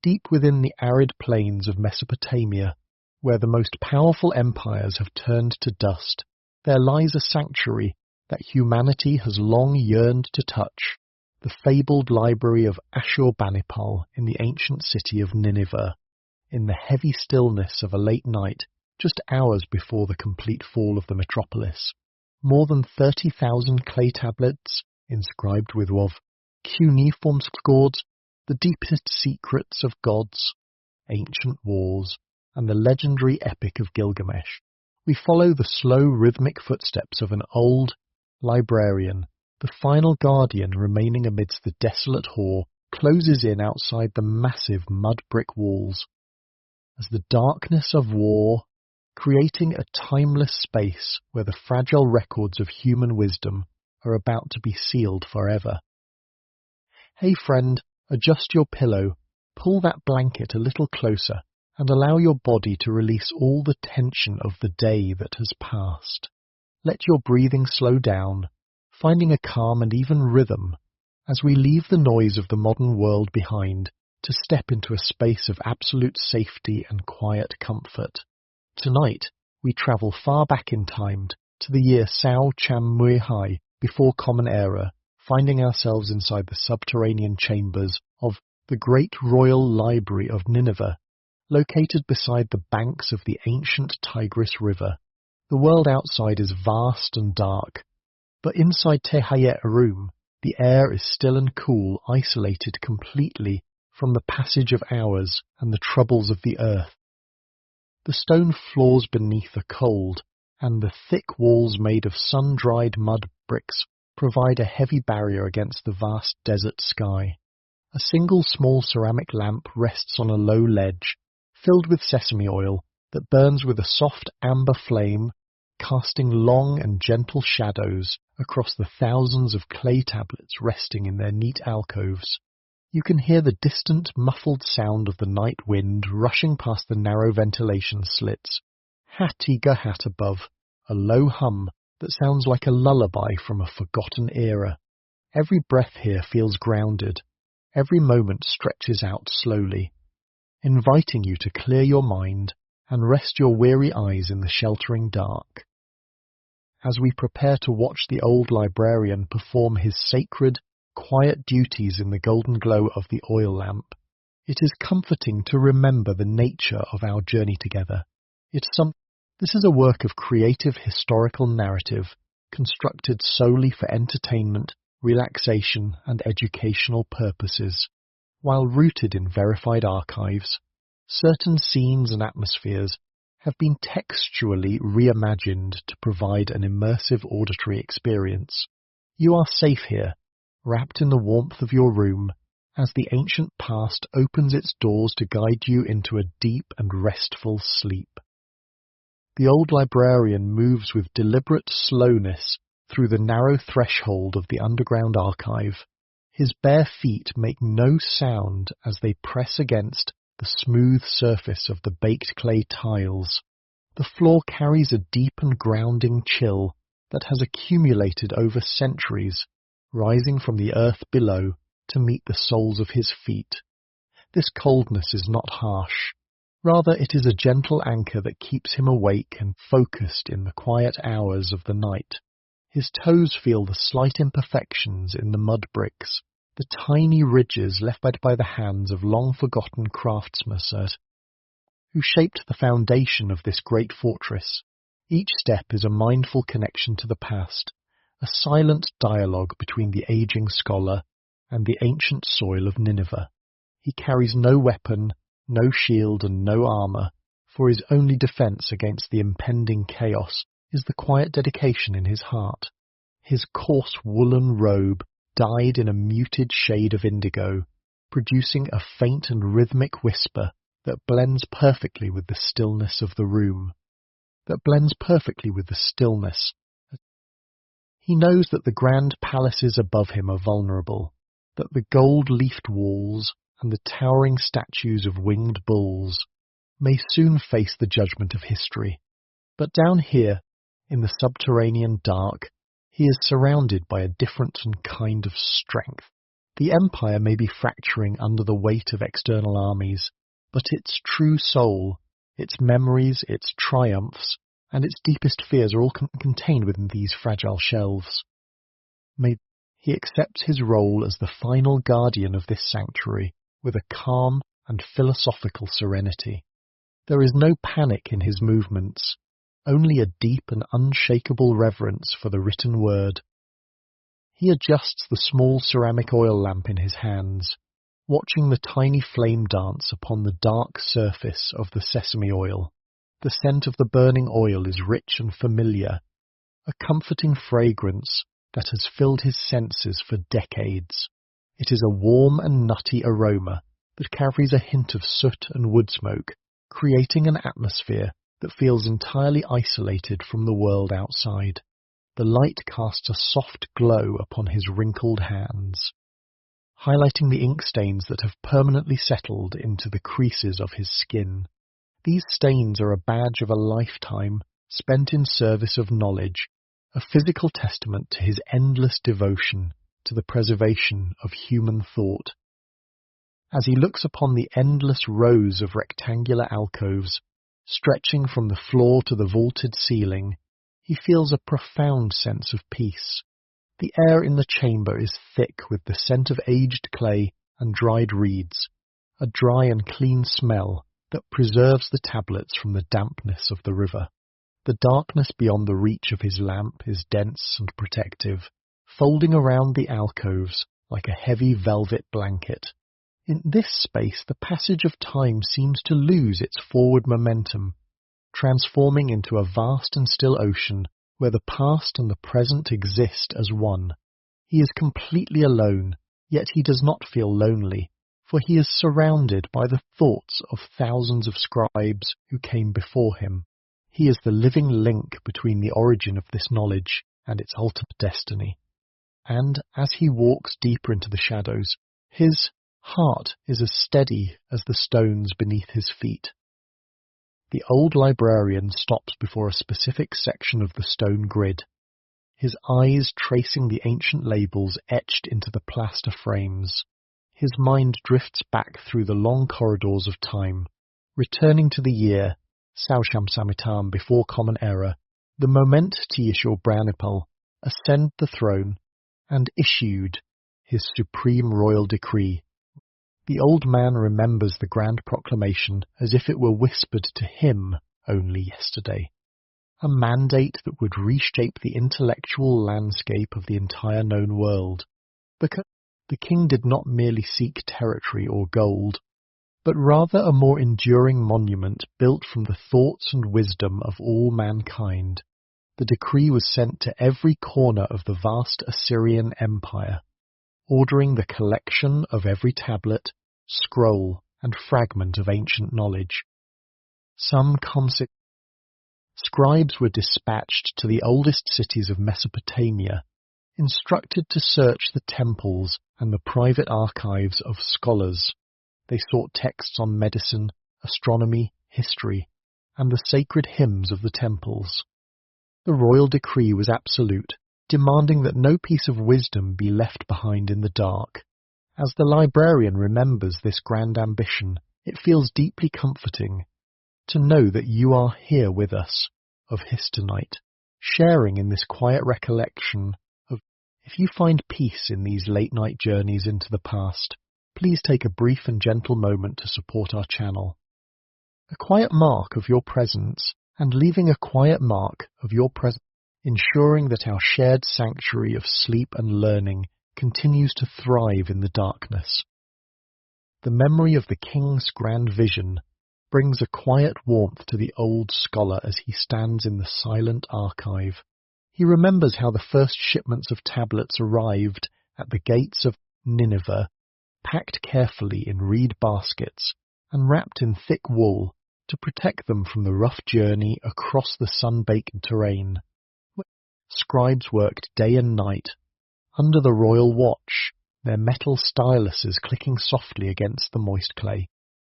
Deep within the arid plains of Mesopotamia, where the most powerful empires have turned to dust, there lies a sanctuary that humanity has long yearned to touch, the fabled library of Ashurbanipal in the ancient city of Nineveh, in the heavy stillness of a late night, just hours before the complete fall of the metropolis. More than 30,000 clay tablets, inscribed with cuneiform swords, the deepest secrets of gods, ancient wars, and the legendary epic of Gilgamesh. We follow the slow rhythmic footsteps of an old librarian. The final guardian remaining amidst the desolate hall closes in outside the massive mud brick walls. As the darkness of war, creating a timeless space where the fragile records of human wisdom are about to be sealed forever. Hey friend, adjust your pillow, pull that blanket a little closer, and allow your body to release all the tension of the day that has passed. Let your breathing slow down, finding a calm and even rhythm as we leave the noise of the modern world behind to step into a space of absolute safety and quiet comfort. Tonight, we travel far back in time to the year Sao Cham Mui Hai before Common Era, finding ourselves inside the subterranean chambers of the Great Royal Library of Nineveh, located beside the banks of the ancient Tigris River. The world outside is vast and dark, but inside Tehayet Arum, the air is still and cool, isolated completely from the passage of hours and the troubles of the earth. The stone floors beneath are cold, and the thick walls made of sun-dried mud bricks provide a heavy barrier against the vast desert sky. A single small ceramic lamp rests on a low ledge, filled with sesame oil, that burns with a soft amber flame, casting long and gentle shadows across the thousands of clay tablets resting in their neat alcoves. You can hear the distant, muffled sound of the night wind rushing past the narrow ventilation slits. Hat-tiga hat above, a low hum that sounds like a lullaby from a forgotten era. Every breath here feels grounded. Every moment stretches out slowly, inviting you to clear your mind and rest your weary eyes in the sheltering dark. As we prepare to watch the old librarian perform his sacred, quiet duties in the golden glow of the oil lamp, it is comforting to remember the nature of our journey together. This is a work of creative historical narrative, constructed solely for entertainment, relaxation, and educational purposes. While rooted in verified archives, certain scenes and atmospheres have been textually reimagined to provide an immersive auditory experience. You are safe here, wrapped in the warmth of your room, as the ancient past opens its doors to guide you into a deep and restful sleep. The old librarian moves with deliberate slowness through the narrow threshold of the underground archive. His bare feet make no sound as they press against the smooth surface of the baked clay tiles. The floor carries a deep and grounding chill that has accumulated over centuries, rising from the earth below to meet the soles of his feet. This coldness is not harsh. Rather, it is a gentle anchor that keeps him awake and focused in the quiet hours of the night. His toes feel the slight imperfections in the mud bricks, the tiny ridges left by the hands of long-forgotten craftsmen who shaped the foundation of this great fortress. Each step is a mindful connection to the past, a silent dialogue between the aging scholar and the ancient soil of Nineveh. He carries no weapon, no shield, and no armour, for his only defence against the impending chaos is the quiet dedication in his heart. His coarse woolen robe dyed in a muted shade of indigo, producing a faint and rhythmic whisper that blends perfectly with the stillness of the room. He knows that the grand palaces above him are vulnerable, that the gold-leafed walls and the towering statues of winged bulls may soon face the judgment of history. But down here, in the subterranean dark, he is surrounded by a different and kind of strength. The empire may be fracturing under the weight of external armies, but its true soul, its memories, its triumphs, and its deepest fears are all contained within these fragile shelves. May he accepts his role as the final guardian of this sanctuary with a calm and philosophical serenity. There is no panic in his movements, only a deep and unshakable reverence for the written word. He adjusts the small ceramic oil lamp in his hands, watching the tiny flame dance upon the dark surface of the sesame oil. The scent of the burning oil is rich and familiar, a comforting fragrance that has filled his senses for decades. It is a warm and nutty aroma that carries a hint of soot and wood smoke, creating an atmosphere that feels entirely isolated from the world outside. The light casts a soft glow upon his wrinkled hands, highlighting the ink stains that have permanently settled into the creases of his skin. These stains are a badge of a lifetime spent in service of knowledge, a physical testament to his endless devotion to the preservation of human thought. As he looks upon the endless rows of rectangular alcoves, stretching from the floor to the vaulted ceiling, he feels a profound sense of peace. The air in the chamber is thick with the scent of aged clay and dried reeds, a dry and clean smell that preserves the tablets from the dampness of the river. The darkness beyond the reach of his lamp is dense and protective, folding around the alcoves like a heavy velvet blanket. In this space, the passage of time seems to lose its forward momentum, transforming into a vast and still ocean where the past and the present exist as one. He is completely alone, yet he does not feel lonely, for he is surrounded by the thoughts of thousands of scribes who came before him. He is the living link between the origin of this knowledge and its ultimate destiny. And as he walks deeper into the shadows, his heart is as steady as the stones beneath his feet. The old librarian stops before a specific section of the stone grid, his eyes tracing the ancient labels etched into the plaster frames. His mind drifts back through the long corridors of time, returning to the year Sausham-Samitam before Common Era, the moment Tieshur-Branipal ascended the throne and issued his supreme royal decree. The old man remembers the grand proclamation as if it were whispered to him only yesterday, a mandate that would reshape the intellectual landscape of the entire known world, because the king did not merely seek territory or gold, but rather a more enduring monument built from the thoughts and wisdom of all mankind. The decree was sent to every corner of the vast Assyrian Empire, ordering the collection of every tablet, scroll, and fragment of ancient knowledge. Scribes were dispatched to the oldest cities of Mesopotamia, instructed to search the temples and the private archives of scholars. They sought texts on medicine, astronomy, history, and the sacred hymns of the temples. The royal decree was absolute, demanding that no piece of wisdom be left behind in the dark. As the librarian remembers this grand ambition, it feels deeply comforting to know that you are here with us, of Histonite, sharing in this quiet recollection of. If you find peace in these late-night journeys into the past, please take a brief and gentle moment to support our channel. A quiet mark of your presence, and leaving a quiet mark of your presence, ensuring that our shared sanctuary of sleep and learning continues to thrive in the darkness. The memory of the king's grand vision brings a quiet warmth to the old scholar as he stands in the silent archive. He remembers how the first shipments of tablets arrived at the gates of Nineveh, packed carefully in reed baskets and wrapped in thick wool to protect them from the rough journey across the sun-baked terrain. Scribes worked day and night, under the royal watch, their metal styluses clicking softly against the moist clay,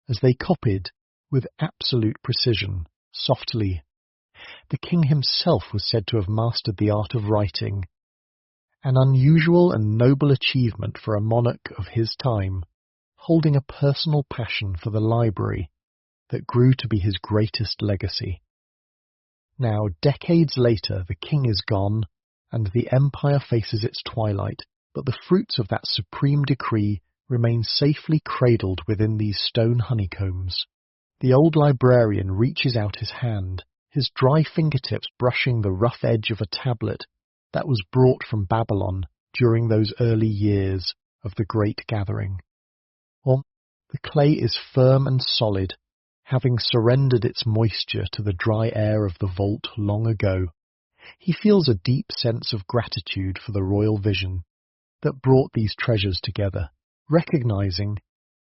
as they copied, with absolute precision, softly. The king himself was said to have mastered the art of writing, an unusual and noble achievement for a monarch of his time, holding a personal passion for the library that grew to be his greatest legacy. Now, decades later, the king is gone, and the empire faces its twilight, but the fruits of that supreme decree remain safely cradled within these stone honeycombs. The old librarian reaches out his hand, his dry fingertips brushing the rough edge of a tablet that was brought from Babylon during those early years of the Great Gathering. The clay is firm and solid, having surrendered its moisture to the dry air of the vault long ago. He feels a deep sense of gratitude for the royal vision that brought these treasures together, recognizing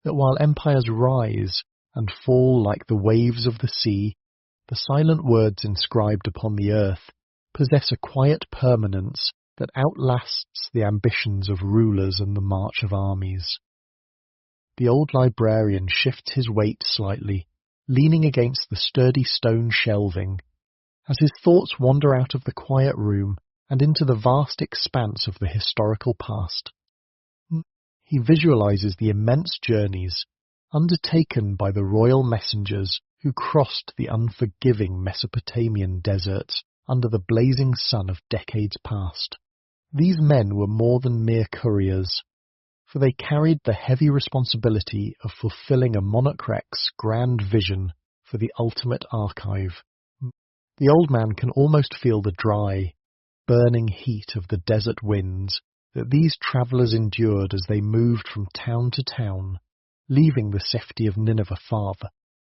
that while empires rise and fall like the waves of the sea, the silent words inscribed upon the earth possess a quiet permanence that outlasts the ambitions of rulers and the march of armies. The old librarian shifts his weight slightly, leaning against the sturdy stone shelving, as his thoughts wander out of the quiet room and into the vast expanse of the historical past. He visualizes the immense journeys undertaken by the royal messengers who crossed the unforgiving Mesopotamian deserts under the blazing sun of decades past. These men were more than mere couriers, for they carried the heavy responsibility of fulfilling a monarch's grand vision for the ultimate archive. The old man can almost feel the dry, burning heat of the desert winds that these travellers endured as they moved from town to town, leaving the safety of Nineveh far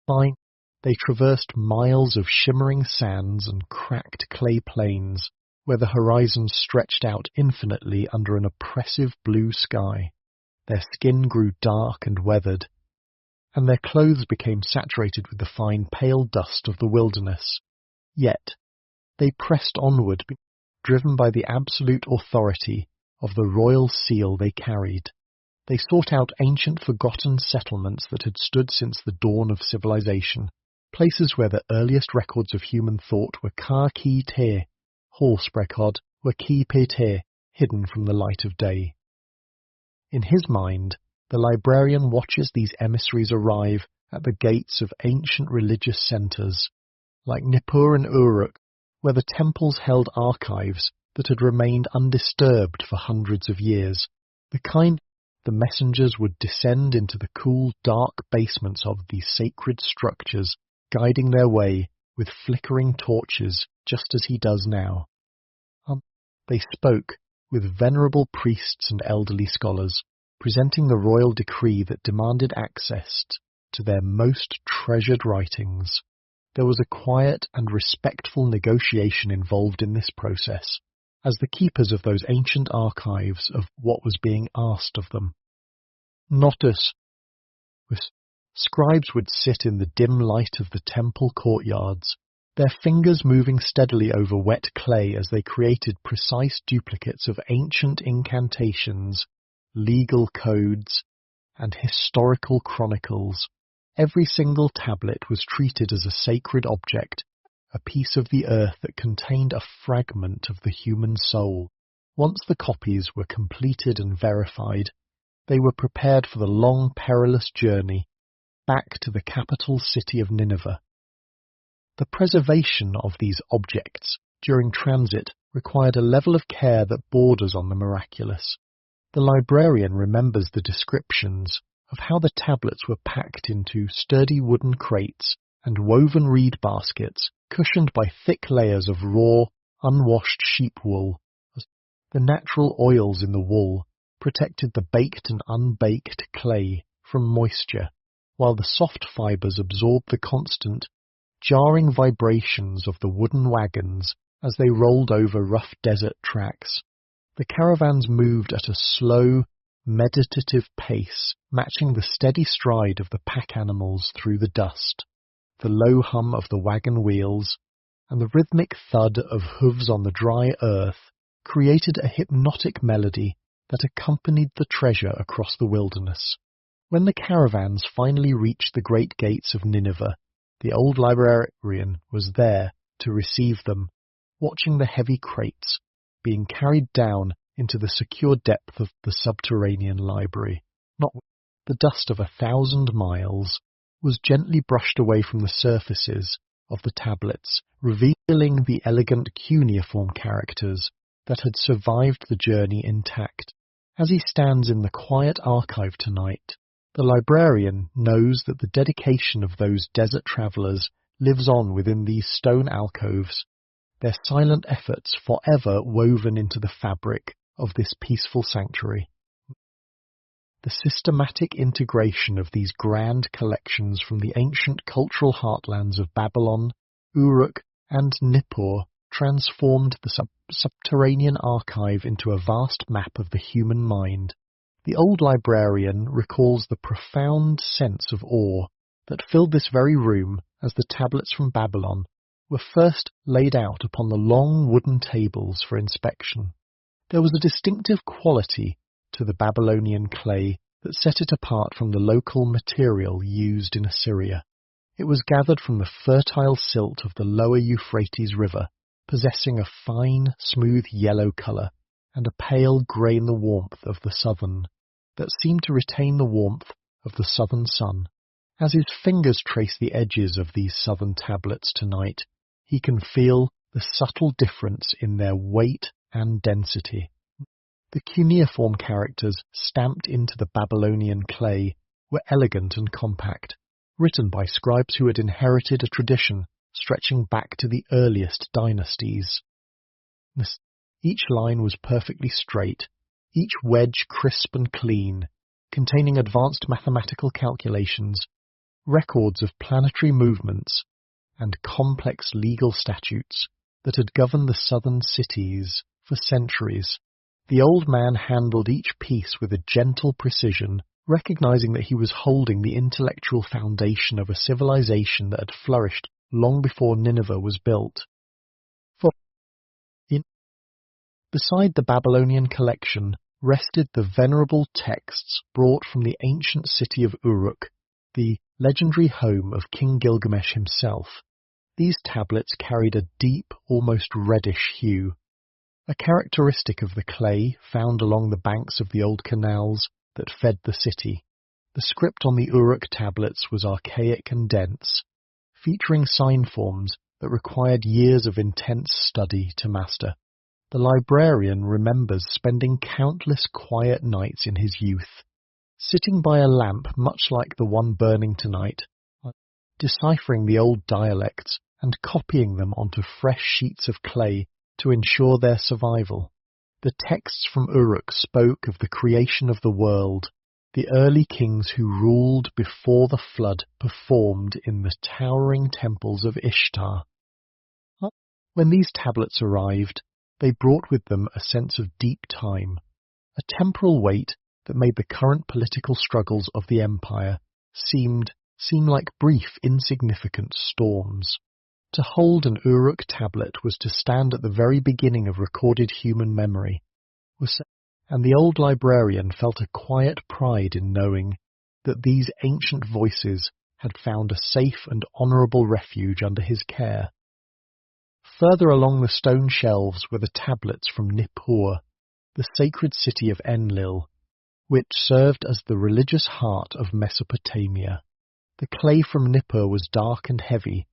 behind. They traversed miles of shimmering sands and cracked clay plains where the horizon stretched out infinitely under an oppressive blue sky. Their skin grew dark and weathered, and their clothes became saturated with the fine pale dust of the wilderness. Yet they pressed onward, driven by the absolute authority of the royal seal they carried. They sought out ancient forgotten settlements that had stood since the dawn of civilization, places where the earliest records of human thought were ka-ki-te, horse-brekod, were ki-pe-te, hidden from the light of day. In his mind, the librarian watches these emissaries arrive at the gates of ancient religious centres, like Nippur and Uruk, where the temples held archives that had remained undisturbed for hundreds of years, the kind the messengers would descend into the cool, dark basements of these sacred structures, guiding their way with flickering torches, just as he does now. They spoke with venerable priests and elderly scholars, presenting the royal decree that demanded access to their most treasured writings. There was a quiet and respectful negotiation involved in this process, as the keepers of those ancient archives of what was being asked of them. Not as scribes would sit in the dim light of the temple courtyards, their fingers moving steadily over wet clay as they created precise duplicates of ancient incantations, legal codes, and historical chronicles. Every single tablet was treated as a sacred object, a piece of the earth that contained a fragment of the human soul. Once the copies were completed and verified, they were prepared for the long, perilous journey back to the capital city of Nineveh. The preservation of these objects during transit required a level of care that borders on the miraculous. The librarian remembers the descriptions of how the tablets were packed into sturdy wooden crates and woven reed baskets cushioned by thick layers of raw, unwashed sheep wool. The natural oils in the wool protected the baked and unbaked clay from moisture, while the soft fibres absorbed the constant, jarring vibrations of the wooden wagons as they rolled over rough desert tracks. The caravans moved at a slow, meditative pace, matching the steady stride of the pack animals through the dust, the low hum of the wagon wheels, and the rhythmic thud of hooves on the dry earth created a hypnotic melody that accompanied the treasure across the wilderness. When the caravans finally reached the great gates of Nineveh, the old librarian was there to receive them, watching the heavy crates being carried down into the secure depth of the subterranean library. Not the dust of 1,000 miles was gently brushed away from the surfaces of the tablets, revealing the elegant cuneiform characters that had survived the journey intact. As he stands in the quiet archive tonight, the librarian knows that the dedication of those desert travellers lives on within these stone alcoves, their silent efforts forever woven into the fabric of this peaceful sanctuary. The systematic integration of these grand collections from the ancient cultural heartlands of Babylon, Uruk, and Nippur transformed the subterranean archive into a vast map of the human mind. The old librarian recalls the profound sense of awe that filled this very room as the tablets from Babylon were first laid out upon the long wooden tables for inspection. There was a distinctive quality to the Babylonian clay that set it apart from the local material used in Assyria. It was gathered from the fertile silt of the lower Euphrates River, possessing a fine, smooth yellow colour and a pale grey in the warmth of the southern, that seemed to retain the warmth of the southern sun. As his fingers trace the edges of these southern tablets tonight, he can feel the subtle difference in their weight and density. The cuneiform characters stamped into the Babylonian clay were elegant and compact, written by scribes who had inherited a tradition stretching back to the earliest dynasties. Each line was perfectly straight, each wedge crisp and clean, containing advanced mathematical calculations, records of planetary movements, and complex legal statutes that had governed the southern cities for centuries. The old man handled each piece with a gentle precision, recognizing that he was holding the intellectual foundation of a civilization that had flourished long before Nineveh was built. Beside the Babylonian collection rested the venerable texts brought from the ancient city of Uruk, the legendary home of King Gilgamesh himself. These tablets carried a deep, almost reddish hue, a characteristic of the clay found along the banks of the old canals that fed the city. The script on the Uruk tablets was archaic and dense, featuring sign forms that required years of intense study to master. The librarian remembers spending countless quiet nights in his youth, sitting by a lamp much like the one burning tonight, deciphering the old dialects and copying them onto fresh sheets of clay to ensure their survival. The texts from Uruk spoke of the creation of the world, the early kings who ruled before the flood performed in the towering temples of Ishtar. When these tablets arrived, they brought with them a sense of deep time, a temporal weight that made the current political struggles of the empire seem like brief, insignificant storms. To hold an Uruk tablet was to stand at the very beginning of recorded human memory, and the old librarian felt a quiet pride in knowing that these ancient voices had found a safe and honourable refuge under his care. Further along the stone shelves were the tablets from Nippur, the sacred city of Enlil, which served as the religious heart of Mesopotamia. The clay from Nippur was dark and heavy,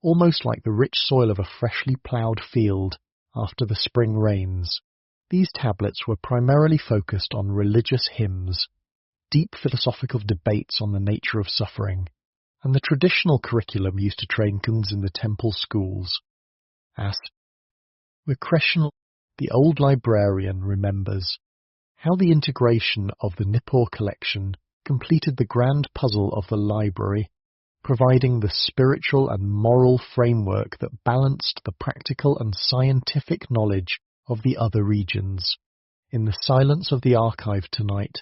almost like the rich soil of a freshly ploughed field after the spring rains. These tablets were primarily focused on religious hymns, deep philosophical debates on the nature of suffering, and the traditional curriculum used to train kings in the temple schools. As Recreational, the old librarian remembers how the integration of the Nippur collection completed the grand puzzle of the library, providing the spiritual and moral framework that balanced the practical and scientific knowledge of the other regions. In the silence of the archive tonight,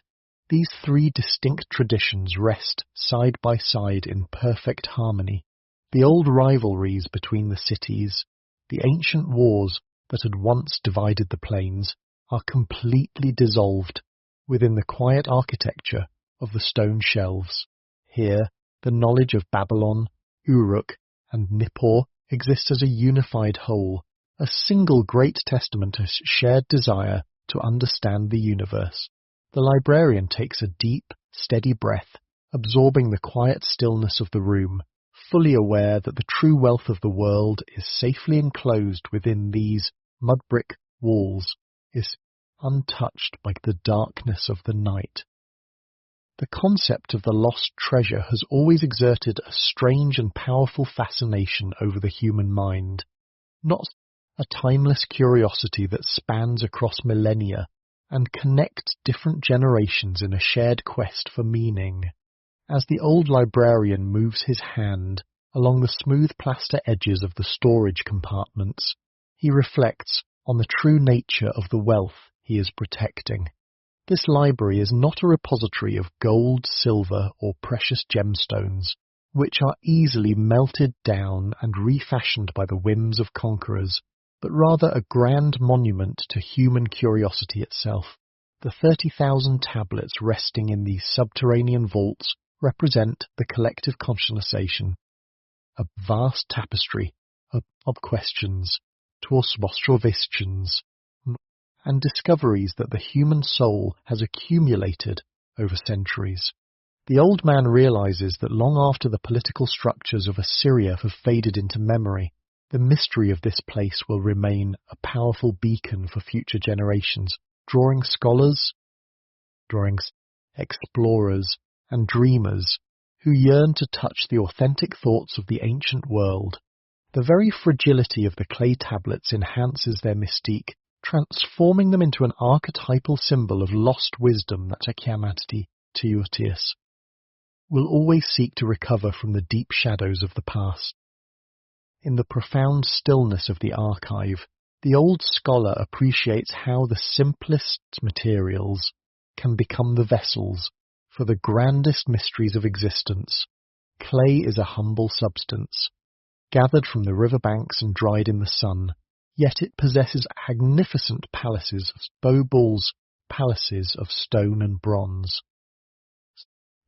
these three distinct traditions rest side by side in perfect harmony. The old rivalries between the cities, the ancient wars that had once divided the plains, are completely dissolved within the quiet architecture of the stone shelves. Here, the knowledge of Babylon, Uruk, and Nippur exists as a unified whole, a single great testament to shared desire to understand the universe. The librarian takes a deep, steady breath, absorbing the quiet stillness of the room, fully aware that the true wealth of the world is safely enclosed within these mud-brick walls, is untouched by the darkness of the night. The concept of the lost treasure has always exerted a strange and powerful fascination over the human mind, not a timeless curiosity that spans across millennia and connects different generations in a shared quest for meaning. As the old librarian moves his hand along the smooth plaster edges of the storage compartments, he reflects on the true nature of the wealth he is protecting. This library is not a repository of gold, silver, or precious gemstones, which are easily melted down and refashioned by the whims of conquerors, but rather a grand monument to human curiosity itself. The 30,000 tablets resting in these subterranean vaults represent the collective consciousnessation, a vast tapestry of questions, and discoveries that the human soul has accumulated over centuries. The old man realizes that long after the political structures of Assyria have faded into memory, the mystery of this place will remain a powerful beacon for future generations, drawing scholars, explorers, and dreamers who yearn to touch the authentic thoughts of the ancient world. The very fragility of the clay tablets enhances their mystique, transforming them into an archetypal symbol of lost wisdom that Teotius will always seek to recover from the deep shadows of the past. In the profound stillness of the archive, the old scholar appreciates how the simplest materials can become the vessels for the grandest mysteries of existence. Clay is a humble substance, gathered from the riverbanks and dried in the sun, yet it possesses magnificent palaces of stone and bronze.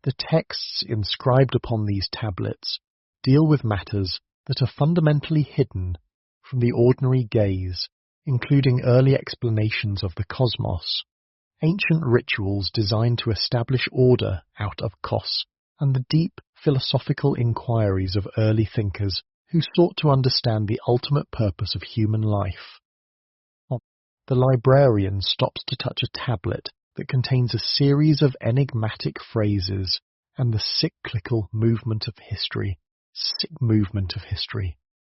The texts inscribed upon these tablets deal with matters that are fundamentally hidden from the ordinary gaze, including early explanations of the cosmos, ancient rituals designed to establish order out of chaos, and the deep philosophical inquiries of early thinkers who sought to understand the ultimate purpose of human life. The librarian stops to touch a tablet that contains a series of enigmatic phrases and the cyclical movement of history.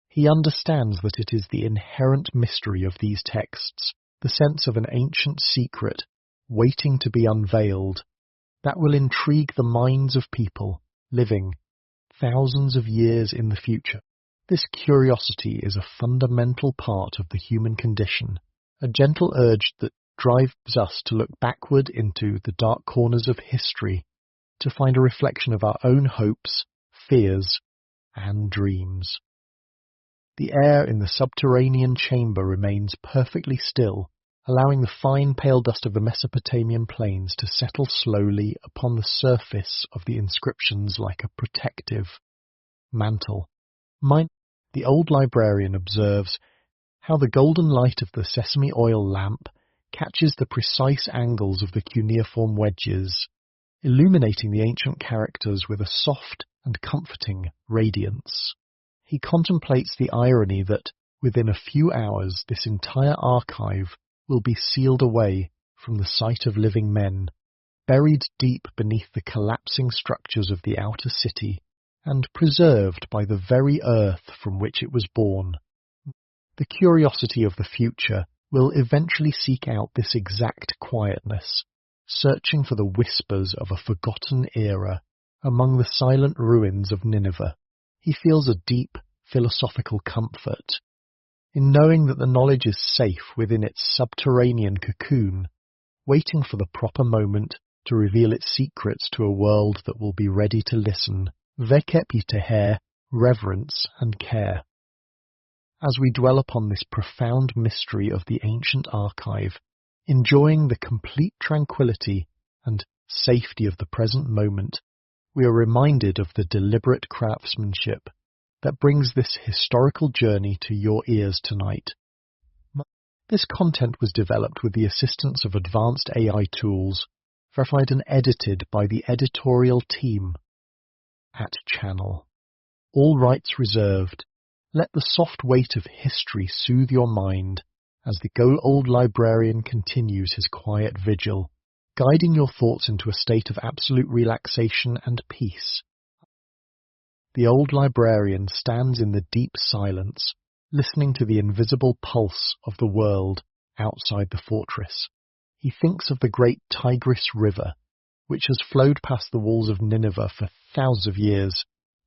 He understands that it is the inherent mystery of these texts, the sense of an ancient secret waiting to be unveiled, that will intrigue the minds of people living thousands of years in the future. This curiosity is a fundamental part of the human condition, a gentle urge that drives us to look backward into the dark corners of history to find a reflection of our own hopes, fears, and dreams. The air in the subterranean chamber remains perfectly still, allowing the fine pale dust of the Mesopotamian plains to settle slowly upon the surface of the inscriptions like a protective mantle. The old librarian observes how the golden light of the sesame oil lamp catches the precise angles of the cuneiform wedges, illuminating the ancient characters with a soft and comforting radiance. He contemplates the irony that, within a few hours, this entire archive will be sealed away from the sight of living men, buried deep beneath the collapsing structures of the outer city, and preserved by the very earth from which it was born. The curiosity of the future will eventually seek out this exact quietness, searching for the whispers of a forgotten era among the silent ruins of Nineveh. He feels a deep philosophical comfort in knowing that the knowledge is safe within its subterranean cocoon, waiting for the proper moment to reveal its secrets to a world that will be ready to listen. Vekepiteher, reverence and care. As we dwell upon this profound mystery of the ancient archive, enjoying the complete tranquility and safety of the present moment, we are reminded of the deliberate craftsmanship that brings this historical journey to your ears tonight. This content was developed with the assistance of advanced AI tools, verified and edited by the editorial team at Channel. All rights reserved. Let the soft weight of history soothe your mind as the old librarian continues his quiet vigil, guiding your thoughts into a state of absolute relaxation and peace. The old librarian stands in the deep silence, listening to the invisible pulse of the world outside the fortress. He thinks of the great Tigris River, which has flowed past the walls of Nineveh for thousands of years,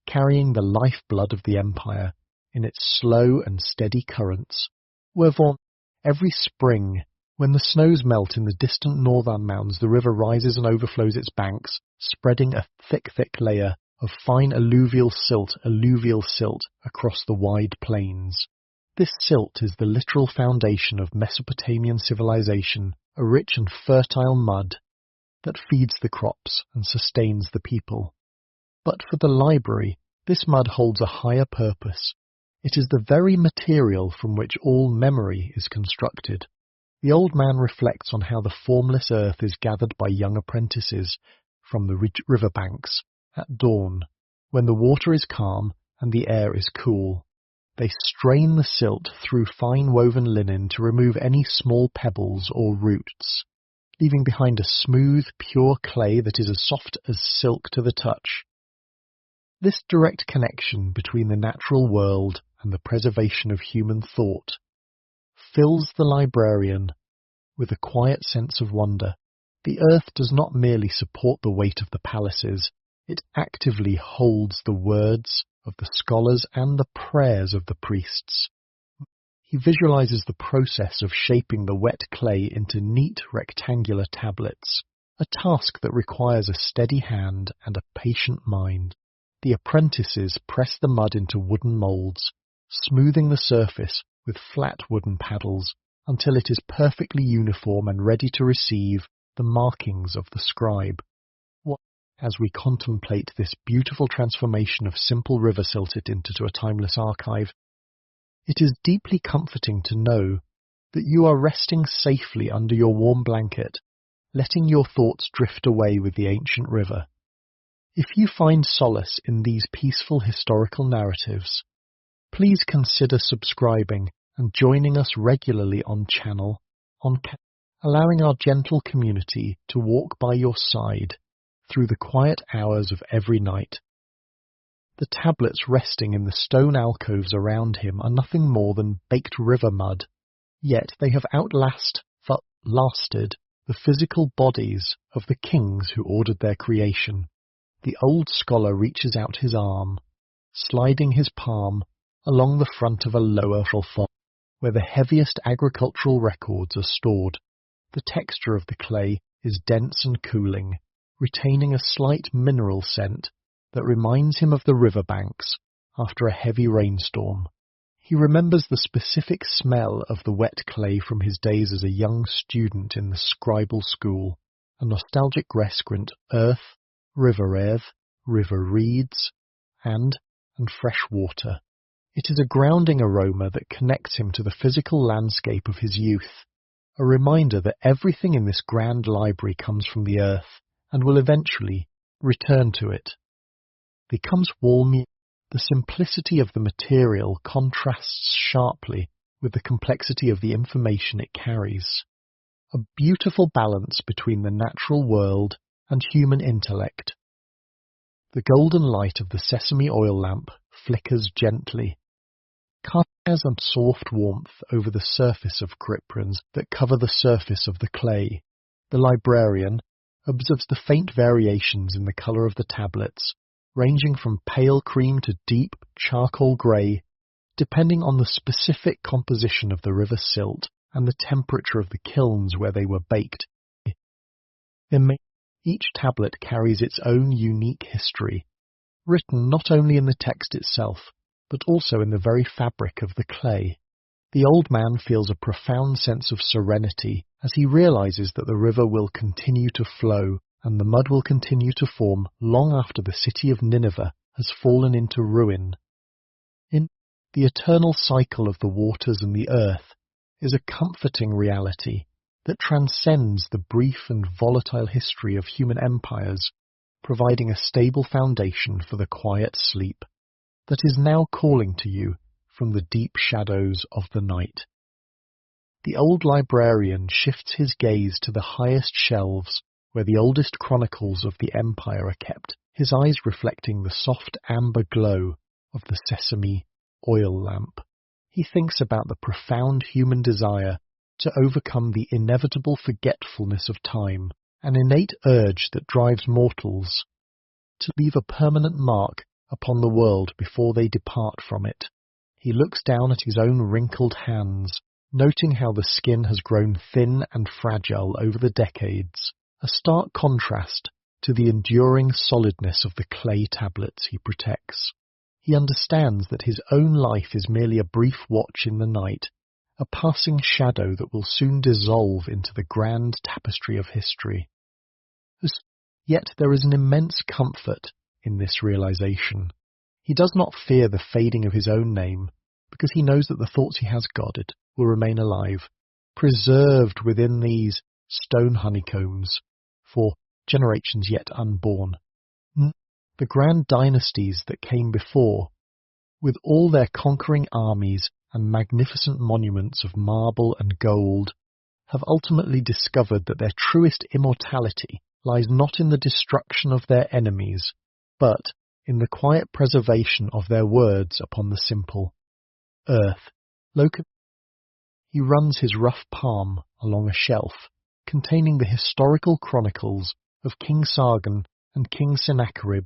carrying the lifeblood of the empire in its slow and steady currents. Wherefore, every spring, when the snows melt in the distant northern mountains, the river rises and overflows its banks, spreading a thick layer of fine alluvial silt across the wide plains. This silt is the literal foundation of Mesopotamian civilization, a rich and fertile mud that feeds the crops and sustains the people. But for the library, this mud holds a higher purpose. It is the very material from which all memory is constructed. The old man reflects on how the formless earth is gathered by young apprentices from the river banks at dawn, when the water is calm and the air is cool. They strain the silt through fine woven linen to remove any small pebbles or roots, leaving behind a smooth, pure clay that is as soft as silk to the touch. This direct connection between the natural world and the preservation of human thought fills the librarian with a quiet sense of wonder. The earth does not merely support the weight of the palaces, it actively holds the words of the scholars and the prayers of the priests. He visualizes the process of shaping the wet clay into neat rectangular tablets, a task that requires a steady hand and a patient mind. The apprentices press the mud into wooden molds, smoothing the surface with flat wooden paddles until it is perfectly uniform and ready to receive the markings of the scribe. As we contemplate this beautiful transformation of simple river silted into a timeless archive, it is deeply comforting to know that you are resting safely under your warm blanket, letting your thoughts drift away with the ancient river. If you find solace in these peaceful historical narratives, please consider subscribing and joining us regularly on Channel, allowing our gentle community to walk by your side through the quiet hours of every night. The tablets resting in the stone alcoves around him are nothing more than baked river mud, yet they have lasted the physical bodies of the kings who ordered their creation. The old scholar reaches out his arm, sliding his palm along the front of a lower font, where the heaviest agricultural records are stored. The texture of the clay is dense and cooling, retaining a slight mineral scent that reminds him of the riverbanks after a heavy rainstorm. He remembers the specific smell of the wet clay from his days as a young student in the scribal school, a nostalgic rescrant: earth, river earth, river reeds, and fresh water. It is a grounding aroma that connects him to the physical landscape of his youth, a reminder that everything in this grand library comes from the earth and will eventually return to it. Becomes warm. The simplicity of the material contrasts sharply with the complexity of the information it carries. A beautiful balance between the natural world and human intellect. The golden light of the sesame oil lamp flickers gently, casting a soft warmth over the surface of cryptrons that cover the surface of the clay. The librarian observes the faint variations in the colour of the tablets, ranging from pale cream to deep charcoal grey, depending on the specific composition of the river silt and the temperature of the kilns where they were baked. Each tablet carries its own unique history, written not only in the text itself, but also in the very fabric of the clay. The old man feels a profound sense of serenity as he realizes that the river will continue to flow and the mud will continue to form long after the city of Nineveh has fallen into ruin. In the eternal cycle of the waters and the earth is a comforting reality that transcends the brief and volatile history of human empires, providing a stable foundation for the quiet sleep that is now calling to you from the deep shadows of the night. The old librarian shifts his gaze to the highest shelves where the oldest chronicles of the empire are kept, his eyes reflecting the soft amber glow of the sesame oil lamp. He thinks about the profound human desire to overcome the inevitable forgetfulness of time, an innate urge that drives mortals to leave a permanent mark upon the world before they depart from it. He looks down at his own wrinkled hands, noting how the skin has grown thin and fragile over the decades, a stark contrast to the enduring solidness of the clay tablets he protects. He understands that his own life is merely a brief watch in the night, a passing shadow that will soon dissolve into the grand tapestry of history. Yet there is an immense comfort in this realization. He does not fear the fading of his own name, because he knows that the thoughts he has guarded will remain alive, preserved within these stone honeycombs for generations yet unborn. The grand dynasties that came before, with all their conquering armies and magnificent monuments of marble and gold, have ultimately discovered that their truest immortality lies not in the destruction of their enemies, but in the quiet preservation of their words upon the simple earth. He runs his rough palm along a shelf containing the historical chronicles of King Sargon and King Sennacherib,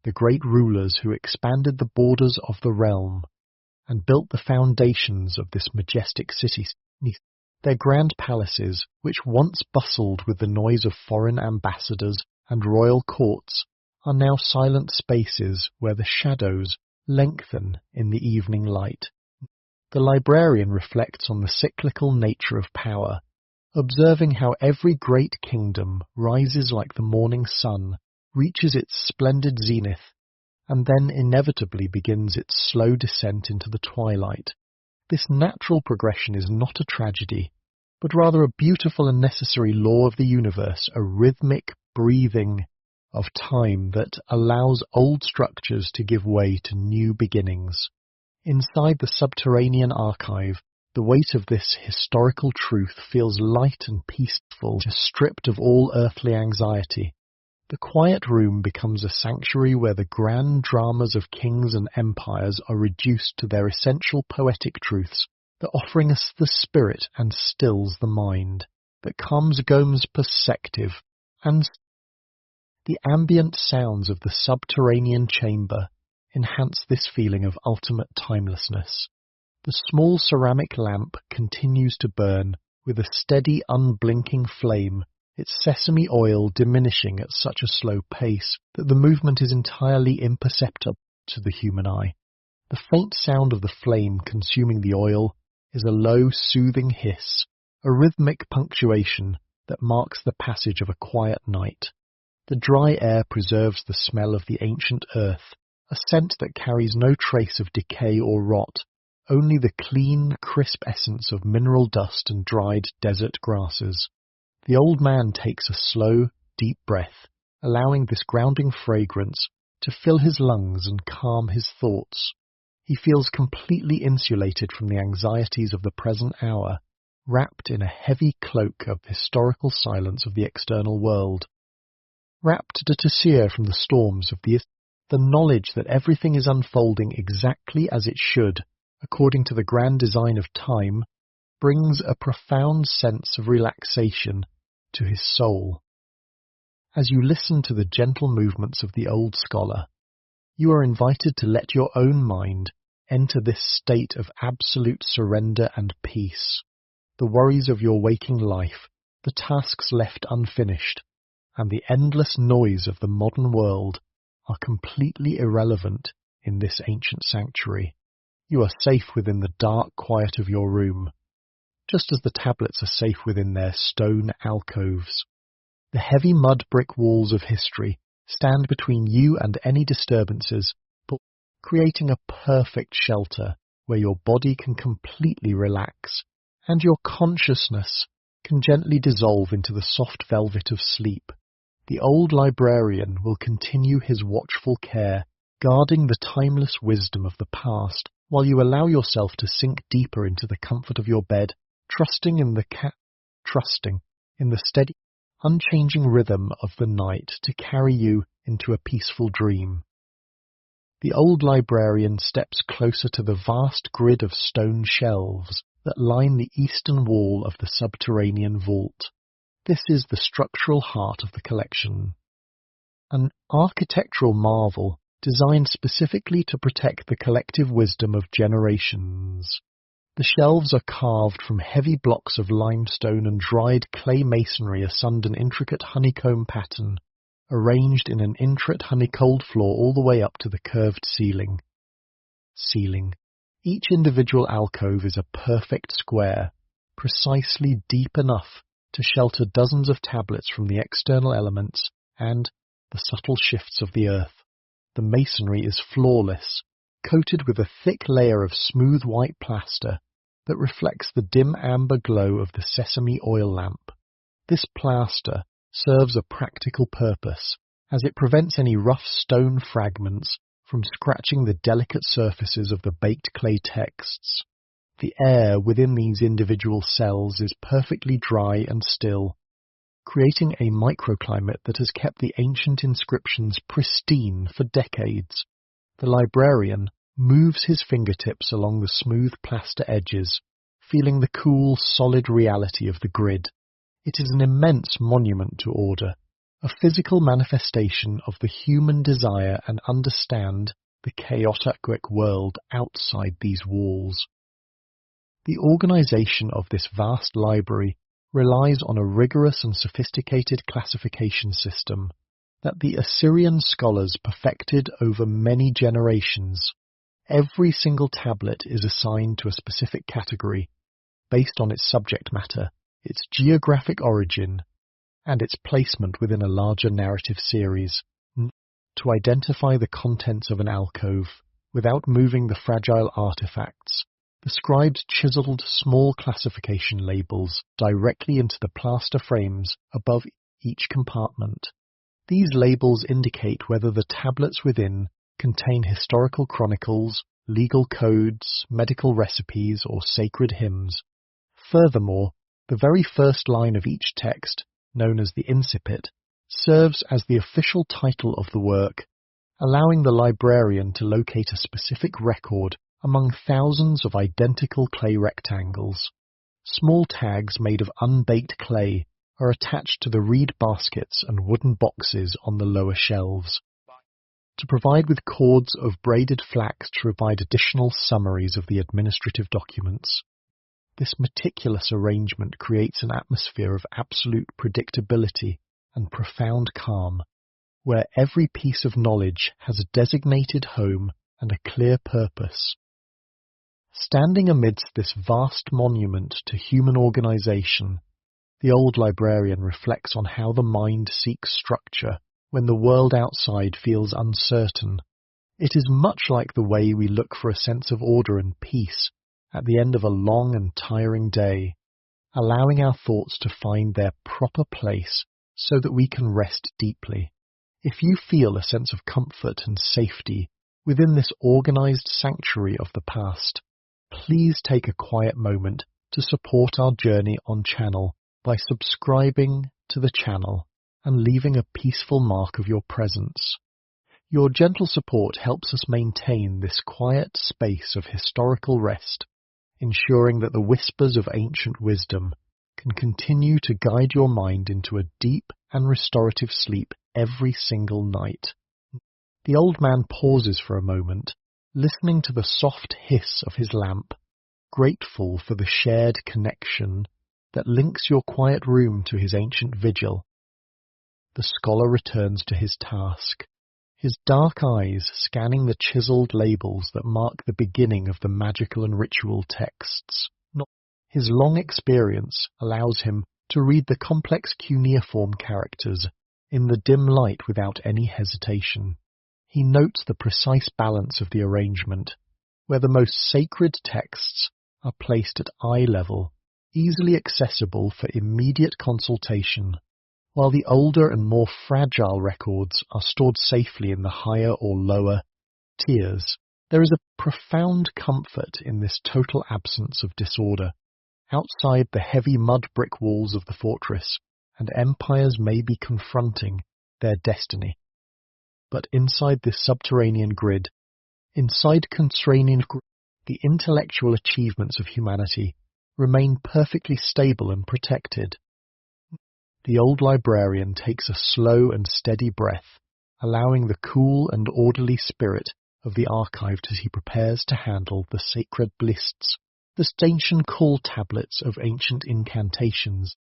the great rulers who expanded the borders of the realm and built the foundations of this majestic city. Their grand palaces, which once bustled with the noise of foreign ambassadors and royal courts, are now silent spaces where the shadows lengthen in the evening light. The librarian reflects on the cyclical nature of power, observing how every great kingdom rises like the morning sun, reaches its splendid zenith, and then inevitably begins its slow descent into the twilight. This natural progression is not a tragedy, but rather a beautiful and necessary law of the universe, a rhythmic breathing of time that allows old structures to give way to new beginnings. Inside the subterranean archive, the weight of this historical truth feels light and peaceful, stripped of all earthly anxiety. The quiet room becomes a sanctuary where the grand dramas of kings and empires are reduced to their essential poetic truths, that offering us the spirit and stills the mind, that calms Gome's perspective, and the ambient sounds of the subterranean chamber enhance this feeling of ultimate timelessness. The small ceramic lamp continues to burn with a steady, unblinking flame, its sesame oil diminishing at such a slow pace that the movement is entirely imperceptible to the human eye. The faint sound of the flame consuming the oil is a low, soothing hiss, a rhythmic punctuation that marks the passage of a quiet night. The dry air preserves the smell of the ancient earth, a scent that carries no trace of decay or rot, only the clean, crisp essence of mineral dust and dried desert grasses. The old man takes a slow, deep breath, allowing this grounding fragrance to fill his lungs and calm his thoughts. He feels completely insulated from the anxieties of the present hour, wrapped in a heavy cloak of historical silence of the external world. Wrapped to sear from the storms of the knowledge that everything is unfolding exactly as it should, according to the grand design of time, brings a profound sense of relaxation to his soul. As you listen to the gentle movements of the old scholar, you are invited to let your own mind enter this state of absolute surrender and peace. The worries of your waking life, the tasks left unfinished, and the endless noise of the modern world are completely irrelevant in this ancient sanctuary. You are safe within the dark quiet of your room, just as the tablets are safe within their stone alcoves. The heavy mud brick walls of history stand between you and any disturbances, but creating a perfect shelter where your body can completely relax and your consciousness can gently dissolve into the soft velvet of sleep. The old librarian will continue his watchful care, guarding the timeless wisdom of the past, while you allow yourself to sink deeper into the comfort of your bed, trusting in the steady, unchanging rhythm of the night to carry you into a peaceful dream. The old librarian steps closer to the vast grid of stone shelves that line the eastern wall of the subterranean vault. This is the structural heart of the collection. An architectural marvel designed specifically to protect the collective wisdom of generations. The shelves are carved from heavy blocks of limestone and dried clay masonry asunder an intricate honeycomb pattern, arranged in an intricate honeycombed floor all the way up to the curved ceiling. Each individual alcove is a perfect square, precisely deep enough to shelter dozens of tablets from the external elements and the subtle shifts of the earth. The masonry is flawless, coated with a thick layer of smooth white plaster that reflects the dim amber glow of the sesame oil lamp. This plaster serves a practical purpose, as it prevents any rough stone fragments from scratching the delicate surfaces of the baked clay texts. The air within these individual cells is perfectly dry and still, creating a microclimate that has kept the ancient inscriptions pristine for decades. The librarian moves his fingertips along the smooth plaster edges, feeling the cool, solid reality of the grid. It is an immense monument to order, a physical manifestation of the human desire and understand the chaotic world outside these walls. The organization of this vast library relies on a rigorous and sophisticated classification system that the Assyrian scholars perfected over many generations. Every single tablet is assigned to a specific category based on its subject matter, its geographic origin, and its placement within a larger narrative series. To identify the contents of an alcove without moving the fragile artifacts, the scribes chiseled small classification labels directly into the plaster frames above each compartment. These labels indicate whether the tablets within contain historical chronicles, legal codes, medical recipes, or sacred hymns. Furthermore, the very first line of each text, known as the incipit, serves as the official title of the work, allowing the librarian to locate a specific record among thousands of identical clay rectangles. Small tags made of unbaked clay are attached to the reed baskets and wooden boxes on the lower shelves, to provide with cords of braided flax to provide additional summaries of the administrative documents. This meticulous arrangement creates an atmosphere of absolute predictability and profound calm, where every piece of knowledge has a designated home and a clear purpose. Standing amidst this vast monument to human organization, the old librarian reflects on how the mind seeks structure when the world outside feels uncertain. It is much like the way we look for a sense of order and peace at the end of a long and tiring day, allowing our thoughts to find their proper place so that we can rest deeply. If you feel a sense of comfort and safety within this organized sanctuary of the past, please take a quiet moment to support our journey on channel by subscribing to the channel and leaving a peaceful mark of your presence. Your gentle support helps us maintain this quiet space of historical rest, ensuring that the whispers of ancient wisdom can continue to guide your mind into a deep and restorative sleep every single night. The old man pauses for a moment, listening to the soft hiss of his lamp, grateful for the shared connection that links your quiet room to his ancient vigil. The scholar returns to his task, his dark eyes scanning the chiseled labels that mark the beginning of the magical and ritual texts. His long experience allows him to read the complex cuneiform characters in the dim light without any hesitation. He notes the precise balance of the arrangement, where the most sacred texts are placed at eye level easily accessible for immediate consultation, while the older and more fragile records are stored safely in the higher or lower tiers. There is a profound comfort in this total absence of disorder. Outside the heavy mud brick walls of the fortress, and empires may be confronting their destiny. But inside this subterranean grid, the intellectual achievements of humanity remain perfectly stable and protected. The old librarian takes a slow and steady breath, allowing the cool and orderly spirit of the archive as he prepares to handle the sacred lists, the ancient call tablets of ancient incantations.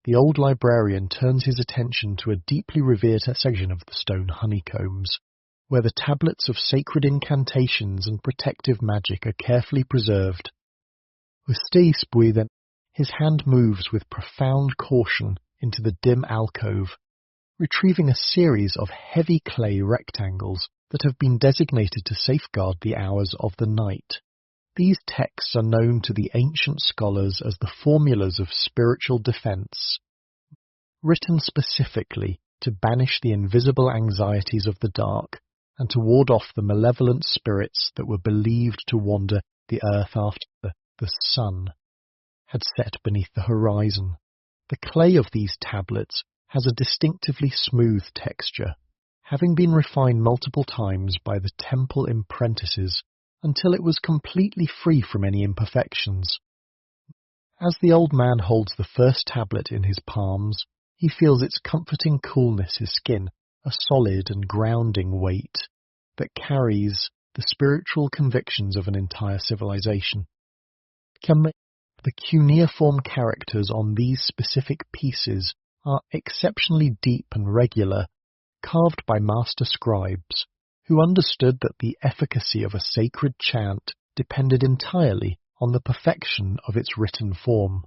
The old librarian turns his attention to a deeply revered section of the stone honeycombs, where the tablets of sacred incantations and protective magic are carefully preserved. His hand moves with profound caution into the dim alcove, retrieving a series of heavy clay rectangles that have been designated to safeguard the hours of the night. These texts are known to the ancient scholars as the formulas of spiritual defense, written specifically to banish the invisible anxieties of the dark and to ward off the malevolent spirits that were believed to wander the earth after the sun had set beneath the horizon. The clay of these tablets has a distinctively smooth texture, having been refined multiple times by the temple apprentices until it was completely free from any imperfections. As the old man holds the first tablet in his palms, he feels its comforting coolness his skin, a solid and grounding weight that carries the spiritual convictions of an entire civilization. The cuneiform characters on these specific pieces are exceptionally deep and regular, carved by master scribes, who understood that the efficacy of a sacred chant depended entirely on the perfection of its written form.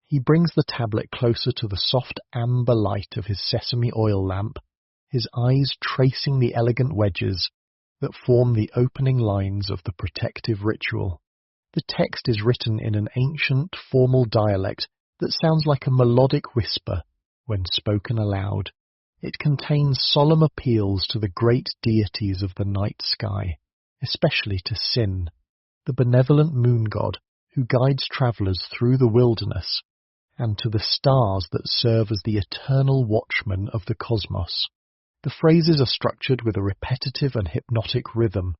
He brings the tablet closer to the soft amber light of his sesame oil lamp, his eyes tracing the elegant wedges that form the opening lines of the protective ritual. The text is written in an ancient, formal dialect that sounds like a melodic whisper when spoken aloud. It contains solemn appeals to the great deities of the night sky, especially to Sin, the benevolent moon god who guides travellers through the wilderness, and to the stars that serve as the eternal watchmen of the cosmos. The phrases are structured with a repetitive and hypnotic rhythm,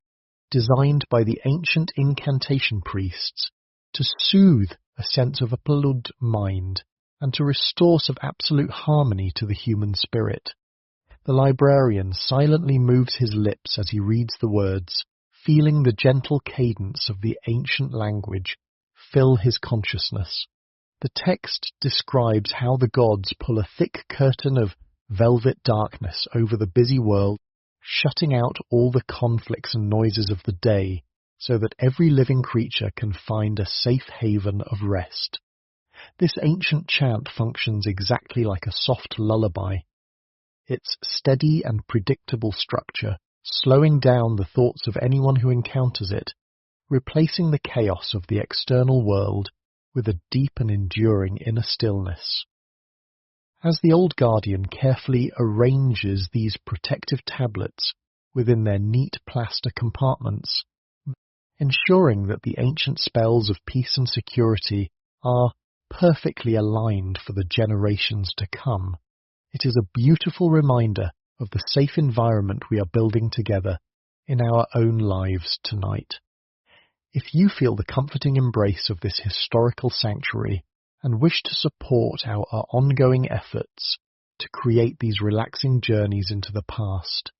designed by the ancient incantation priests to soothe a sense of a polluted mind and to restore some absolute harmony to the human spirit. The librarian silently moves his lips as he reads the words, feeling the gentle cadence of the ancient language fill his consciousness. The text describes how the gods pull a thick curtain of velvet darkness over the busy world, shutting out all the conflicts and noises of the day so that every living creature can find a safe haven of rest. This ancient chant functions exactly like a soft lullaby, its steady and predictable structure slowing down the thoughts of anyone who encounters it, replacing the chaos of the external world with a deep and enduring inner stillness. As the old guardian carefully arranges these protective tablets within their neat plaster compartments, ensuring that the ancient spells of peace and security are perfectly aligned for the generations to come, it is a beautiful reminder of the safe environment we are building together in our own lives tonight. If you feel the comforting embrace of this historical sanctuary and wish to support our ongoing efforts to create these relaxing journeys into the past,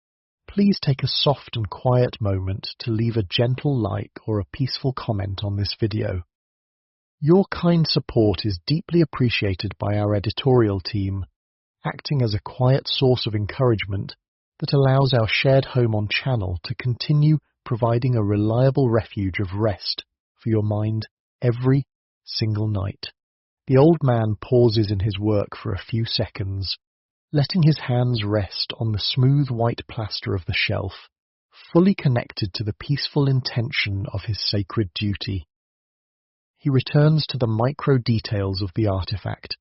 please take a soft and quiet moment to leave a gentle like or a peaceful comment on this video. Your kind support is deeply appreciated by our editorial team, acting as a quiet source of encouragement that allows our shared home on channel to continue providing a reliable refuge of rest for your mind every single night. The old man pauses in his work for a few seconds, letting his hands rest on the smooth white plaster of the shelf, fully connected to the peaceful intention of his sacred duty. he returns to the micro details of the artifact,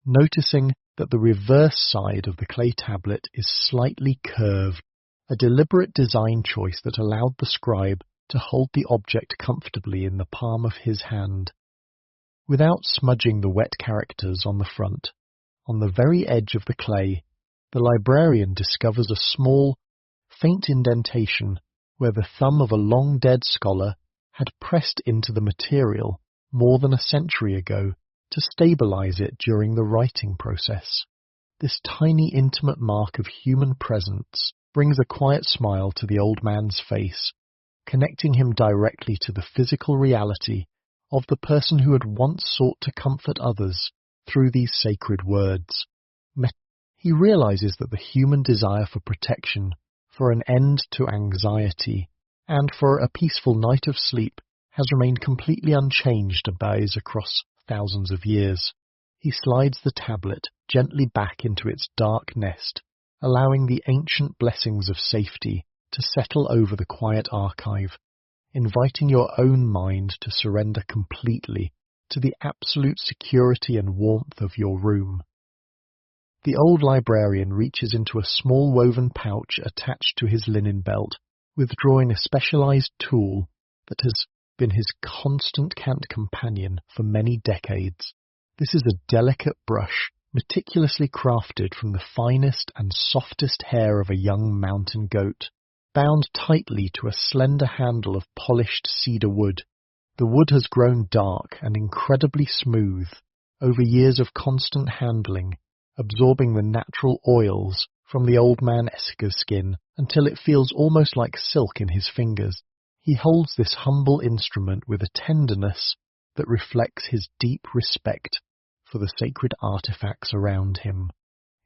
noticing that the reverse side of the clay tablet is slightly curved, a deliberate design choice that allowed the scribe to hold the object comfortably in the palm of his hand. Without smudging the wet characters on the front, on the very edge of the clay, the librarian discovers a small, faint indentation where the thumb of a long-dead scholar had pressed into the material more than a century ago to stabilize it during the writing process. This tiny intimate mark of human presence brings a quiet smile to the old man's face, connecting him directly to the physical reality of the person who had once sought to comfort others through these sacred words. He realizes that the human desire for protection, for an end to anxiety, and for a peaceful night of sleep has remained completely unchanged across thousands of years. He slides the tablet gently back into its dark nest, allowing the ancient blessings of safety to settle over the quiet archive, inviting your own mind to surrender completely to the absolute security and warmth of your room. The old librarian reaches into a small woven pouch attached to his linen belt, withdrawing a specialized tool that has been his constant companion for many decades. This is a delicate brush, meticulously crafted from the finest and softest hair of a young mountain goat, bound tightly to a slender handle of polished cedar wood. The wood has grown dark and incredibly smooth over years of constant handling, absorbing the natural oils from the old man Essica's skin until it feels almost like silk in his fingers. He holds this humble instrument with a tenderness that reflects his deep respect for the sacred artifacts around him.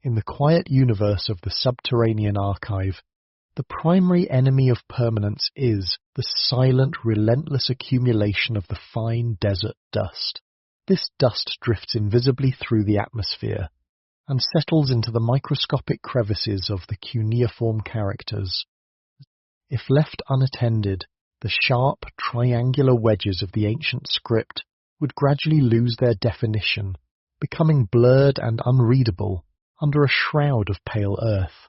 In the quiet universe of the subterranean archive, the primary enemy of permanence is the silent, relentless accumulation of the fine desert dust. This dust drifts invisibly through the atmosphere and settles into the microscopic crevices of the cuneiform characters. If left unattended, the sharp, triangular wedges of the ancient script would gradually lose their definition, becoming blurred and unreadable under a shroud of pale earth.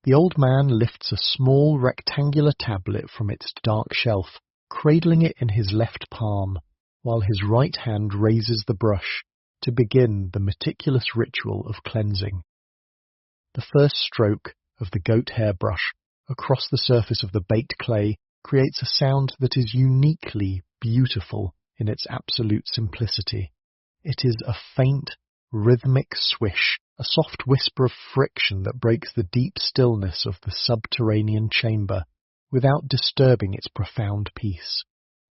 The old man lifts a small rectangular tablet from its dark shelf, cradling it in his left palm, while his right hand raises the brush to begin the meticulous ritual of cleansing. The first stroke of the goat hair brush across the surface of the baked clay creates a sound that is uniquely beautiful in its absolute simplicity. It is a faint, rhythmic swish, a soft whisper of friction that breaks the deep stillness of the subterranean chamber without disturbing its profound peace.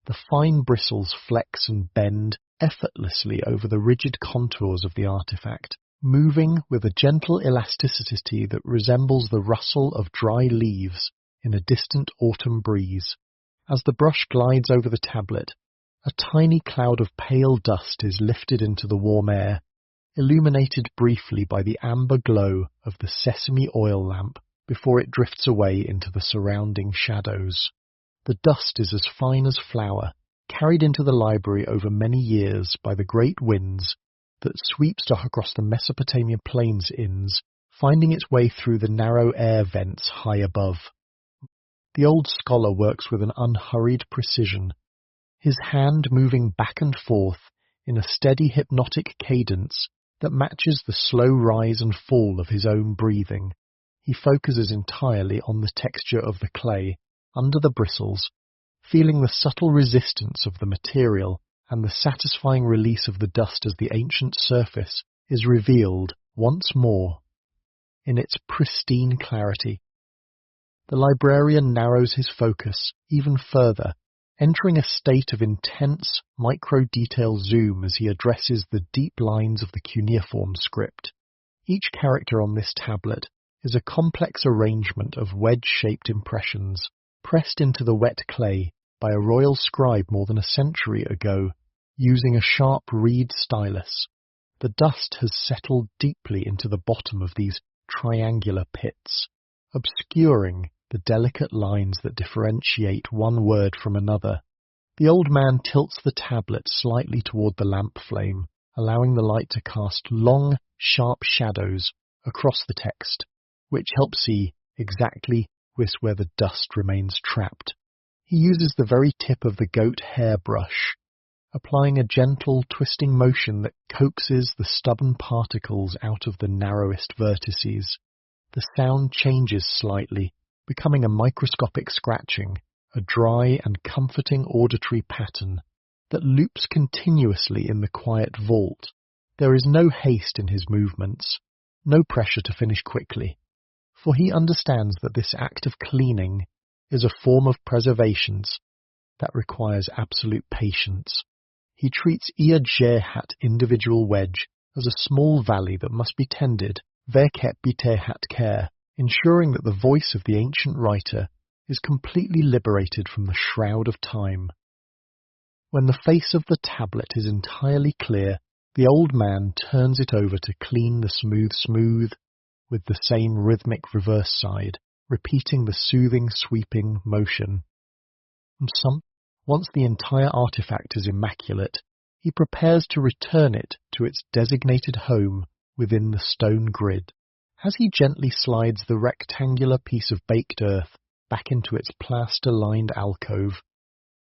The fine bristles flex and bend effortlessly over the rigid contours of the artifact, moving with a gentle elasticity that resembles the rustle of dry leaves in a distant autumn breeze. As the brush glides over the tablet, a tiny cloud of pale dust is lifted into the warm air, illuminated briefly by the amber glow of the sesame oil lamp before it drifts away into the surrounding shadows. The dust is as fine as flour, carried into the library over many years by the great winds that sweeps across the Mesopotamian plains inns, finding its way through the narrow air vents high above. The old scholar works with an unhurried precision, his hand moving back and forth in a steady hypnotic cadence that matches the slow rise and fall of his own breathing. He focuses entirely on the texture of the clay under the bristles, feeling the subtle resistance of the material and the satisfying release of the dust as the ancient surface is revealed once more in its pristine clarity. The librarian narrows his focus even further, entering a state of intense micro-detail zoom as he addresses the deep lines of the cuneiform script. Each character on this tablet is a complex arrangement of wedge-shaped impressions pressed into the wet clay by a royal scribe more than a century ago, using a sharp reed stylus. The dust has settled deeply into the bottom of these triangular pits, obscuring the delicate lines that differentiate one word from another. The old man tilts the tablet slightly toward the lamp flame, allowing the light to cast long, sharp shadows across the text, which helps see exactly where the dust remains trapped. He uses the very tip of the goat hair brush, applying a gentle, twisting motion that coaxes the stubborn particles out of the narrowest vertices. The sound changes slightly, becoming a microscopic scratching, a dry and comforting auditory pattern that loops continuously in the quiet vault. There is no haste in his movements, no pressure to finish quickly, for he understands that this act of cleaning is a form of preservation that requires absolute patience. He treats Ea-Jehat individual wedge as a small valley that must be tended, verket bitehat care, ensuring that the voice of the ancient writer is completely liberated from the shroud of time. When the face of the tablet is entirely clear, the old man turns it over to clean the smooth with the same rhythmic reverse side, repeating the soothing, sweeping motion. Once the entire artifact is immaculate, he prepares to return it to its designated home within the stone grid. As he gently slides the rectangular piece of baked earth back into its plaster-lined alcove,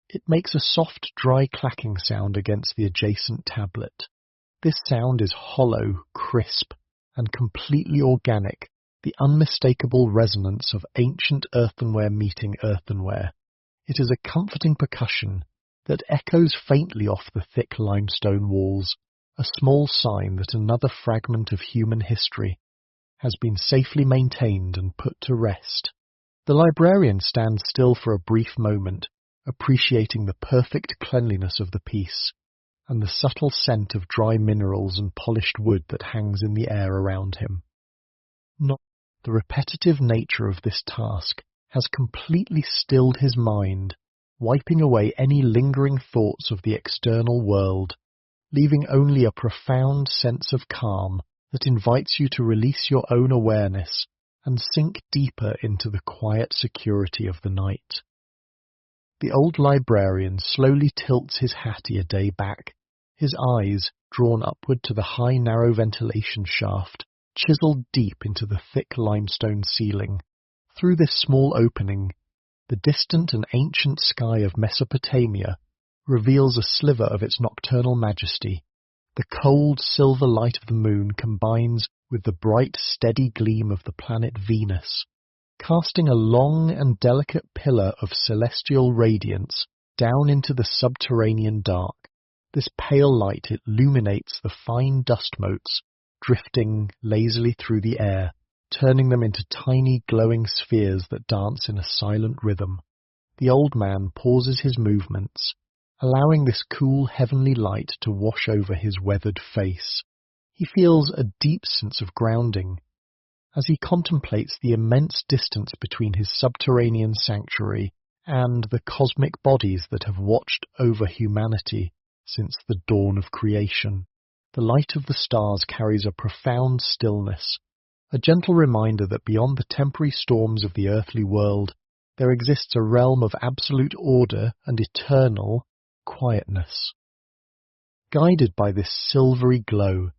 it makes a soft, dry clacking sound against the adjacent tablet. This sound is hollow, crisp, and completely organic, the unmistakable resonance of ancient earthenware meeting earthenware. It is a comforting percussion that echoes faintly off the thick limestone walls, a small sign that another fragment of human history has been safely maintained and put to rest. The librarian stands still for a brief moment, appreciating the perfect cleanliness of the piece, and the subtle scent of dry minerals and polished wood that hangs in the air around him. The repetitive nature of this task has completely stilled his mind, wiping away any lingering thoughts of the external world, leaving only a profound sense of calm that invites you to release your own awareness and sink deeper into the quiet security of the night. The old librarian slowly tilts his hat a day back, his eyes drawn upward to the high narrow ventilation shaft, chiseled deep into the thick limestone ceiling. Through this small opening, the distant and ancient sky of Mesopotamia reveals a sliver of its nocturnal majesty. The cold silver light of the moon combines with the bright, steady gleam of the planet Venus, casting a long and delicate pillar of celestial radiance down into the subterranean dark. This pale light illuminates the fine dust motes drifting lazily through the air, turning them into tiny glowing spheres that dance in a silent rhythm. The old man pauses his movements, allowing this cool heavenly light to wash over his weathered face. He feels a deep sense of grounding as he contemplates the immense distance between his subterranean sanctuary and the cosmic bodies that have watched over humanity since the dawn of creation. The light of the stars carries a profound stillness, a gentle reminder that beyond the temporary storms of the earthly world, there exists a realm of absolute order and eternal quietness. Guided by this silvery glow,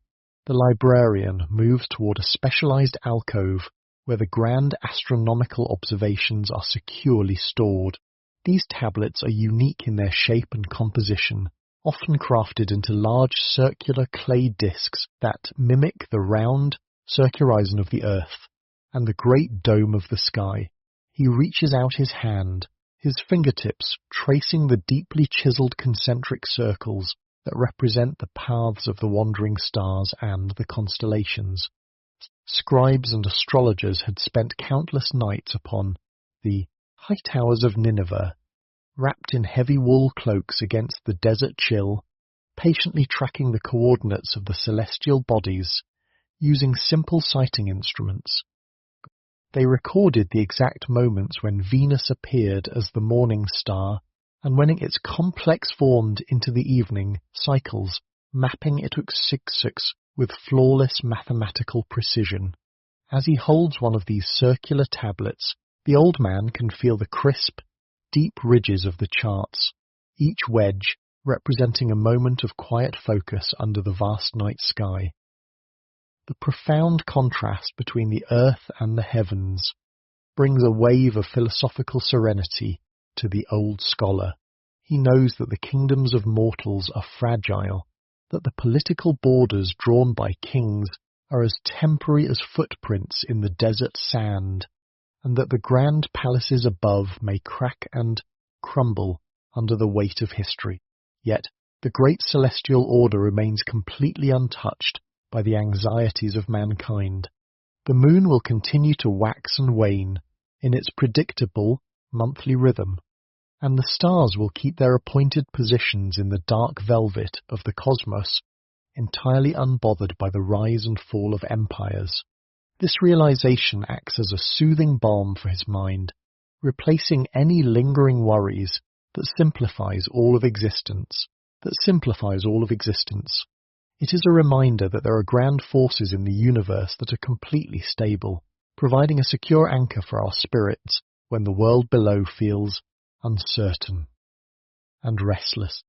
the librarian moves toward a specialized alcove where the grand astronomical observations are securely stored. These tablets are unique in their shape and composition, often crafted into large circular clay discs that mimic the round circumhorizon of the earth and the great dome of the sky. He reaches out his hand, his fingertips tracing the deeply chiseled concentric circles that represent the paths of the wandering stars and the constellations. Scribes and astrologers had spent countless nights upon the high towers of Nineveh, wrapped in heavy wool cloaks against the desert chill, patiently tracking the coordinates of the celestial bodies using simple sighting instruments. They recorded the exact moments when Venus appeared as the morning star and when its complex formed into the evening cycles, mapping it with flawless mathematical precision. As he holds one of these circular tablets, the old man can feel the crisp, deep ridges of the charts, each wedge representing a moment of quiet focus under the vast night sky. The profound contrast between the earth and the heavens brings a wave of philosophical serenity to the old scholar. He knows that the kingdoms of mortals are fragile, that the political borders drawn by kings are as temporary as footprints in the desert sand, and that the grand palaces above may crack and crumble under the weight of history. Yet the great celestial order remains completely untouched by the anxieties of mankind. The moon will continue to wax and wane in its predictable monthly rhythm, and the stars will keep their appointed positions in the dark velvet of the cosmos, entirely unbothered by the rise and fall of empires. This realization acts as a soothing balm for his mind, replacing any lingering worries that simplifies all of existence. It is a reminder that there are grand forces in the universe that are completely stable, providing a secure anchor for our spirits when the world below feels uncertain and restless.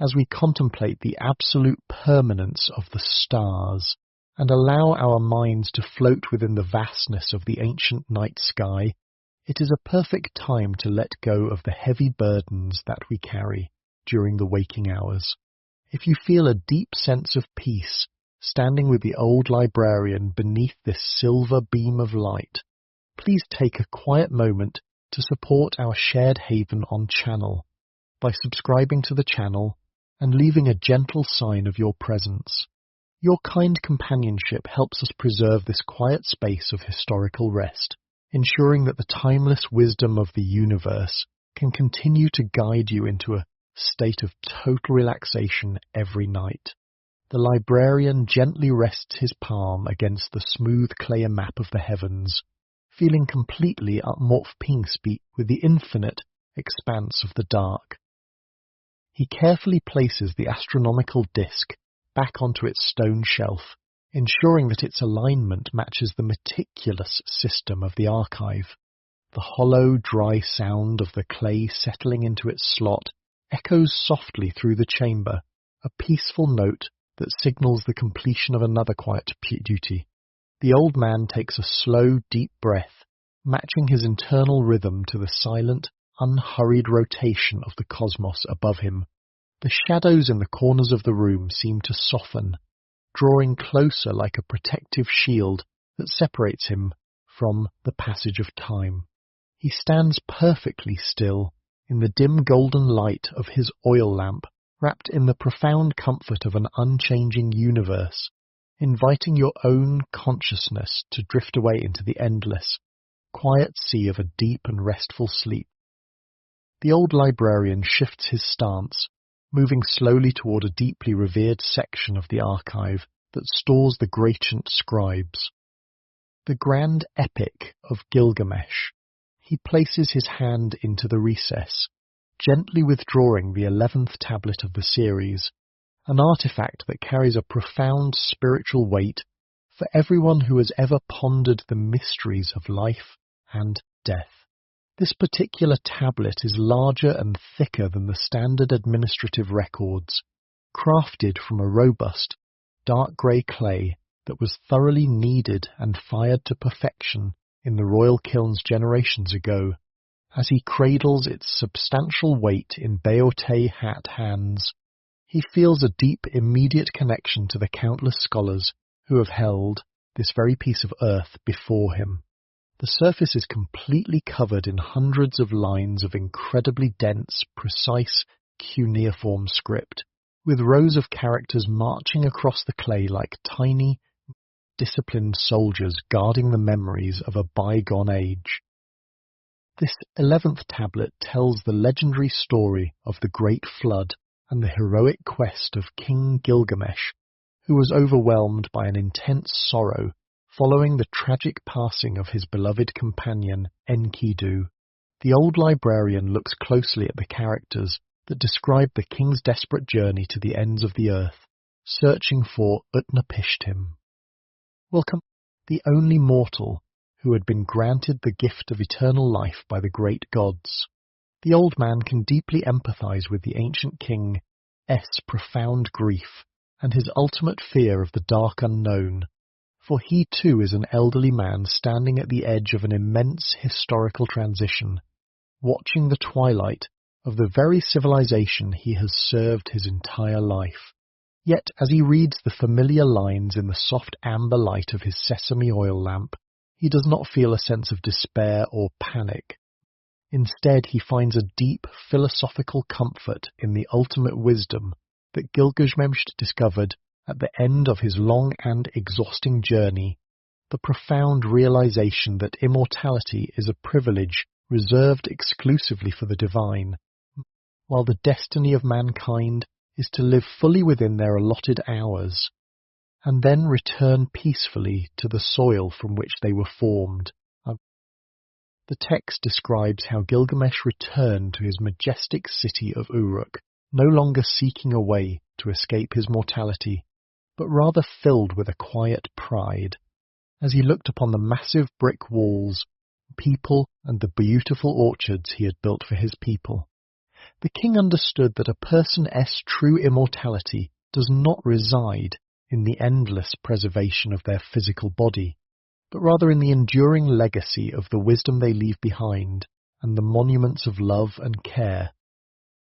As we contemplate the absolute permanence of the stars and allow our minds to float within the vastness of the ancient night sky, it is a perfect time to let go of the heavy burdens that we carry during the waking hours. If you feel a deep sense of peace standing with the old librarian beneath this silver beam of light, please take a quiet moment to support our shared haven on channel by subscribing to the channel and leaving a gentle sign of your presence. Your kind companionship helps us preserve this quiet space of historical rest, ensuring that the timeless wisdom of the universe can continue to guide you into a state of total relaxation every night. The librarian gently rests his palm against the smooth clay map of the heavens, feeling completely at peace with the infinite expanse of the dark. He carefully places the astronomical disk back onto its stone shelf, ensuring that its alignment matches the meticulous system of the archive. The hollow, dry sound of the clay settling into its slot echoes softly through the chamber, a peaceful note that signals the completion of another quiet duty. The old man takes a slow, deep breath, matching his internal rhythm to the silent, unhurried rotation of the cosmos above him. The shadows in the corners of the room seem to soften, drawing closer like a protective shield that separates him from the passage of time. He stands perfectly still in the dim golden light of his oil lamp, wrapped in the profound comfort of an unchanging universe, inviting your own consciousness to drift away into the endless, quiet sea of a deep and restful sleep. The old librarian shifts his stance, moving slowly toward a deeply revered section of the archive that stores the great scribes. The grand epic of Gilgamesh. He places his hand into the recess, gently withdrawing the 11th tablet of the series, an artifact that carries a profound spiritual weight for everyone who has ever pondered the mysteries of life and death. This particular tablet is larger and thicker than the standard administrative records, crafted from a robust, dark grey clay that was thoroughly kneaded and fired to perfection in the royal kilns generations ago. As he cradles its substantial weight in Beote hat hands, he feels a deep, immediate connection to the countless scholars who have held this very piece of earth before him. The surface is completely covered in hundreds of lines of incredibly dense, precise, cuneiform script, with rows of characters marching across the clay like tiny, disciplined soldiers guarding the memories of a bygone age. This 11th tablet tells the legendary story of the Great Flood and the heroic quest of King Gilgamesh, who was overwhelmed by an intense sorrow following the tragic passing of his beloved companion Enkidu. The old librarian looks closely at the characters that describe the king's desperate journey to the ends of the earth, searching for Utnapishtim. Welcome, the only mortal who had been granted the gift of eternal life by the great gods. The old man can deeply empathize with the ancient king's profound grief and his ultimate fear of the dark unknown, for he too is an elderly man standing at the edge of an immense historical transition, watching the twilight of the very civilization he has served his entire life. Yet as he reads the familiar lines in the soft amber light of his sesame oil lamp, he does not feel a sense of despair or panic. Instead, he finds a deep philosophical comfort in the ultimate wisdom that Gilgamesh discovered at the end of his long and exhausting journey, the profound realization that immortality is a privilege reserved exclusively for the divine, while the destiny of mankind is to live fully within their allotted hours, and then return peacefully to the soil from which they were formed. The text describes how Gilgamesh returned to his majestic city of Uruk, no longer seeking a way to escape his mortality, but rather filled with a quiet pride, as he looked upon the massive brick walls, people, and the beautiful orchards he had built for his people. The king understood that a person's true immortality does not reside in the endless preservation of their physical body, but rather in the enduring legacy of the wisdom they leave behind and the monuments of love and care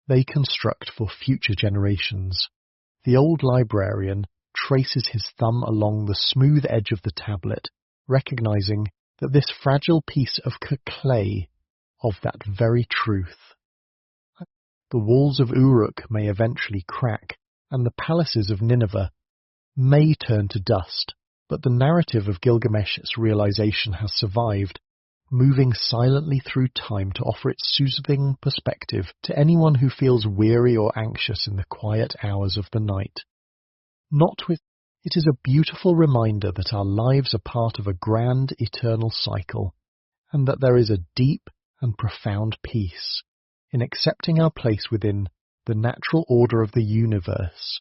they construct for future generations. The old librarian traces his thumb along the smooth edge of the tablet, recognizing that this fragile piece of clay of that very truth. The walls of Uruk may eventually crack, and the palaces of Nineveh may turn to dust, but the narrative of Gilgamesh's realization has survived, moving silently through time to offer its soothing perspective to anyone who feels weary or anxious in the quiet hours of the night. It is a beautiful reminder that our lives are part of a grand eternal cycle, and that there is a deep and profound peace in accepting our place within the natural order of the universe.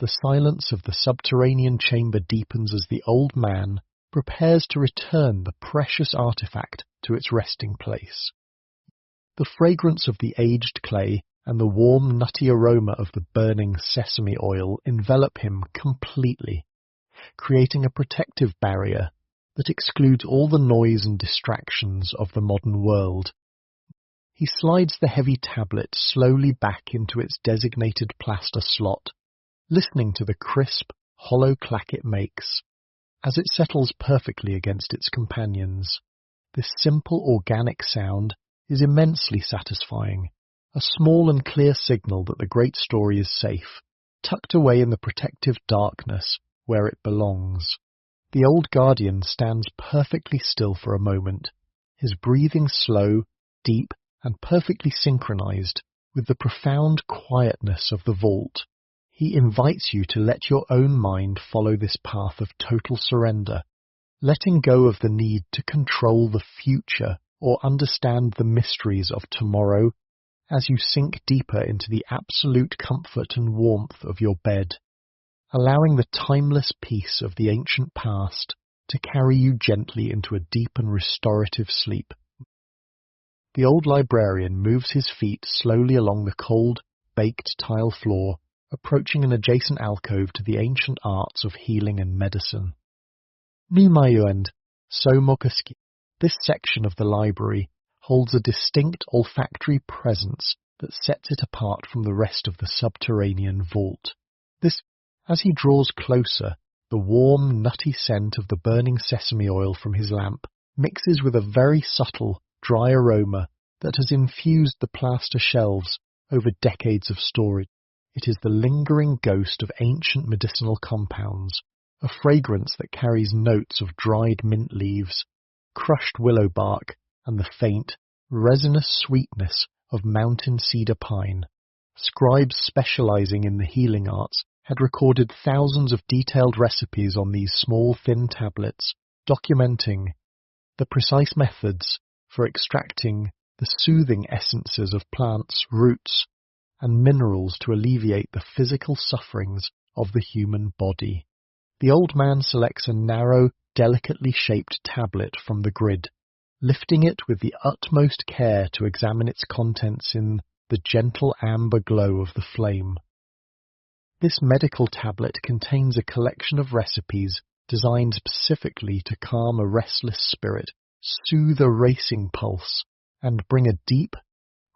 The silence of the subterranean chamber deepens as the old man prepares to return the precious artifact to its resting place. The fragrance of the aged clay and the warm, nutty aroma of the burning sesame oil envelop him completely, creating a protective barrier that excludes all the noise and distractions of the modern world. He slides the heavy tablet slowly back into its designated plaster slot, listening to the crisp, hollow clack it makes, as it settles perfectly against its companions. This simple organic sound is immensely satisfying, a small and clear signal that the great story is safe, tucked away in the protective darkness where it belongs. The old guardian stands perfectly still for a moment, his breathing slow, deep, and perfectly synchronized with the profound quietness of the vault. He invites you to let your own mind follow this path of total surrender, letting go of the need to control the future or understand the mysteries of tomorrow as you sink deeper into the absolute comfort and warmth of your bed, allowing the timeless peace of the ancient past to carry you gently into a deep and restorative sleep. The old librarian moves his feet slowly along the cold, baked tile floor, approaching an adjacent alcove to the ancient arts of healing and medicine. Numayuend, Somokaski. This section of the library holds a distinct olfactory presence that sets it apart from the rest of the subterranean vault. As he draws closer, the warm, nutty scent of the burning sesame oil from his lamp mixes with a very subtle, dry aroma that has infused the plaster shelves over decades of storage. It is the lingering ghost of ancient medicinal compounds, a fragrance that carries notes of dried mint leaves, crushed willow bark, and the faint, resinous sweetness of mountain cedar pine. Scribes specializing in the healing arts had recorded thousands of detailed recipes on these small, thin tablets, documenting the precise methods for extracting the soothing essences of plants, roots, and minerals to alleviate the physical sufferings of the human body. The old man selects a narrow, delicately shaped tablet from the grid, lifting it with the utmost care to examine its contents in the gentle amber glow of the flame. This medical tablet contains a collection of recipes designed specifically to calm a restless spirit, soothe a racing pulse, and bring a deep,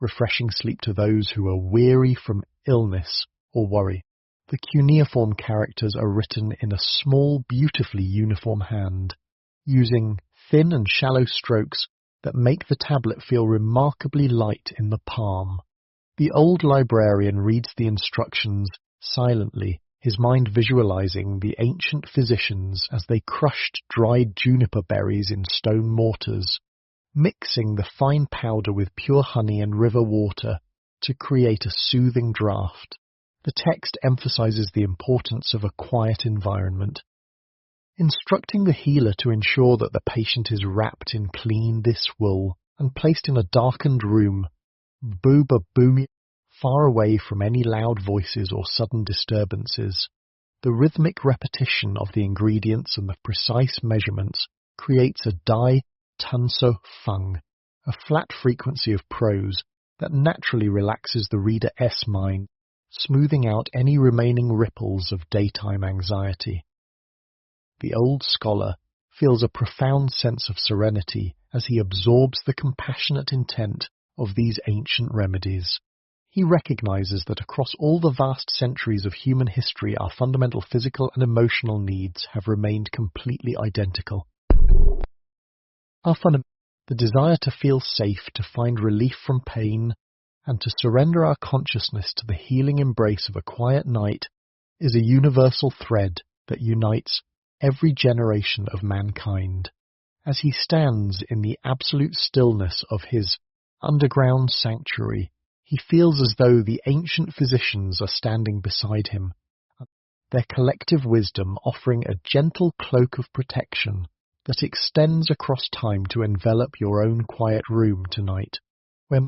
refreshing sleep to those who are weary from illness or worry. The cuneiform characters are written in a small, beautifully uniform hand, using thin and shallow strokes that make the tablet feel remarkably light in the palm. The old librarian reads the instructions silently, his mind visualizing the ancient physicians as they crushed dried juniper berries in stone mortars, mixing the fine powder with pure honey and river water to create a soothing draught. The text emphasizes the importance of a quiet environment, instructing the healer to ensure that the patient is wrapped in clean this wool and placed in a darkened room, booming, far away from any loud voices or sudden disturbances. The rhythmic repetition of the ingredients and the precise measurements creates a dai tanso feng, a flat frequency of prose that naturally relaxes the reader's mind, smoothing out any remaining ripples of daytime anxiety. The old scholar feels a profound sense of serenity as he absorbs the compassionate intent of these ancient remedies. He recognizes that across all the vast centuries of human history, our fundamental physical and emotional needs have remained completely identical. The desire to feel safe, to find relief from pain, and to surrender our consciousness to the healing embrace of a quiet night is a universal thread that unites every generation of mankind. As he stands in the absolute stillness of his underground sanctuary, he feels as though the ancient physicians are standing beside him, their collective wisdom offering a gentle cloak of protection that extends across time to envelop your own quiet room tonight, where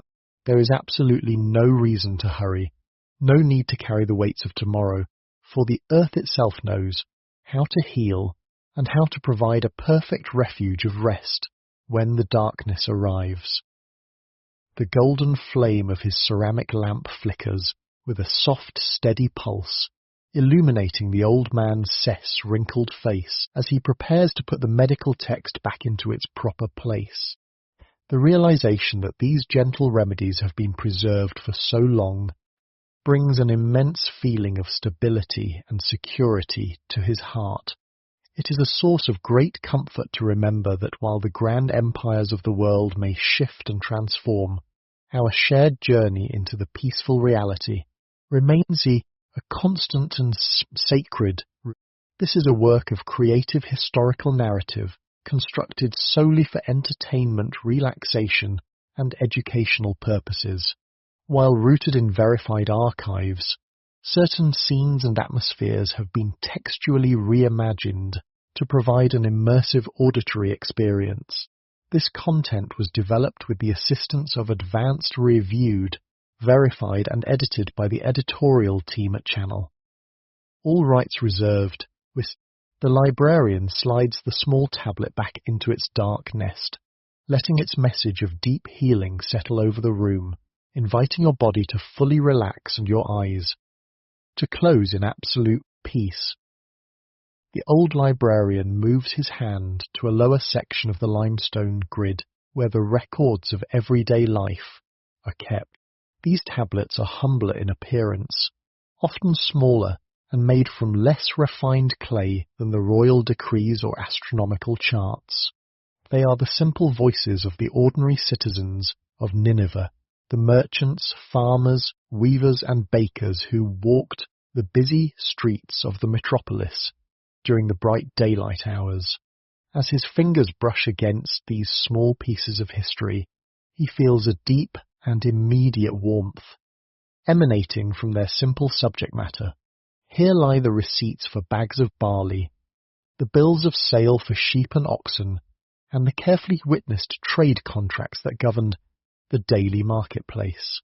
there is absolutely no reason to hurry, no need to carry the weights of tomorrow, for the earth itself knows how to heal and how to provide a perfect refuge of rest when the darkness arrives. The golden flame of his ceramic lamp flickers with a soft, steady pulse, illuminating the old man's wrinkled face as he prepares to put the medical text back into its proper place. The realization that these gentle remedies have been preserved for so long brings an immense feeling of stability and security to his heart. It is a source of great comfort to remember that while the grand empires of the world may shift and transform, our shared journey into the peaceful reality remains a constant and sacred. This is a work of creative historical narrative constructed solely for entertainment, relaxation, and educational purposes. While rooted in verified archives, certain scenes and atmospheres have been textually reimagined to provide an immersive auditory experience. This content was developed with the assistance of advanced reviewed, verified and edited by the editorial team at Channel. All rights reserved. With the librarian slides the small tablet back into its dark nest, letting its message of deep healing settle over the room, inviting your body to fully relax and your eyes to close in absolute peace. The old librarian moves his hand to a lower section of the limestone grid where the records of everyday life are kept. These tablets are humbler in appearance, often smaller and made from less refined clay than the royal decrees or astronomical charts. They are the simple voices of the ordinary citizens of Nineveh, the merchants, farmers, weavers and bakers who walked the busy streets of the metropolis during the bright daylight hours. As his fingers brush against these small pieces of history, he feels a deep and immediate warmth, emanating from their simple subject matter. Here lie the receipts for bags of barley, the bills of sale for sheep and oxen, and the carefully witnessed trade contracts that governed the daily marketplace.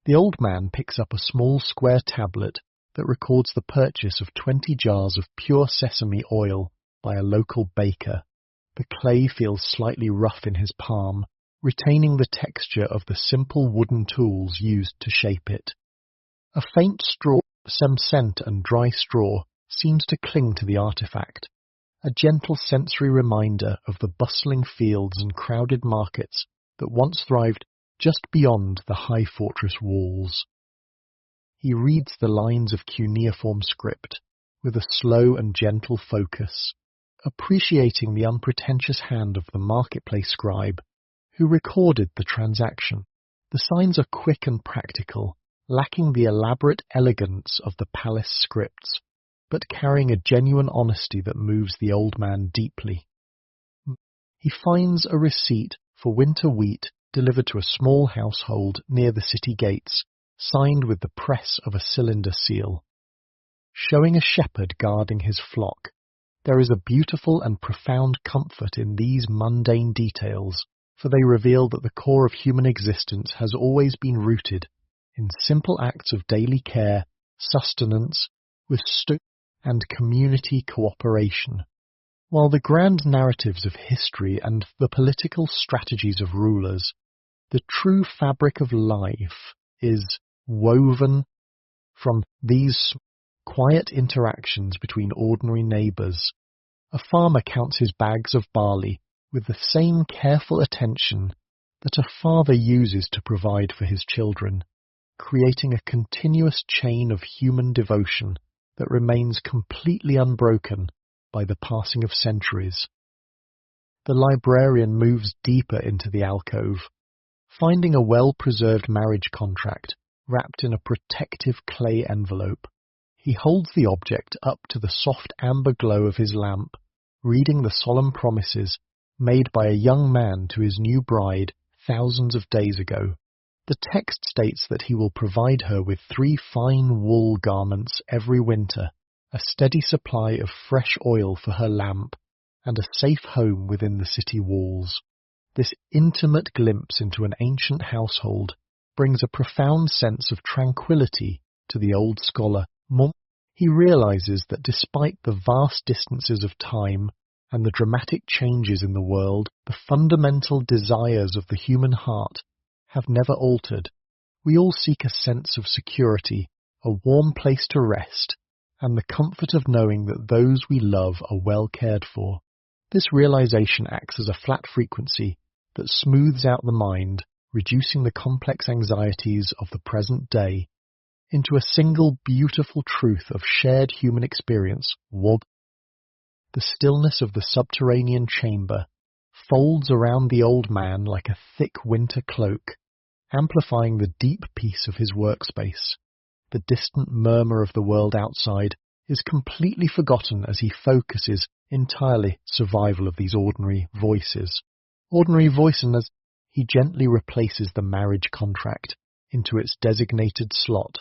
The old man picks up a small square tablet that records the purchase of 20 jars of pure sesame oil by a local baker. The clay feels slightly rough in his palm, retaining the texture of the simple wooden tools used to shape it. A faint straw, some scent and dry straw, seems to cling to the artifact, a gentle sensory reminder of the bustling fields and crowded markets that once thrived just beyond the high fortress walls. He reads the lines of cuneiform script with a slow and gentle focus, appreciating the unpretentious hand of the marketplace scribe who recorded the transaction. The signs are quick and practical, lacking the elaborate elegance of the palace scripts, but carrying a genuine honesty that moves the old man deeply. He finds a receipt for winter wheat delivered to a small household near the city gates, signed with the press of a cylinder seal. Showing a shepherd guarding his flock, there is a beautiful and profound comfort in these mundane details, for they reveal that the core of human existence has always been rooted in simple acts of daily care, sustenance, and community cooperation. While the grand narratives of history and the political strategies of rulers, the true fabric of life is woven from these quiet interactions between ordinary neighbours. A farmer counts his bags of barley with the same careful attention that a father uses to provide for his children, creating a continuous chain of human devotion that remains completely unbroken by the passing of centuries. The librarian moves deeper into the alcove, finding a well-preserved marriage contract wrapped in a protective clay envelope. He holds the object up to the soft amber glow of his lamp, reading the solemn promises made by a young man to his new bride thousands of days ago. The text states that he will provide her with 3 fine wool garments every winter, a steady supply of fresh oil for her lamp, and a safe home within the city walls. This intimate glimpse into an ancient household brings a profound sense of tranquility to the old scholar. He realizes that despite the vast distances of time and the dramatic changes in the world, the fundamental desires of the human heart have never altered. We all seek a sense of security, a warm place to rest, and the comfort of knowing that those we love are well cared for. This realization acts as a flat frequency that smooths out the mind, reducing the complex anxieties of the present day into a single beautiful truth of shared human experience. The stillness of the subterranean chamber folds around the old man like a thick winter cloak, amplifying the deep peace of his workspace. The distant murmur of the world outside is completely forgotten as he focuses entirely survival of these ordinary voices. And as he gently replaces the marriage contract into its designated slot,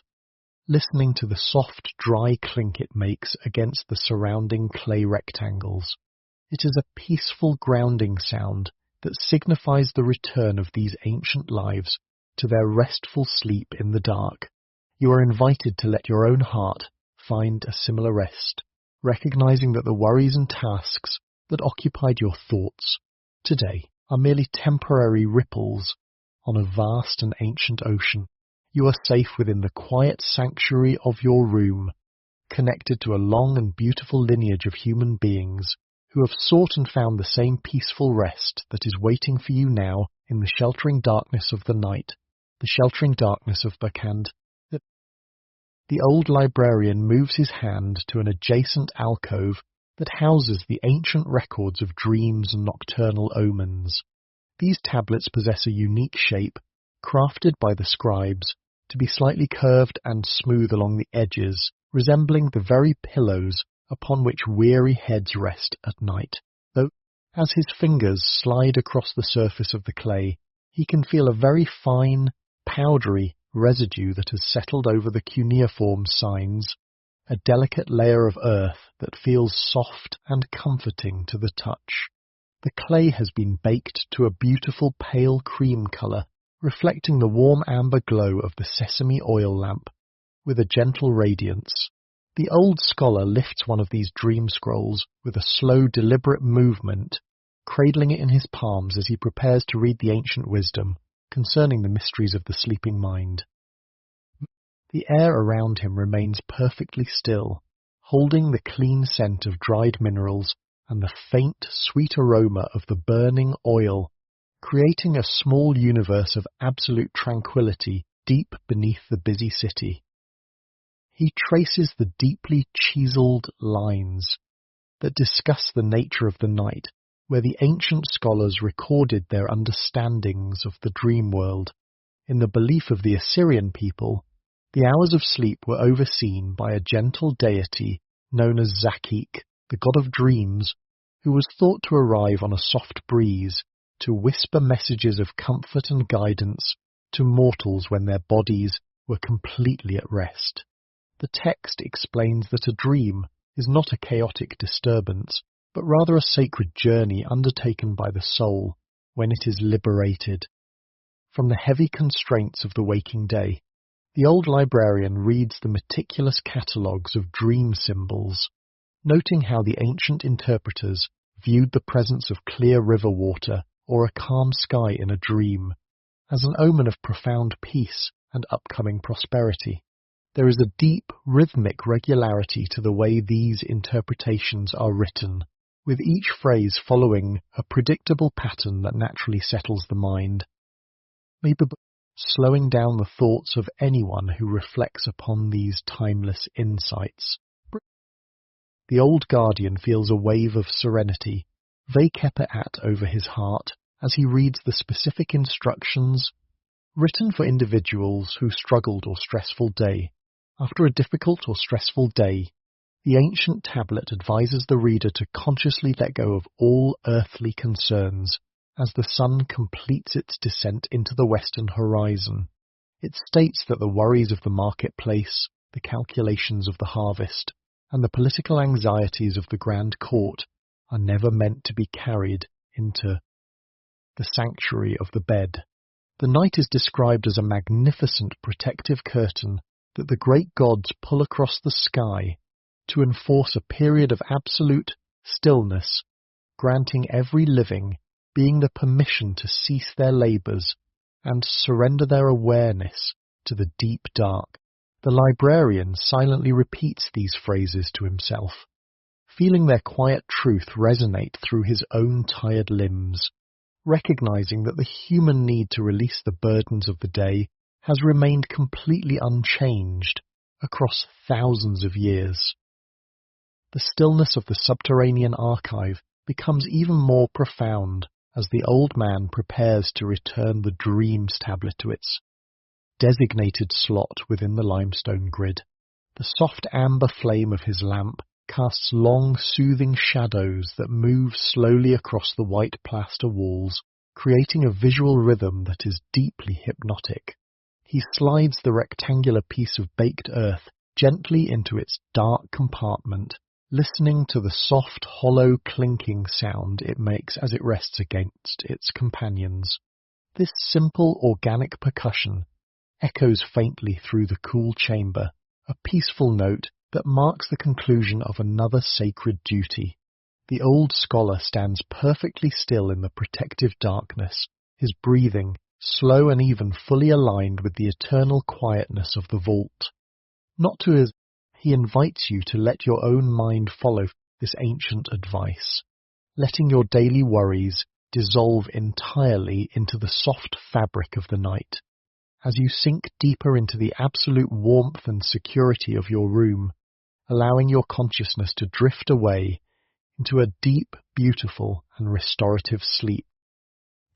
listening to the soft, dry clink it makes against the surrounding clay rectangles. It is a peaceful grounding sound that signifies the return of these ancient lives to their restful sleep in the dark. You are invited to let your own heart find a similar rest, recognizing that the worries and tasks that occupied your thoughts today are merely temporary ripples on a vast and ancient ocean. You are safe within the quiet sanctuary of your room, connected to a long and beautiful lineage of human beings who have sought and found the same peaceful rest that is waiting for you now in the sheltering darkness of the night, the sheltering darkness of Bakand. The old librarian moves his hand to an adjacent alcove that houses the ancient records of dreams and nocturnal omens. These tablets possess a unique shape, crafted by the scribes to be slightly curved and smooth along the edges, resembling the very pillows upon which weary heads rest at night. Though, as his fingers slide across the surface of the clay, he can feel a very fine, powdery residue that has settled over the cuneiform signs, a delicate layer of earth that feels soft and comforting to the touch. The clay has been baked to a beautiful pale cream colour, reflecting the warm amber glow of the sesame oil lamp with a gentle radiance. The old scholar lifts one of these dream scrolls with a slow, deliberate movement, cradling it in his palms as he prepares to read the ancient wisdom concerning the mysteries of the sleeping mind. The air around him remains perfectly still, holding the clean scent of dried minerals and the faint, sweet aroma of the burning oil, creating a small universe of absolute tranquility deep beneath the busy city. He traces the deeply chiseled lines that discuss the nature of the night, where the ancient scholars recorded their understandings of the dream world. In the belief of the Assyrian people, the hours of sleep were overseen by a gentle deity known as Zakik, the god of dreams, who was thought to arrive on a soft breeze to whisper messages of comfort and guidance to mortals when their bodies were completely at rest. The text explains that a dream is not a chaotic disturbance, but rather a sacred journey undertaken by the soul when it is liberated from the heavy constraints of the waking day. The old librarian reads the meticulous catalogues of dream symbols, noting how the ancient interpreters viewed the presence of clear river water or a calm sky in a dream as an omen of profound peace and upcoming prosperity. There is a deep, rhythmic regularity to the way these interpretations are written, with each phrase following a predictable pattern that naturally settles the mind, maybe slowing down the thoughts of anyone who reflects upon these timeless insights. The old guardian feels a wave of serenity, at over his heart, as he reads the specific instructions written for individuals who struggled or stressful day. After a difficult or stressful day, the ancient tablet advises the reader to consciously let go of all earthly concerns as the sun completes its descent into the western horizon. It states that the worries of the marketplace, the calculations of the harvest, and the political anxieties of the grand court are never meant to be carried into the sanctuary of the bed. The night is described as a magnificent protective curtain that the great gods pull across the sky to enforce a period of absolute stillness, granting every living being the permission to cease their labours and surrender their awareness to the deep dark. The librarian silently repeats these phrases to himself, feeling their quiet truth resonate through his own tired limbs, recognizing that the human need to release the burdens of the day has remained completely unchanged across thousands of years. The stillness of the subterranean archive becomes even more profound as the old man prepares to return the dreams tablet to its designated slot within the limestone grid. The soft amber flame of his lamp casts long, soothing shadows that move slowly across the white plaster walls, creating a visual rhythm that is deeply hypnotic. He slides the rectangular piece of baked earth gently into its dark compartment, listening to the soft, hollow, clinking sound it makes as it rests against its companions. This simple, organic percussion echoes faintly through the cool chamber, a peaceful note that marks the conclusion of another sacred duty. The old scholar stands perfectly still in the protective darkness, his breathing slow and even fully aligned with the eternal quietness of the vault. He invites you to let your own mind follow this ancient advice, letting your daily worries dissolve entirely into the soft fabric of the night. As you sink deeper into the absolute warmth and security of your room, allowing your consciousness to drift away into a deep, beautiful, and restorative sleep.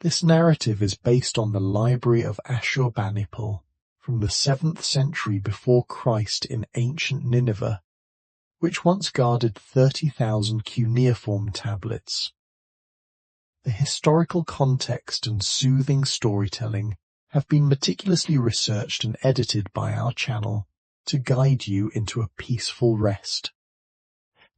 This narrative is based on the library of Ashurbanipal from the 7th century before Christ in ancient Nineveh, which once guarded 30,000 cuneiform tablets. The historical context and soothing storytelling have been meticulously researched and edited by our channel to guide you into a peaceful rest.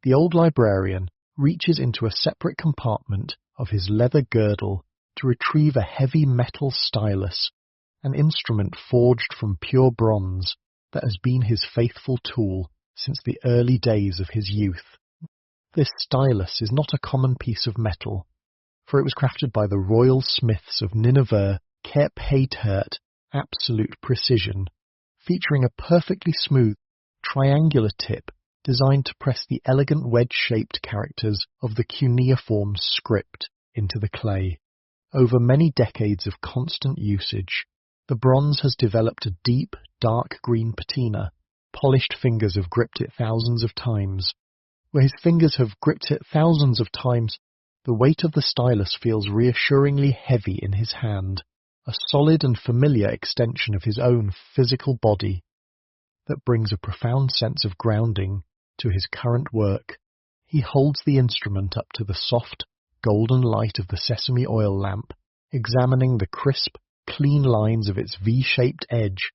The old librarian reaches into a separate compartment of his leather girdle to retrieve a heavy metal stylus, an instrument forged from pure bronze that has been his faithful tool since the early days of his youth. This stylus is not a common piece of metal. for it was crafted by the royal smiths of Nineveh, kept absolute precision, featuring a perfectly smooth, triangular tip designed to press the elegant wedge-shaped characters of the cuneiform script into the clay. Over many decades of constant usage, the bronze has developed a deep, dark green patina. Polished fingers have gripped it thousands of times. Where his fingers have gripped it thousands of times, the weight of the stylus feels reassuringly heavy in his hand, a solid and familiar extension of his own physical body that brings a profound sense of grounding to his current work. He holds the instrument up to the soft, golden light of the sesame oil lamp, examining the crisp, clean lines of its V-shaped edge,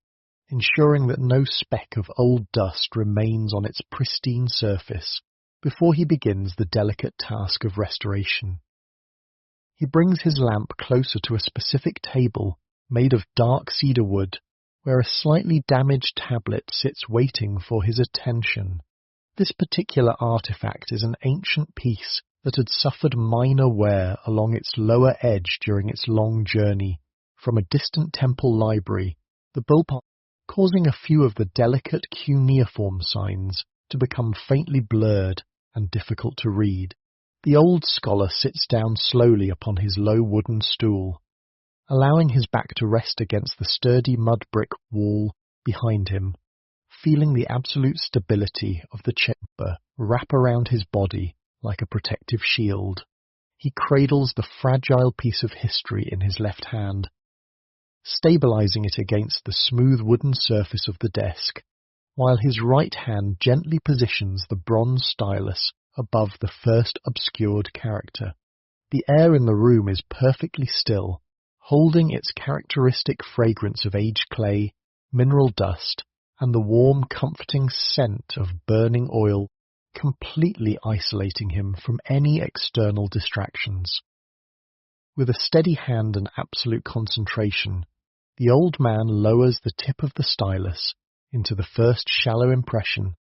ensuring that no speck of old dust remains on its pristine surface before he begins the delicate task of restoration. He brings his lamp closer to a specific table made of dark cedar wood, where a slightly damaged tablet sits waiting for his attention. This particular artifact is an ancient piece that had suffered minor wear along its lower edge during its long journey from a distant temple library, the bullpup causing a few of the delicate cuneiform signs to become faintly blurred and difficult to read. The old scholar sits down slowly upon his low wooden stool, allowing his back to rest against the sturdy mud brick wall behind him, feeling the absolute stability of the chamber wrap around his body like a protective shield. He cradles the fragile piece of history in his left hand, stabilizing it against the smooth wooden surface of the desk, while his right hand gently positions the bronze stylus above the first obscured character. The air in the room is perfectly still, holding its characteristic fragrance of aged clay, mineral dust, and the warm, comforting scent of burning oil, completely isolating him from any external distractions. With a steady hand and absolute concentration, the old man lowers the tip of the stylus into the first shallow impression,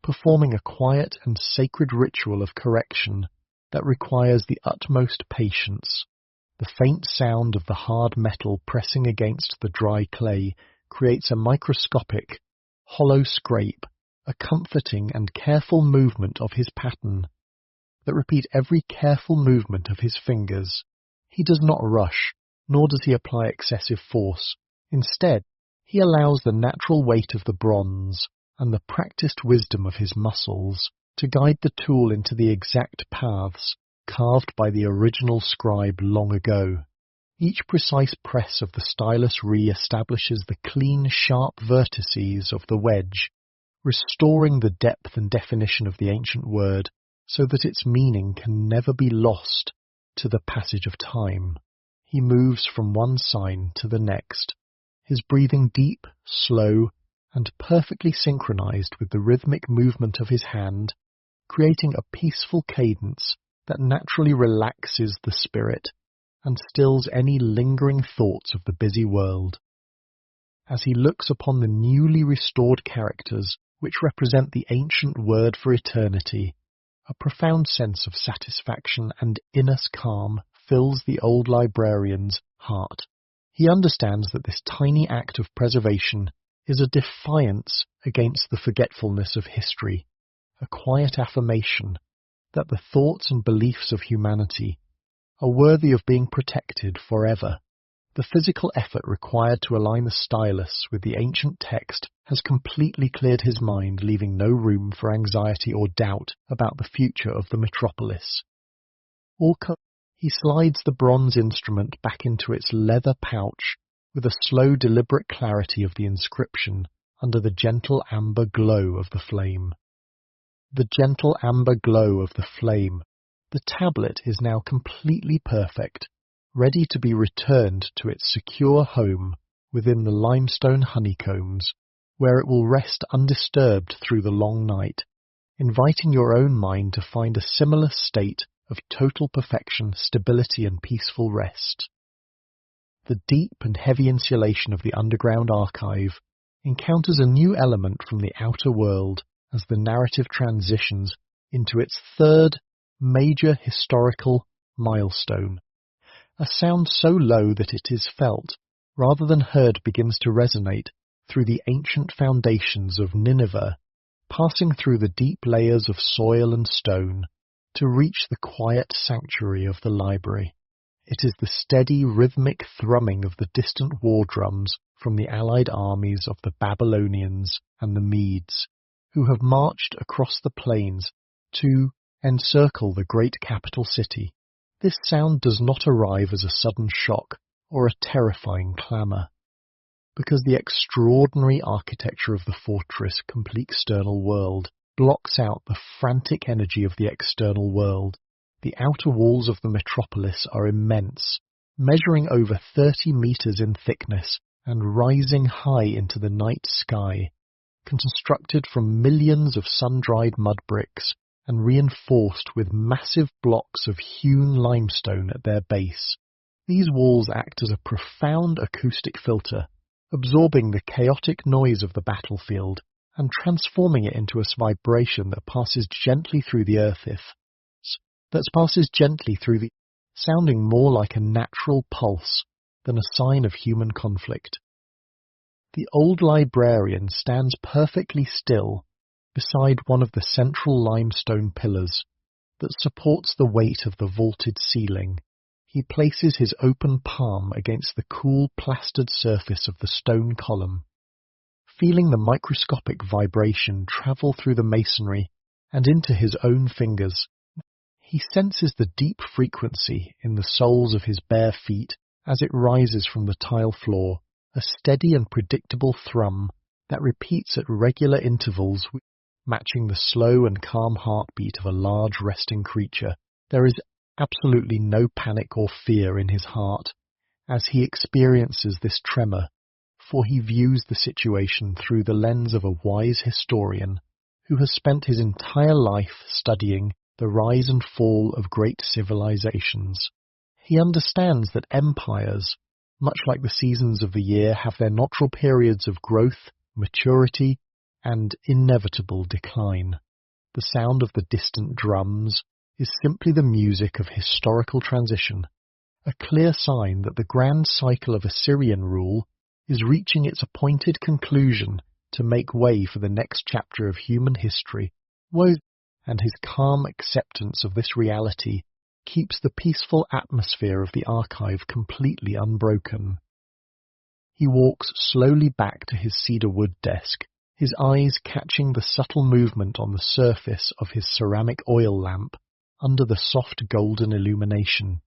performing a quiet and sacred ritual of correction that requires the utmost patience. The faint sound of the hard metal pressing against the dry clay creates a microscopic, hollow scrape, a comforting and careful movement of his pattern that repeat every careful movement of his fingers. He does not rush, nor does he apply excessive force. Instead, he allows the natural weight of the bronze and the practiced wisdom of his muscles to guide the tool into the exact paths carved by the original scribe long ago. Each precise press of the stylus re-establishes the clean, sharp vertices of the wedge, restoring the depth and definition of the ancient word so that its meaning can never be lost to the passage of time. He moves from one sign to the next, his breathing deep, slow, and perfectly synchronized with the rhythmic movement of his hand, creating a peaceful cadence that naturally relaxes the spirit and stills any lingering thoughts of the busy world. As he looks upon the newly restored characters which represent the ancient word for eternity, a profound sense of satisfaction and inner calm fills the old librarian's heart. He understands that this tiny act of preservation is a defiance against the forgetfulness of history, a quiet affirmation that the thoughts and beliefs of humanity are worthy of being protected forever. The physical effort required to align the stylus with the ancient text has completely cleared his mind, leaving no room for anxiety or doubt about the future of the metropolis. He slides the bronze instrument back into its leather pouch with a slow, deliberate clarity of the inscription under the gentle amber glow of the flame. The gentle amber glow of the flame. The tablet is now completely perfect, ready to be returned to its secure home within the limestone honeycombs, where it will rest undisturbed through the long night, inviting your own mind to find a similar state of total perfection, stability, and peaceful rest. The deep and heavy insulation of the underground archive encounters a new element from the outer world as the narrative transitions into its third major historical milestone, A sound so low that it is felt, rather than heard, begins to resonate through the ancient foundations of Nineveh, passing through the deep layers of soil and stone to reach the quiet sanctuary of the library. It is the steady, rhythmic thrumming of the distant war drums from the allied armies of the Babylonians and the Medes, who have marched across the plains to encircle the great capital city. This sound does not arrive as a sudden shock or a terrifying clamour, because the extraordinary architecture of the fortress' complete external world blocks out the frantic energy of the external world. The outer walls of the metropolis are immense, measuring over 30 meters in thickness and rising high into the night sky, constructed from millions of sun-dried mud bricks and reinforced with massive blocks of hewn limestone at their base. These walls act as a profound acoustic filter, absorbing the chaotic noise of the battlefield and transforming it into a vibration that passes gently through the earth, sounding more like a natural pulse than a sign of human conflict. The old librarian stands perfectly still beside one of the central limestone pillars that supports the weight of the vaulted ceiling. He places his open palm against the cool plastered surface of the stone column, feeling the microscopic vibration travel through the masonry and into his own fingers. He senses the deep frequency in the soles of his bare feet as it rises from the tile floor, a steady and predictable thrum that repeats at regular intervals, matching the slow and calm heartbeat of a large resting creature. There is absolutely no panic or fear in his heart as he experiences this tremor, for he views the situation through the lens of a wise historian who has spent his entire life studying the rise and fall of great civilizations. He understands that empires, much like the seasons of the year, have their natural periods of growth, maturity, and inevitable decline. The sound of the distant drums is simply the music of historical transition, a clear sign that the grand cycle of Assyrian rule is reaching its appointed conclusion to make way for the next chapter of human history. And his calm acceptance of this reality keeps the peaceful atmosphere of the archive completely unbroken. He walks slowly back to his cedar wood desk, his eyes catching the subtle movement on the surface of his ceramic oil lamp under the soft golden illumination.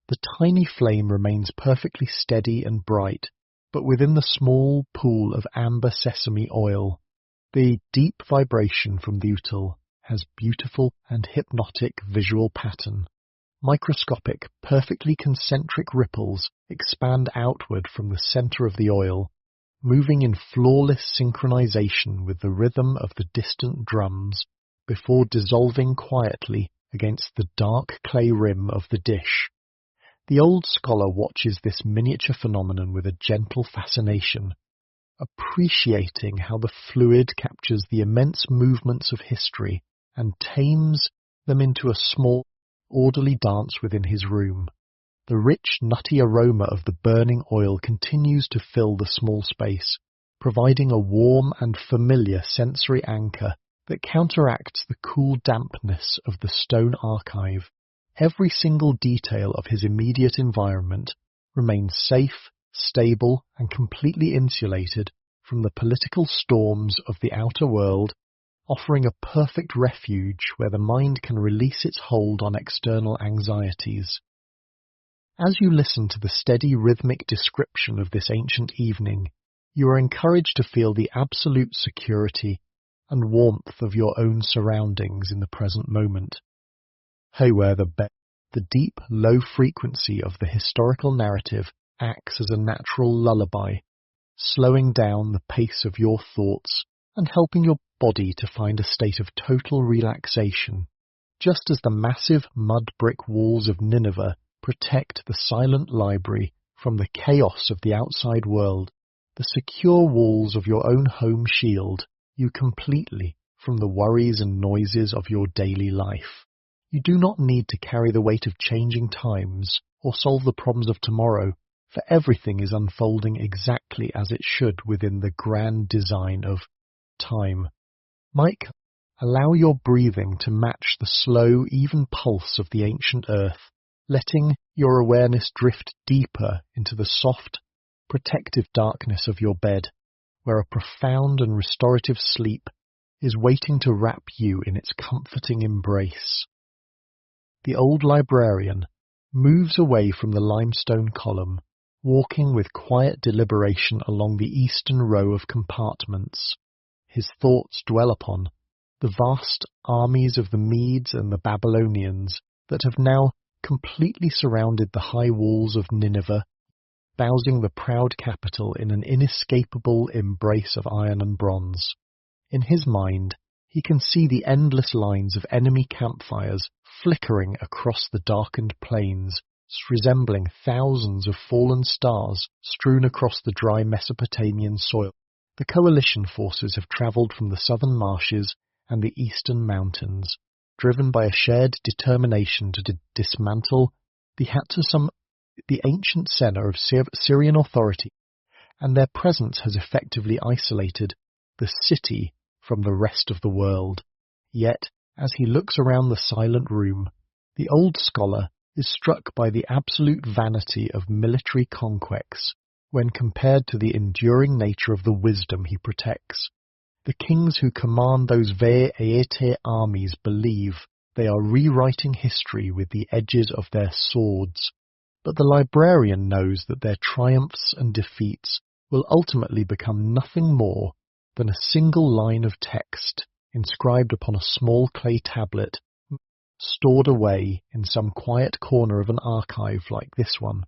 The tiny flame remains perfectly steady and bright, but within the small pool of amber sesame oil, the deep vibration from the util has beautiful and hypnotic visual pattern. Microscopic, perfectly concentric ripples expand outward from the center of the oil, moving in flawless synchronization with the rhythm of the distant drums before dissolving quietly against the dark clay rim of the dish. The old scholar watches this miniature phenomenon with a gentle fascination, appreciating how the fluid captures the immense movements of history and tames them into a small, orderly dance within his room. The rich, nutty aroma of the burning oil continues to fill the small space, providing a warm and familiar sensory anchor that counteracts the cool dampness of the stone archive. Every single detail of his immediate environment remains safe, stable, and completely insulated from the political storms of the outer world, offering a perfect refuge where the mind can release its hold on external anxieties. As you listen to the steady rhythmic description of this ancient evening, you are encouraged to feel the absolute security and warmth of your own surroundings in the present moment. Where the deep, low frequency of the historical narrative acts as a natural lullaby, slowing down the pace of your thoughts and helping your body to find a state of total relaxation, just as the massive mud brick walls of Nineveh protect the silent library from the chaos of the outside world. The secure walls of your own home shield you completely from the worries and noises of your daily life. You do not need to carry the weight of changing times or solve the problems of tomorrow, for everything is unfolding exactly as it should within the grand design of time. Mike, allow your breathing to match the slow, even pulse of the ancient earth, letting your awareness drift deeper into the soft, protective darkness of your bed, where a profound and restorative sleep is waiting to wrap you in its comforting embrace. The old librarian moves away from the limestone column, walking with quiet deliberation along the eastern row of compartments. His thoughts dwell upon the vast armies of the Medes and the Babylonians that have now completely surrounded the high walls of Nineveh, housing the proud capital in an inescapable embrace of iron and bronze. In his mind, he can see the endless lines of enemy campfires flickering across the darkened plains, resembling thousands of fallen stars strewn across the dry Mesopotamian soil. The coalition forces have travelled from the southern marshes and the eastern mountains, driven by a shared determination to dismantle the ancient centre of Syrian authority, and their presence has effectively isolated the city from the rest of the world. Yet, as he looks around the silent room, the old scholar is struck by the absolute vanity of military conquests when compared to the enduring nature of the wisdom he protects. The kings who command those Ve'ete armies believe they are rewriting history with the edges of their swords, but the librarian knows that their triumphs and defeats will ultimately become nothing more than a single line of text inscribed upon a small clay tablet stored away in some quiet corner of an archive like this one.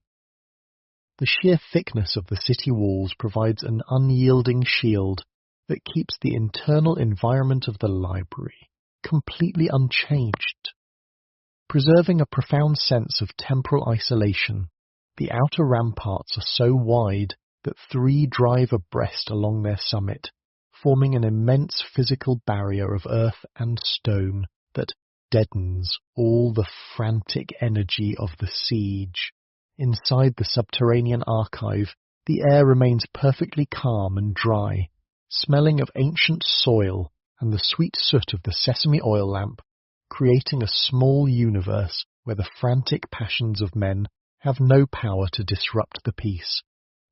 The sheer thickness of the city walls provides an unyielding shield that keeps the internal environment of the library completely unchanged. Preserving a profound sense of temporal isolation, the outer ramparts are so wide that 3 drive abreast along their summit, forming an immense physical barrier of earth and stone that deadens all the frantic energy of the siege. Inside the subterranean archive, the air remains perfectly calm and dry, smelling of ancient soil and the sweet soot of the sesame oil lamp, creating a small universe where the frantic passions of men have no power to disrupt the peace.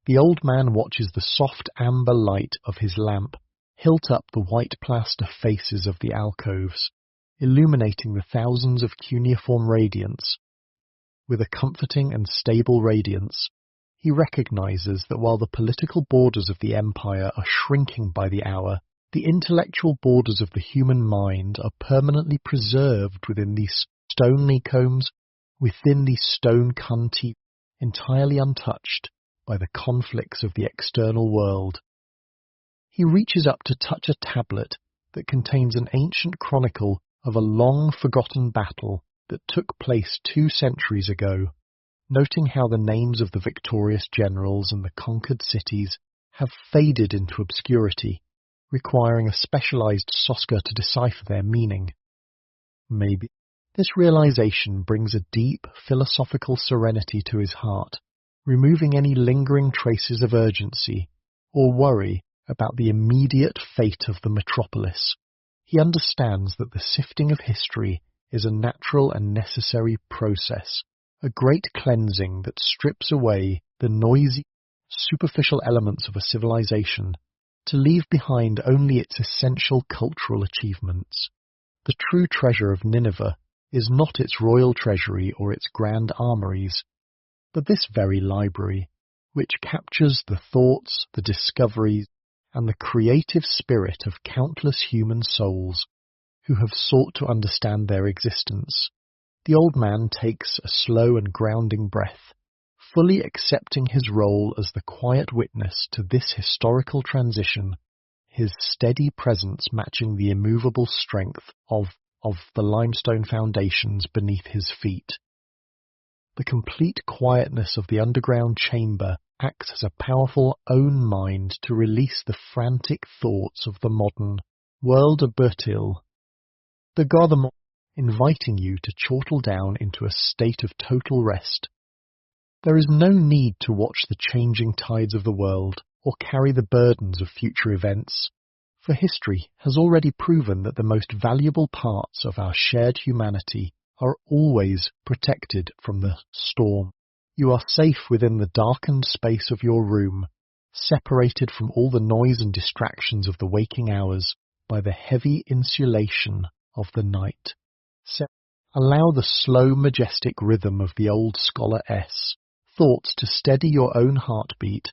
The old man watches the soft amber light of his lamp hilt up the white plaster faces of the alcoves, illuminating the thousands of cuneiform radiance. With a comforting and stable radiance, he recognizes that while the political borders of the empire are shrinking by the hour, the intellectual borders of the human mind are permanently preserved within these stone honeycombs, within these stone canti, entirely untouched by the conflicts of the external world. He reaches up to touch a tablet that contains an ancient chronicle of a long-forgotten battle that took place 2 centuries ago, noting how the names of the victorious generals and the conquered cities have faded into obscurity, requiring a specialized sosker to decipher their meaning. Maybe this realization brings a deep philosophical serenity to his heart, removing any lingering traces of urgency or worry about the immediate fate of the metropolis. He understands that the sifting of history is a natural and necessary process, a great cleansing that strips away the noisy, superficial elements of a civilization to leave behind only its essential cultural achievements. The true treasure of Nineveh is not its royal treasury or its grand armories, but this very library, which captures the thoughts, the discoveries, and the creative spirit of countless human souls who have sought to understand their existence. The old man takes a slow and grounding breath, fully accepting his role as the quiet witness to this historical transition, his steady presence matching the immovable strength of the limestone foundations beneath his feet. The complete quietness of the underground chamber acts as a powerful own mind to release the frantic thoughts of the modern world of Bertil, the god inviting you to chortle down into a state of total rest, There is no need to watch the changing tides of the world or carry the burdens of future events, for history has already proven that the most valuable parts of our shared humanity are always protected from the storm. You are safe within the darkened space of your room, separated from all the noise and distractions of the waking hours by the heavy insulation of the night. Allow the slow, majestic rhythm of the old scholar thoughts to steady your own heartbeat,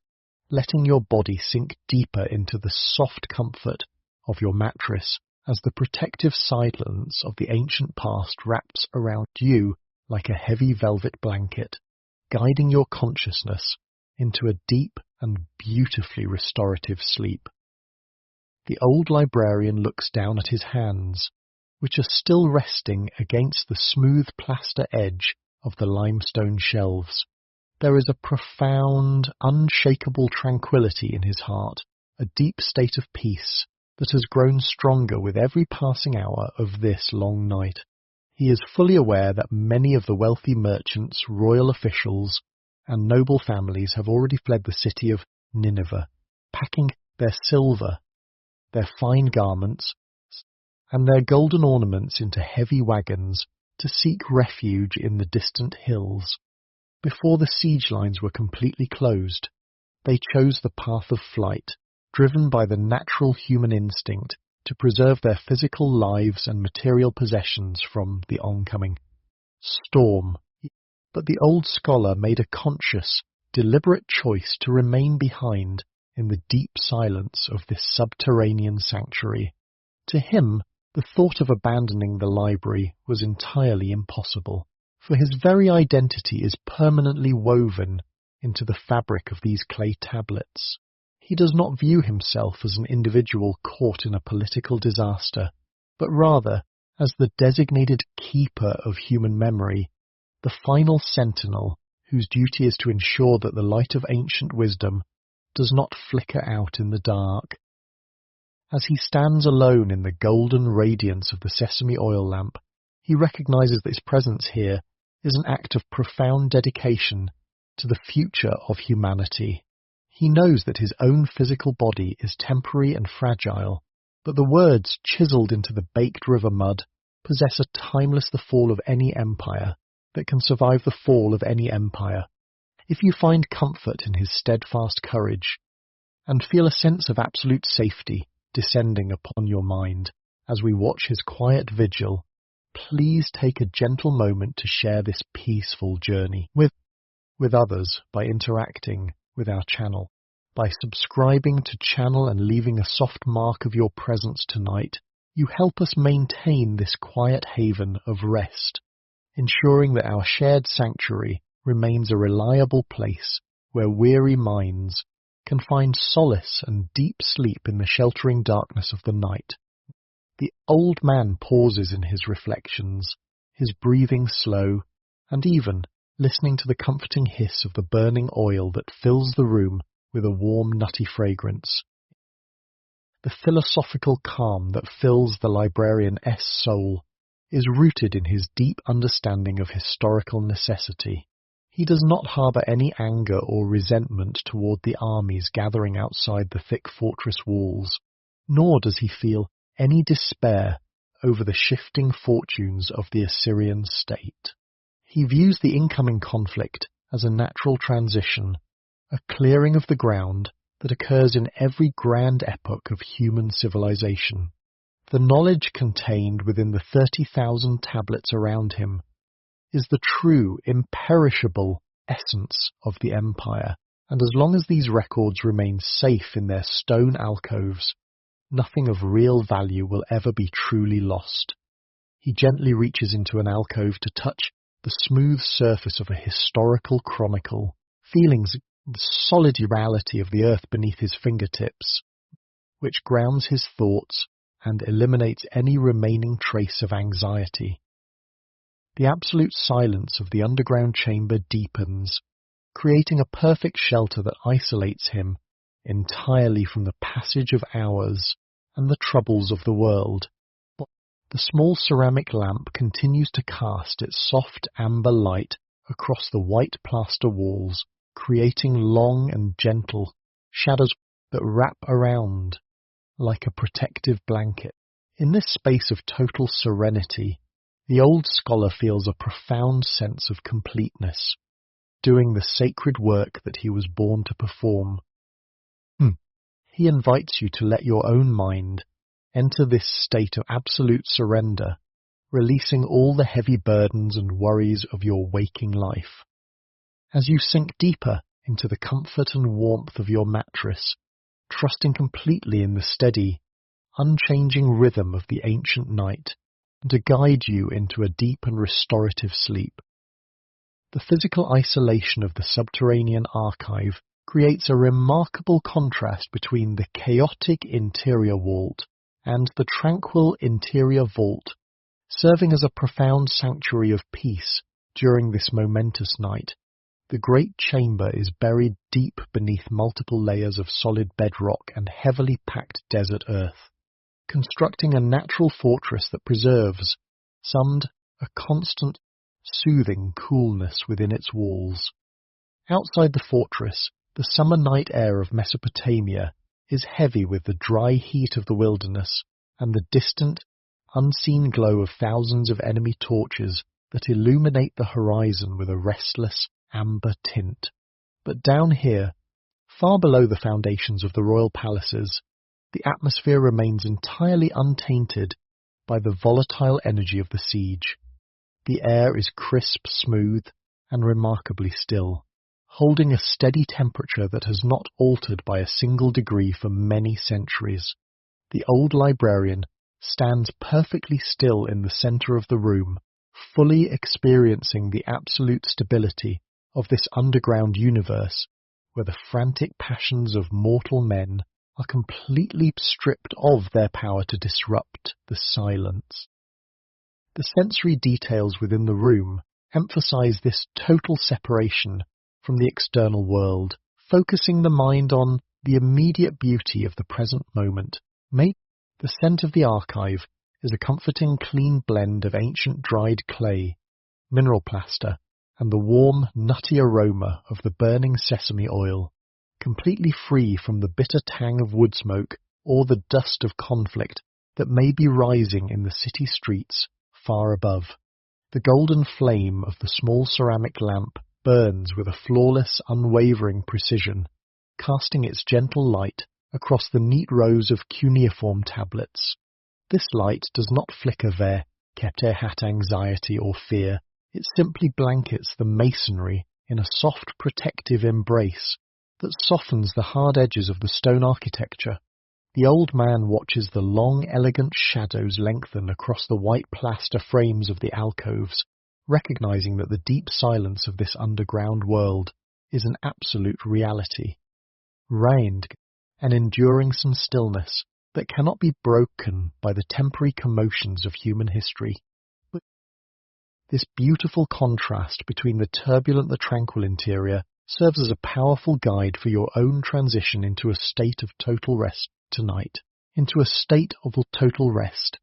letting your body sink deeper into the soft comfort of your mattress as the protective silence of the ancient past wraps around you like a heavy velvet blanket, guiding your consciousness into a deep and beautifully restorative sleep. The old librarian looks down at his hands, which are still resting against the smooth plaster edge of the limestone shelves. There is a profound, unshakable tranquillity in his heart, a deep state of peace that has grown stronger with every passing hour of this long night. He is fully aware that many of the wealthy merchants, royal officials, and noble families have already fled the city of Nineveh, packing their silver, their fine garments, and their golden ornaments into heavy wagons to seek refuge in the distant hills. Before the siege lines were completely closed, they chose the path of flight, driven by the natural human instinct to preserve their physical lives and material possessions from the oncoming storm. But the old scholar made a conscious, deliberate choice to remain behind in the deep silence of this subterranean sanctuary. To him, the thought of abandoning the library was entirely impossible, for his very identity is permanently woven into the fabric of these clay tablets. He does not view himself as an individual caught in a political disaster, but rather as the designated keeper of human memory, the final sentinel whose duty is to ensure that the light of ancient wisdom does not flicker out in the dark. As he stands alone in the golden radiance of the sesame oil lamp, he recognizes that his presence here is an act of profound dedication to the future of humanity. He knows that his own physical body is temporary and fragile, but the words chiseled into the baked river mud possess a timeless the fall of any empire that can survive the fall of any empire. If you find comfort in his steadfast courage and feel a sense of absolute safety descending upon your mind as we watch his quiet vigil, please take a gentle moment to share this peaceful journey with others by interacting with our channel. By subscribing to channel and leaving a soft mark of your presence tonight, you help us maintain this quiet haven of rest, ensuring that our shared sanctuary remains a reliable place where weary minds can find solace and deep sleep in the sheltering darkness of the night. The old man pauses in his reflections, his breathing slow, and even listening to the comforting hiss of the burning oil that fills the room with a warm, nutty fragrance. The philosophical calm that fills the librarian's soul is rooted in his deep understanding of historical necessity. He does not harbour any anger or resentment toward the armies gathering outside the thick fortress walls, nor does he feel any despair over the shifting fortunes of the Assyrian state. He views the incoming conflict as a natural transition, a clearing of the ground that occurs in every grand epoch of human civilization. The knowledge contained within the 30,000 tablets around him is the true, imperishable essence of the empire, and as long as these records remain safe in their stone alcoves, nothing of real value will ever be truly lost. He gently reaches into an alcove to touch the smooth surface of a historical chronicle, feeling the solid reality of the earth beneath his fingertips, which grounds his thoughts and eliminates any remaining trace of anxiety. The absolute silence of the underground chamber deepens, creating a perfect shelter that isolates him entirely from the passage of hours and the troubles of the world. The small ceramic lamp continues to cast its soft amber light across the white plaster walls, creating long and gentle shadows that wrap around like a protective blanket. In this space of total serenity, the old scholar feels a profound sense of completeness, doing the sacred work that he was born to perform. He invites you to let your own mind enter this state of absolute surrender, releasing all the heavy burdens and worries of your waking life. As you sink deeper into the comfort and warmth of your mattress, trusting completely in the steady, unchanging rhythm of the ancient night, to guide you into a deep and restorative sleep. The physical isolation of the subterranean archive creates a remarkable contrast between the chaotic interior vault and the tranquil interior vault, serving as a profound sanctuary of peace during this momentous night. The great chamber is buried deep beneath multiple layers of solid bedrock and heavily packed desert earth, constructing a natural fortress that preserves, summed, a constant, soothing coolness within its walls. Outside the fortress, the summer night air of Mesopotamia is heavy with the dry heat of the wilderness and the distant, unseen glow of thousands of enemy torches that illuminate the horizon with a restless, amber tint. But down here, far below the foundations of the royal palaces, the atmosphere remains entirely untainted by the volatile energy of the siege. The air is crisp, smooth, and remarkably still, holding a steady temperature that has not altered by a single degree for many centuries. The old librarian stands perfectly still in the center of the room, fully experiencing the absolute stability of this underground universe where the frantic passions of mortal men are completely stripped of their power to disrupt the silence. The sensory details within the room emphasize this total separation from the external world, focusing the mind on the immediate beauty of the present moment. The scent of the archive is a comforting, clean blend of ancient dried clay, mineral plaster, and the warm, nutty aroma of the burning sesame oil, completely free from the bitter tang of wood smoke or the dust of conflict that may be rising in the city streets far above. The golden flame of the small ceramic lamp burns with a flawless, unwavering precision, casting its gentle light across the neat rows of cuneiform tablets. This light does not flicker there, hat anxiety or fear. It simply blankets the masonry in a soft protective embrace that softens the hard edges of the stone architecture. The old man watches the long, elegant shadows lengthen across the white plaster frames of the alcoves, recognizing that the deep silence of this underground world is an absolute reality, reigned and enduring some stillness that cannot be broken by the temporary commotions of human history. But this beautiful contrast between the turbulent and the tranquil interior serves as a powerful guide for your own transition into a state of total rest tonight, into a state of total rest.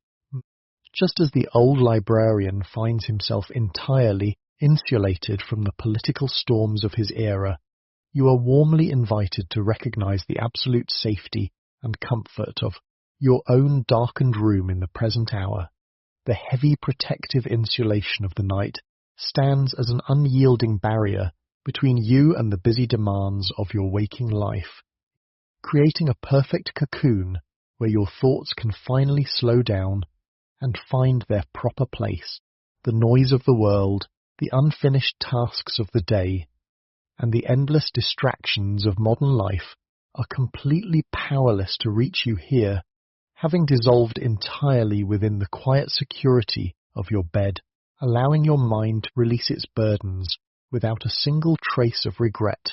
Just as the old librarian finds himself entirely insulated from the political storms of his era, you are warmly invited to recognize the absolute safety and comfort of your own darkened room in the present hour. The heavy protective insulation of the night stands as an unyielding barrier between you and the busy demands of your waking life, creating a perfect cocoon where your thoughts can finally slow down and find their proper place. The noise of the world, the unfinished tasks of the day, and the endless distractions of modern life are completely powerless to reach you here, having dissolved entirely within the quiet security of your bed, allowing your mind to release its burdens without a single trace of regret.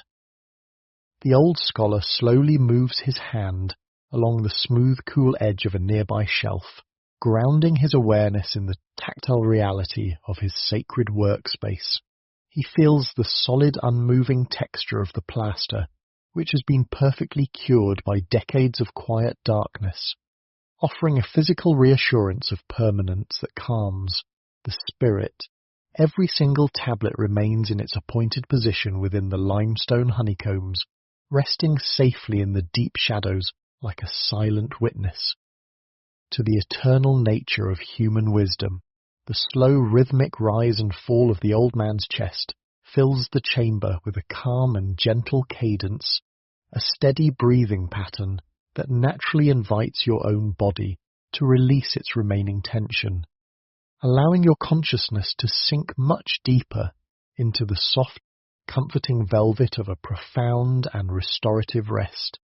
The old scholar slowly moves his hand along the smooth, cool edge of a nearby shelf, grounding his awareness in the tactile reality of his sacred workspace. He feels the solid, unmoving texture of the plaster, which has been perfectly cured by decades of quiet darkness, offering a physical reassurance of permanence that calms the spirit Every single tablet remains in its appointed position within the limestone honeycombs, resting safely in the deep shadows like a silent witness to the eternal nature of human wisdom. The slow rhythmic rise and fall of the old man's chest fills the chamber with a calm and gentle cadence, a steady breathing pattern that naturally invites your own body to release its remaining tension, allowing your consciousness to sink much deeper into the soft, comforting velvet of a profound and restorative rest.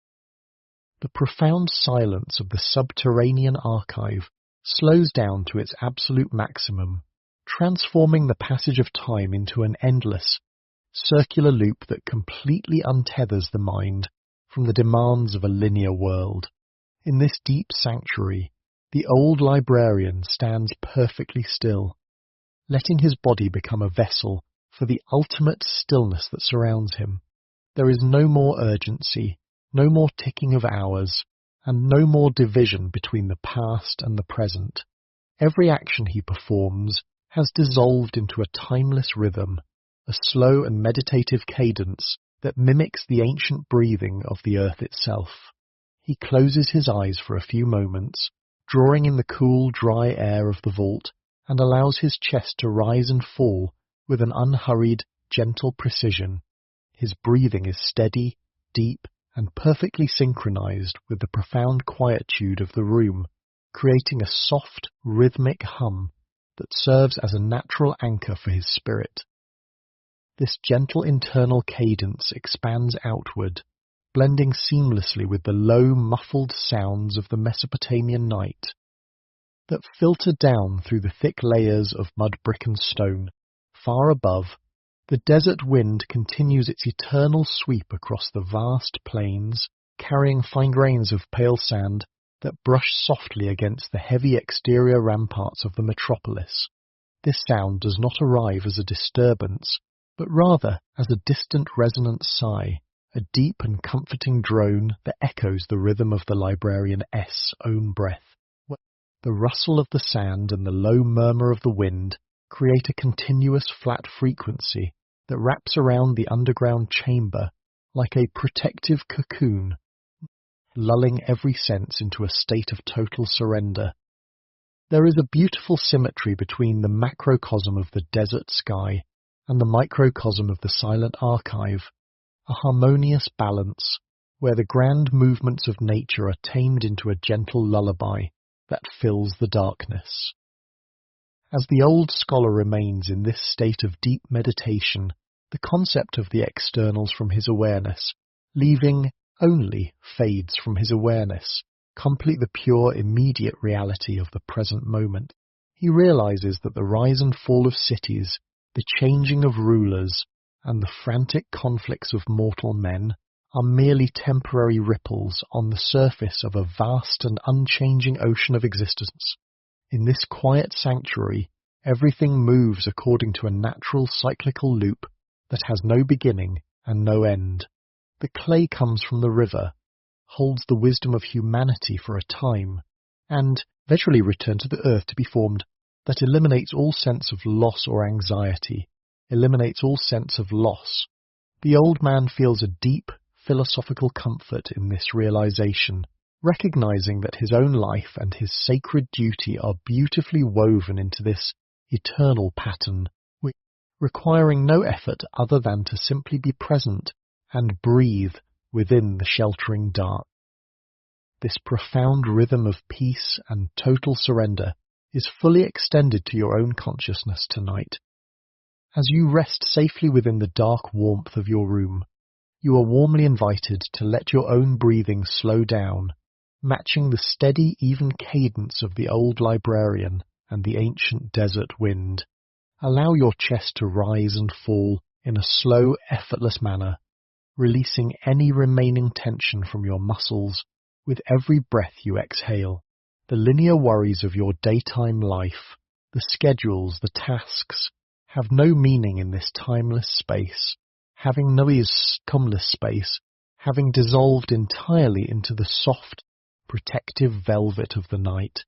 The profound silence of the subterranean archive slows down to its absolute maximum, transforming the passage of time into an endless, circular loop that completely untethers the mind from the demands of a linear world. In this deep sanctuary, the old librarian stands perfectly still, letting his body become a vessel for the ultimate stillness that surrounds him. There is no more urgency, no more ticking of hours, and no more division between the past and the present. Every action he performs has dissolved into a timeless rhythm, a slow and meditative cadence that mimics the ancient breathing of the earth itself. He closes his eyes for a few moments, drawing in the cool, dry air of the vault, and allows his chest to rise and fall with an unhurried, gentle precision. His breathing is steady, deep, and perfectly synchronized with the profound quietude of the room, creating a soft, rhythmic hum that serves as a natural anchor for his spirit. This gentle internal cadence expands outward, blending seamlessly with the low, muffled sounds of the Mesopotamian night that filter down through the thick layers of mud, brick, and stone. Far above, the desert wind continues its eternal sweep across the vast plains, carrying fine grains of pale sand that brush softly against the heavy exterior ramparts of the metropolis. This sound does not arrive as a disturbance, but rather as a distant resonant sigh, a deep and comforting drone that echoes the rhythm of the librarian's own breath. The rustle of the sand and the low murmur of the wind create a continuous flat frequency that wraps around the underground chamber like a protective cocoon, lulling every sense into a state of total surrender. There is a beautiful symmetry between the macrocosm of the desert sky and the microcosm of the silent archive, a harmonious balance where the grand movements of nature are tamed into a gentle lullaby that fills the darkness. As the old scholar remains in this state of deep meditation, the concept of the externals from his awareness, leaving only, fades from his awareness, complete the pure, immediate reality of the present moment. He realizes that the rise and fall of cities, the changing of rulers, and the frantic conflicts of mortal men are merely temporary ripples on the surface of a vast and unchanging ocean of existence. In this quiet sanctuary, everything moves according to a natural cyclical loop that has no beginning and no end. The clay comes from the river, holds the wisdom of humanity for a time, and eventually returns to the earth to be formed, that eliminates all sense of loss or anxiety, eliminates all sense of loss. The old man feels a deep, philosophical comfort in this realization, recognizing that his own life and his sacred duty are beautifully woven into this eternal pattern, requiring no effort other than to simply be present and breathe within the sheltering dark. This profound rhythm of peace and total surrender is fully extended to your own consciousness tonight. As you rest safely within the dark warmth of your room, you are warmly invited to let your own breathing slow down, matching the steady, even cadence of the old librarian and the ancient desert wind. Allow your chest to rise and fall in a slow, effortless manner, releasing any remaining tension from your muscles with every breath you exhale. The linear worries of your daytime life, the schedules, the tasks, have no meaning in this timeless space, having dissolved entirely into the soft, protective velvet of the night.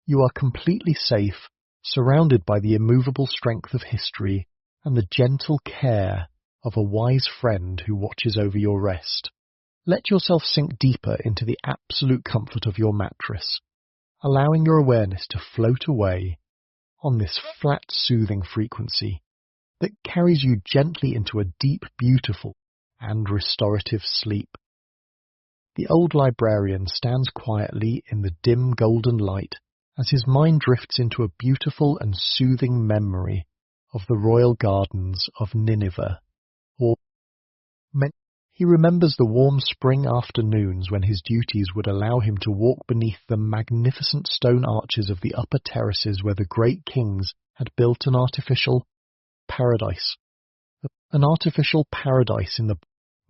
You are completely safe surrounded by the immovable strength of history and the gentle care of a wise friend who watches over your rest. Let yourself sink deeper into the absolute comfort of your mattress, allowing your awareness to float away on this flat, soothing frequency that carries you gently into a deep, beautiful, and restorative sleep. The old librarian stands quietly in the dim golden light as his mind drifts into a beautiful and soothing memory of the royal gardens of Nineveh. He remembers the warm spring afternoons when his duties would allow him to walk beneath the magnificent stone arches of the upper terraces where the great kings had built an artificial paradise in the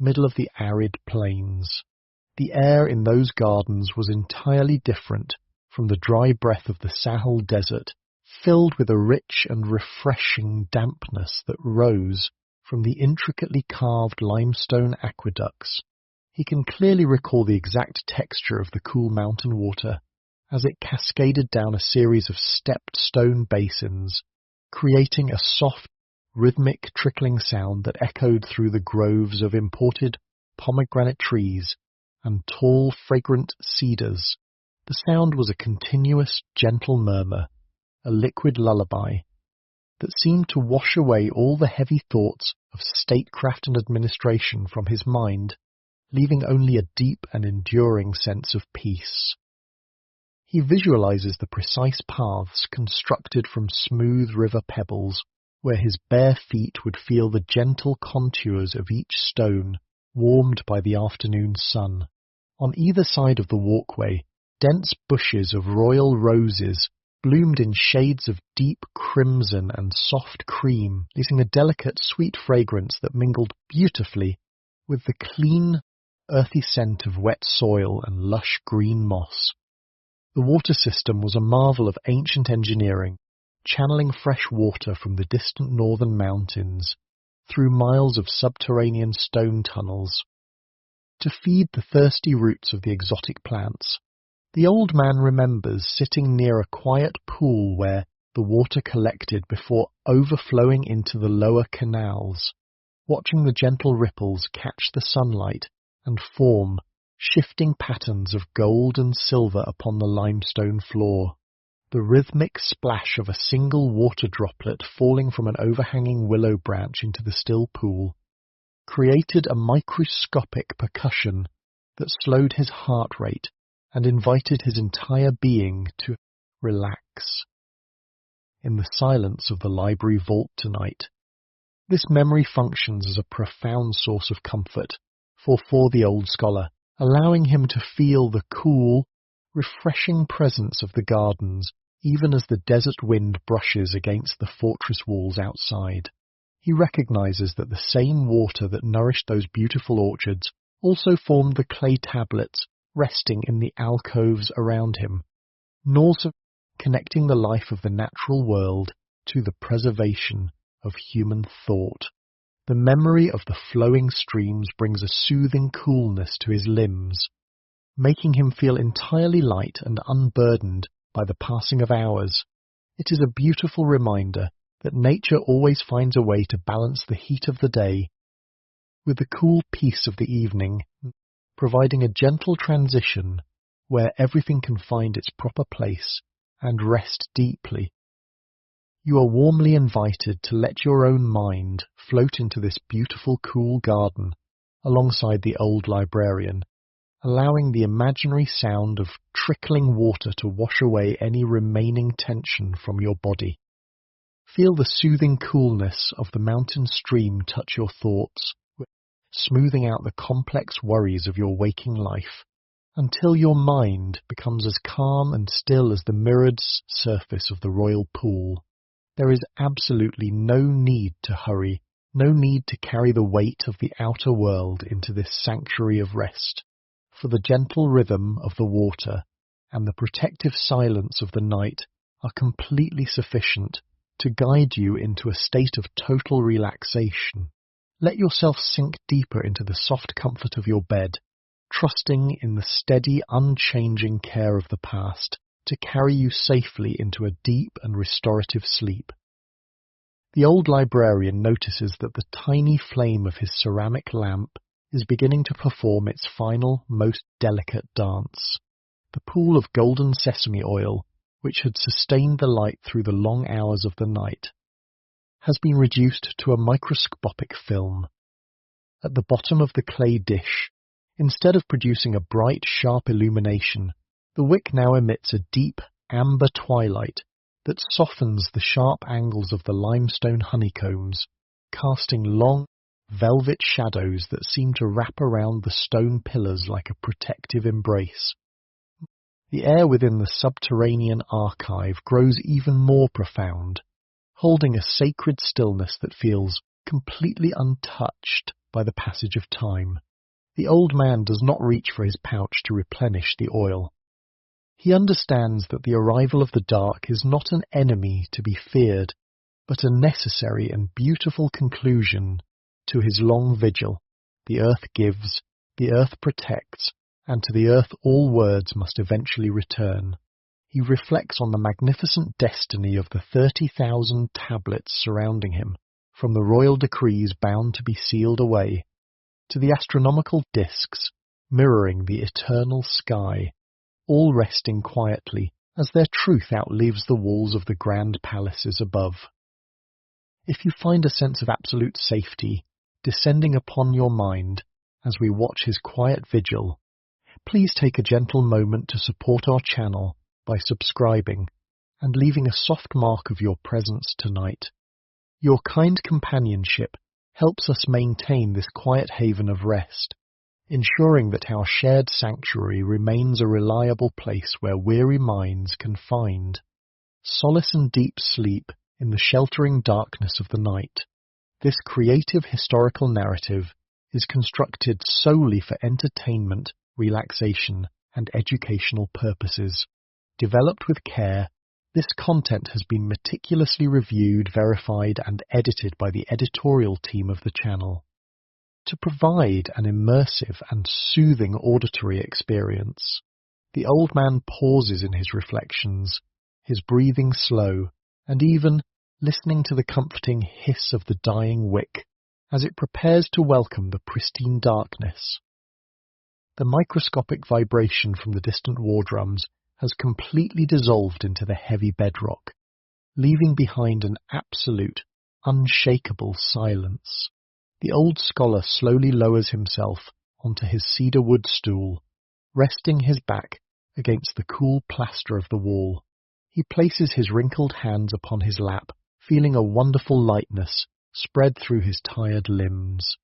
middle of the arid plains. The air in those gardens was entirely different from the dry breath of the Sahel desert, filled with a rich and refreshing dampness that rose from the intricately carved limestone aqueducts. He can clearly recall the exact texture of the cool mountain water as it cascaded down a series of stepped stone basins, creating a soft, rhythmic trickling sound that echoed through the groves of imported pomegranate trees and tall, fragrant cedars. The sound was a continuous, gentle murmur, a liquid lullaby that seemed to wash away all the heavy thoughts of statecraft and administration from his mind, leaving only a deep and enduring sense of peace. He visualizes the precise paths constructed from smooth river pebbles, where his bare feet would feel the gentle contours of each stone, warmed by the afternoon sun. On either side of the walkway, dense bushes of royal roses bloomed in shades of deep crimson and soft cream, leaving a delicate, sweet fragrance that mingled beautifully with the clean, earthy scent of wet soil and lush green moss. The water system was a marvel of ancient engineering, channeling fresh water from the distant northern mountains through miles of subterranean stone tunnels to feed the thirsty roots of the exotic plants. The old man remembers sitting near a quiet pool where the water collected before overflowing into the lower canals, watching the gentle ripples catch the sunlight and form shifting patterns of gold and silver upon the limestone floor. The rhythmic splash of a single water droplet falling from an overhanging willow branch into the still pool created a microscopic percussion that slowed his heart rate and invited his entire being to relax. In the silence of the library vault tonight, this memory functions as a profound source of comfort for the old scholar, allowing him to feel the cool, refreshing presence of the gardens even as the desert wind brushes against the fortress walls outside. He recognizes that the same water that nourished those beautiful orchards also formed the clay tablets resting in the alcoves around him, also connecting the life of the natural world to the preservation of human thought. The memory of the flowing streams brings a soothing coolness to his limbs, making him feel entirely light and unburdened by the passing of hours. It is a beautiful reminder that nature always finds a way to balance the heat of the day with the cool peace of the evening, providing a gentle transition where everything can find its proper place and rest deeply. You are warmly invited to let your own mind float into this beautiful, cool garden alongside the old librarian, allowing the imaginary sound of trickling water to wash away any remaining tension from your body. Feel the soothing coolness of the mountain stream touch your thoughts, smoothing out the complex worries of your waking life, until your mind becomes as calm and still as the mirrored surface of the royal pool. There is absolutely no need to hurry, no need to carry the weight of the outer world into this sanctuary of rest, for the gentle rhythm of the water and the protective silence of the night are completely sufficient to guide you into a state of total relaxation. Let yourself sink deeper into the soft comfort of your bed, trusting in the steady, unchanging care of the past to carry you safely into a deep and restorative sleep. The old librarian notices that the tiny flame of his ceramic lamp is beginning to perform its final, most delicate dance. The pool of golden sesame oil, which had sustained the light through the long hours of the night, has been reduced to a microscopic film. At the bottom of the clay dish, instead of producing a bright, sharp illumination, the wick now emits a deep, amber twilight that softens the sharp angles of the limestone honeycombs, casting long, velvet shadows that seem to wrap around the stone pillars like a protective embrace. The air within the subterranean archive grows even more profound, holding a sacred stillness that feels completely untouched by the passage of time. The old man does not reach for his pouch to replenish the oil. He understands that the arrival of the dark is not an enemy to be feared, but a necessary and beautiful conclusion to his long vigil. The earth gives, the earth protects, and to the earth all words must eventually return. He reflects on the magnificent destiny of the 30,000 tablets surrounding him, from the royal decrees bound to be sealed away, to the astronomical discs mirroring the eternal sky, all resting quietly as their truth outlives the walls of the grand palaces above. If you find a sense of absolute safety descending upon your mind as we watch his quiet vigil, please take a gentle moment to support our channel by subscribing and leaving a soft mark of your presence tonight. Your kind companionship helps us maintain this quiet haven of rest, ensuring that our shared sanctuary remains a reliable place where weary minds can find solace and deep sleep in the sheltering darkness of the night. This creative historical narrative is constructed solely for entertainment, relaxation, and educational purposes. Developed with care, this content has been meticulously reviewed, verified, and edited by the editorial team of the channel to provide an immersive and soothing auditory experience. The old man pauses in his reflections, his breathing slow, and even listening to the comforting hiss of the dying wick as it prepares to welcome the pristine darkness. The microscopic vibration from the distant war drums has completely dissolved into the heavy bedrock, leaving behind an absolute, unshakable silence. The old scholar slowly lowers himself onto his cedar wood stool, resting his back against the cool plaster of the wall. He places his wrinkled hands upon his lap, feeling a wonderful lightness spread through his tired limbs.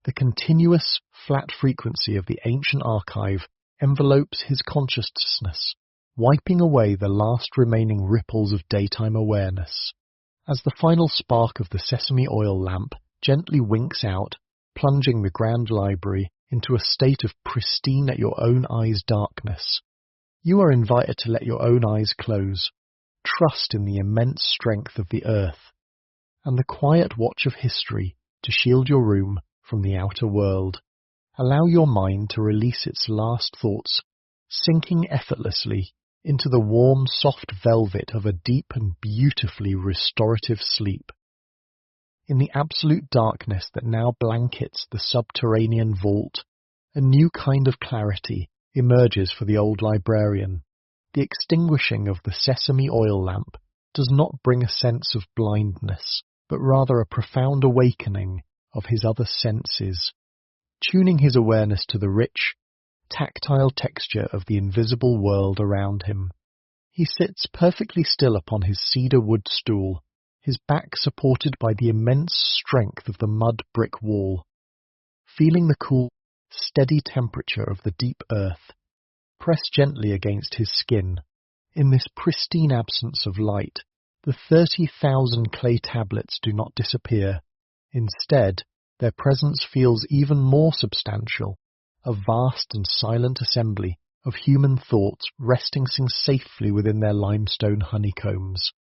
The continuous, flat frequency of the ancient archive envelopes his consciousness, wiping away the last remaining ripples of daytime awareness. As the final spark of the sesame oil lamp gently winks out, plunging the grand library into a state of pristine at your own eyes darkness, you are invited to let your own eyes close, trust in the immense strength of the earth, and the quiet watch of history to shield your room from the outer world. Allow your mind to release its last thoughts, sinking effortlessly into the warm, soft velvet of a deep and beautifully restorative sleep. In the absolute darkness that now blankets the subterranean vault, a new kind of clarity emerges for the old librarian. The extinguishing of the sesame oil lamp does not bring a sense of blindness, but rather a profound awakening of his other senses, tuning his awareness to the rich, tactile texture of the invisible world around him. He sits perfectly still upon his cedar wood stool, his back supported by the immense strength of the mud brick wall, feeling the cool, steady temperature of the deep earth press gently against his skin. In this pristine absence of light, the 30,000 clay tablets do not disappear. Instead, their presence feels even more substantial, a vast and silent assembly of human thoughts resting safely within their limestone honeycombs.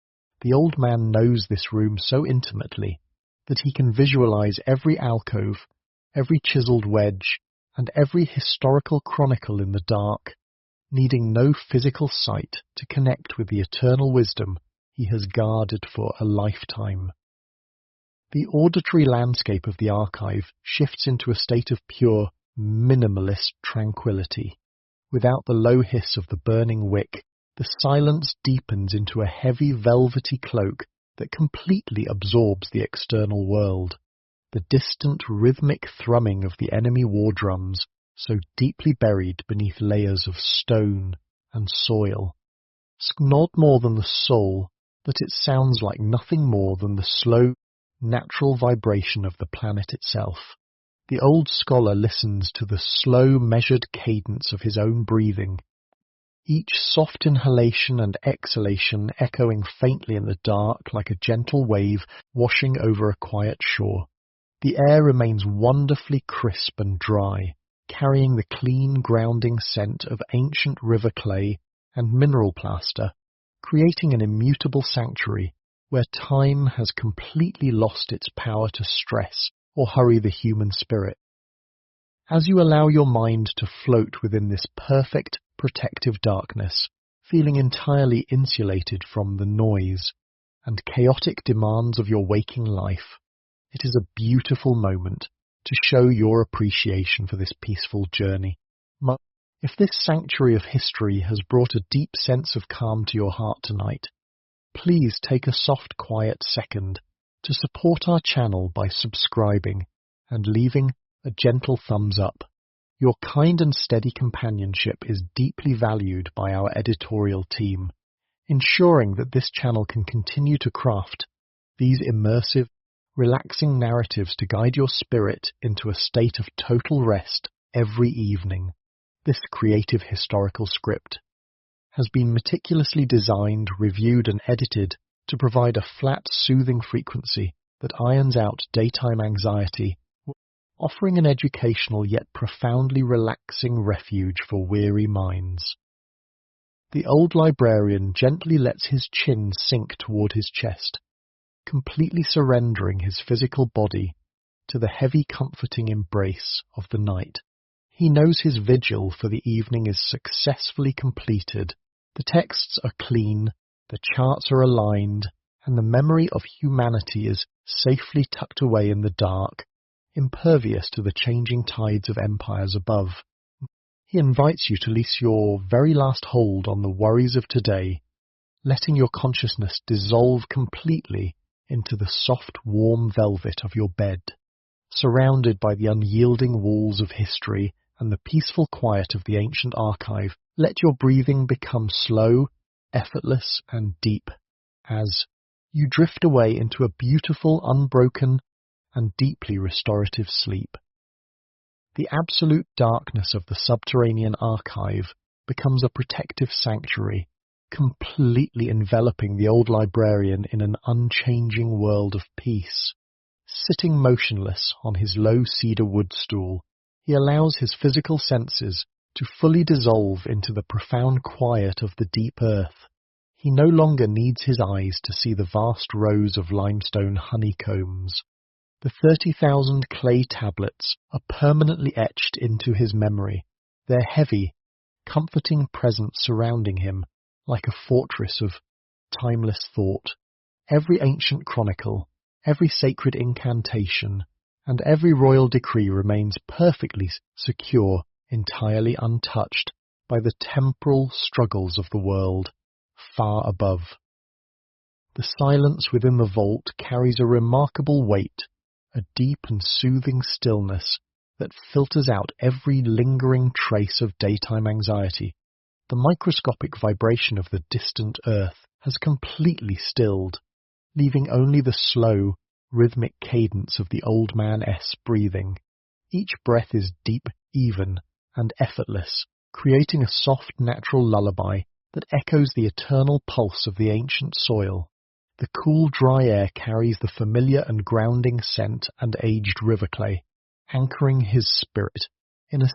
The old man knows this room so intimately that he can visualize every alcove, every chiseled wedge, and every historical chronicle in the dark, needing no physical sight to connect with the eternal wisdom he has guarded for a lifetime. The auditory landscape of the archive shifts into a state of pure, minimalist tranquility. Without the low hiss of the burning wick, the silence deepens into a heavy velvety cloak that completely absorbs the external world. The distant rhythmic thrumming of the enemy war drums, so deeply buried beneath layers of stone and soil, not more than the soul, that it sounds like nothing more than the slow, natural vibration of the planet itself. The old scholar listens to the slow, measured cadence of his own breathing, each soft inhalation and exhalation echoing faintly in the dark like a gentle wave washing over a quiet shore. The air remains wonderfully crisp and dry, carrying the clean, grounding scent of ancient river clay and mineral plaster, creating an immutable sanctuary where time has completely lost its power to stress or hurry the human spirit. As you allow your mind to float within this perfect, protective darkness, feeling entirely insulated from the noise and chaotic demands of your waking life, it is a beautiful moment to show your appreciation for this peaceful journey. If this sanctuary of history has brought a deep sense of calm to your heart tonight, please take a soft, quiet second to support our channel by subscribing and leaving a gentle thumbs up. Your kind and steady companionship is deeply valued by our editorial team, ensuring that this channel can continue to craft these immersive, relaxing narratives to guide your spirit into a state of total rest every evening. This creative historical script has been meticulously designed, reviewed and edited to provide a flat, soothing frequency that irons out daytime anxiety, offering an educational yet profoundly relaxing refuge for weary minds. The old librarian gently lets his chin sink toward his chest, completely surrendering his physical body to the heavy, comforting embrace of the night. He knows his vigil for the evening is successfully completed. The texts are clean, the charts are aligned, and the memory of humanity is safely tucked away in the dark, impervious to the changing tides of empires above. He invites you to release your very last hold on the worries of today, letting your consciousness dissolve completely into the soft, warm velvet of your bed. Surrounded by the unyielding walls of history and the peaceful quiet of the ancient archive, let your breathing become slow, effortless, and deep as you drift away into a beautiful, unbroken, and deeply restorative sleep. The absolute darkness of the subterranean archive becomes a protective sanctuary, completely enveloping the old librarian in an unchanging world of peace. Sitting motionless on his low cedar wood stool, he allows his physical senses to fully dissolve into the profound quiet of the deep earth. He no longer needs his eyes to see the vast rows of limestone honeycombs. The 30,000 clay tablets are permanently etched into his memory, their heavy, comforting presence surrounding him like a fortress of timeless thought. Every ancient chronicle, every sacred incantation, and every royal decree remains perfectly secure, entirely untouched by the temporal struggles of the world far above. The silence within the vault carries a remarkable weight, a deep and soothing stillness that filters out every lingering trace of daytime anxiety. The microscopic vibration of the distant earth has completely stilled, leaving only the slow, rhythmic cadence of the old man-esque breathing. Each breath is deep, even, and effortless, creating a soft, natural lullaby that echoes the eternal pulse of the ancient soil. The cool, dry air carries the familiar and grounding scent and aged river clay, anchoring his spirit in a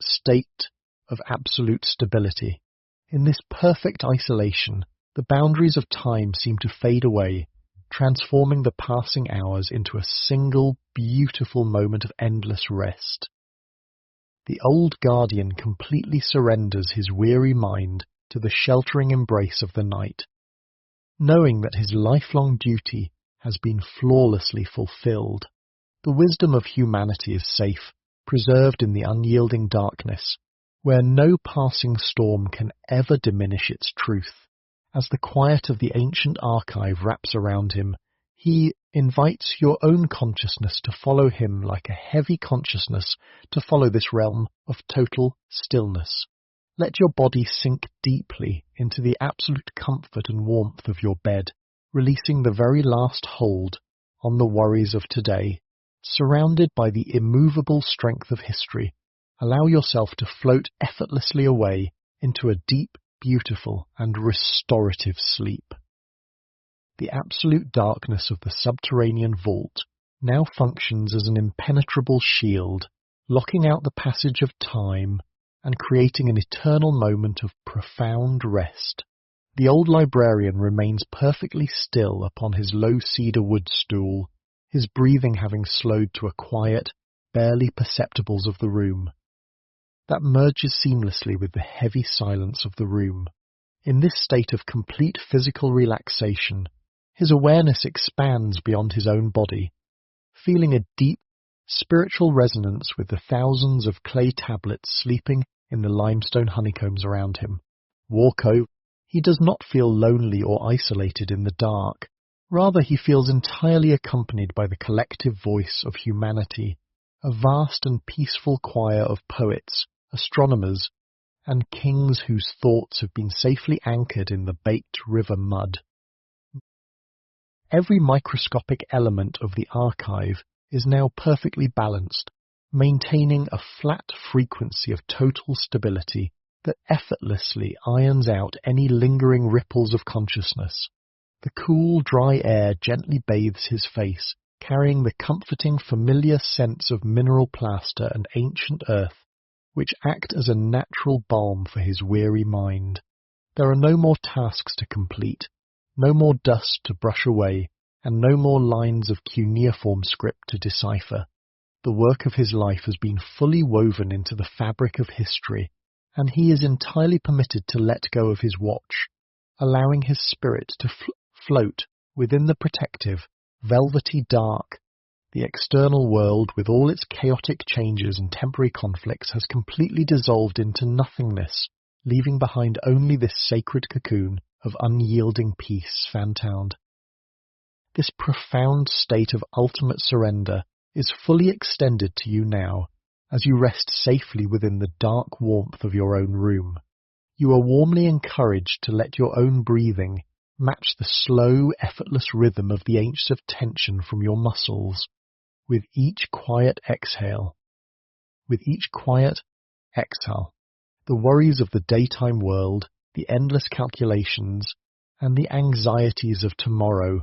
state of absolute stability. In this perfect isolation, the boundaries of time seem to fade away, transforming the passing hours into a single, beautiful moment of endless rest. the old guardian completely surrenders his weary mind to the sheltering embrace of the night, knowing that his lifelong duty has been flawlessly fulfilled. The wisdom of humanity is safe, preserved in the unyielding darkness, where no passing storm can ever diminish its truth. As the quiet of the ancient archive wraps around him, he invites your own consciousness to follow him like a heavy consciousness to follow this realm of total stillness. Let your body sink deeply into the absolute comfort and warmth of your bed, releasing the very last hold on the worries of today. Surrounded by the immovable strength of history, allow yourself to float effortlessly away into a deep, beautiful, and restorative sleep. The absolute darkness of the subterranean vault now functions as an impenetrable shield, locking out the passage of time and creating an eternal moment of profound rest. The old librarian remains perfectly still upon his low cedar wood stool, his breathing having slowed to a quiet, barely perceptibles of the room that merges seamlessly with the heavy silence of the room. In this state of complete physical relaxation, his awareness expands beyond his own body, feeling a deep, spiritual resonance with the thousands of clay tablets sleeping in the limestone honeycombs around him. He does not feel lonely or isolated in the dark. Rather, he feels entirely accompanied by the collective voice of humanity, a vast and peaceful choir of poets, astronomers, and kings whose thoughts have been safely anchored in the baked river mud. Every microscopic element of the archive is now perfectly balanced, maintaining a flat frequency of total stability that effortlessly irons out any lingering ripples of consciousness. The cool, dry air gently bathes his face, carrying the comforting, familiar scents of mineral plaster and ancient earth, which act as a natural balm for his weary mind. There are no more tasks to complete, no more dust to brush away, and no more lines of cuneiform script to decipher. The work of his life has been fully woven into the fabric of history, and he is entirely permitted to let go of his watch, allowing his spirit to float within the protective, velvety dark. The external world, with all its chaotic changes and temporary conflicts, has completely dissolved into nothingness, leaving behind only this sacred cocoon of unyielding peace found. This profound state of ultimate surrender is fully extended to you now, as you rest safely within the dark warmth of your own room. You are warmly encouraged to let your own breathing match the slow, effortless rhythm of the inches of tension from your muscles. With each quiet exhale, the worries of the daytime world, the endless calculations, and the anxieties of tomorrow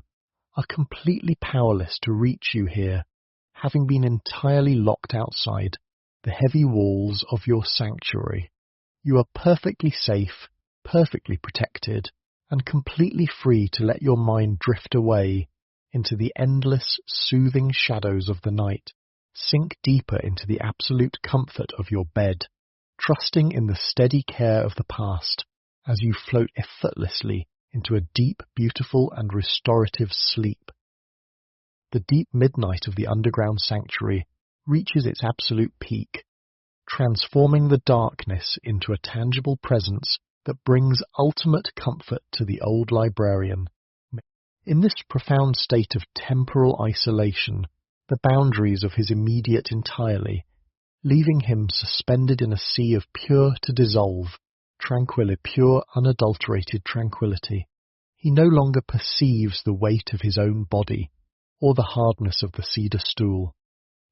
are completely powerless to reach you here, having been entirely locked outside the heavy walls of your sanctuary. You are perfectly safe, perfectly protected, and completely free to let your mind drift away into the endless, soothing shadows of the night. Sink deeper into the absolute comfort of your bed, trusting in the steady care of the past as you float effortlessly into a deep, beautiful, and restorative sleep. The deep midnight of the underground sanctuary reaches its absolute peak, transforming the darkness into a tangible presence that brings ultimate comfort to the old librarian. In this profound state of temporal isolation, the boundaries of his immediate entirely, leaving him suspended in a sea of pure to dissolve, pure unadulterated tranquility. He no longer perceives the weight of his own body, or the hardness of the cedar stool.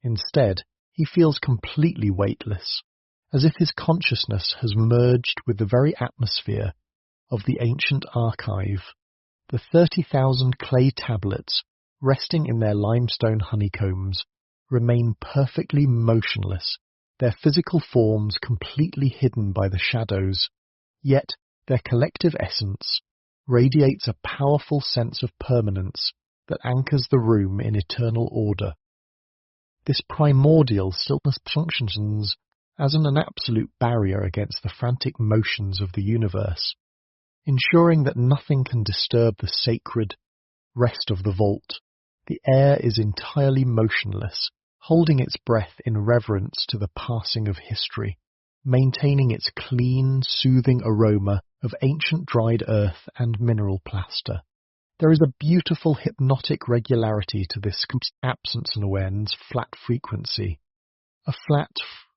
Instead, he feels completely weightless, as if his consciousness has merged with the very atmosphere of the ancient archive. The 30,000 clay tablets, resting in their limestone honeycombs, remain perfectly motionless, their physical forms completely hidden by the shadows, yet their collective essence radiates a powerful sense of permanence that anchors the room in eternal order. This primordial stillness functions as an absolute barrier against the frantic motions of the universe, ensuring that nothing can disturb the sacred rest of the vault. The air is entirely motionless, holding its breath in reverence to the passing of history, maintaining its clean, soothing aroma of ancient dried earth and mineral plaster. There is a beautiful hypnotic regularity to this absence and awareness flat frequency, a flat,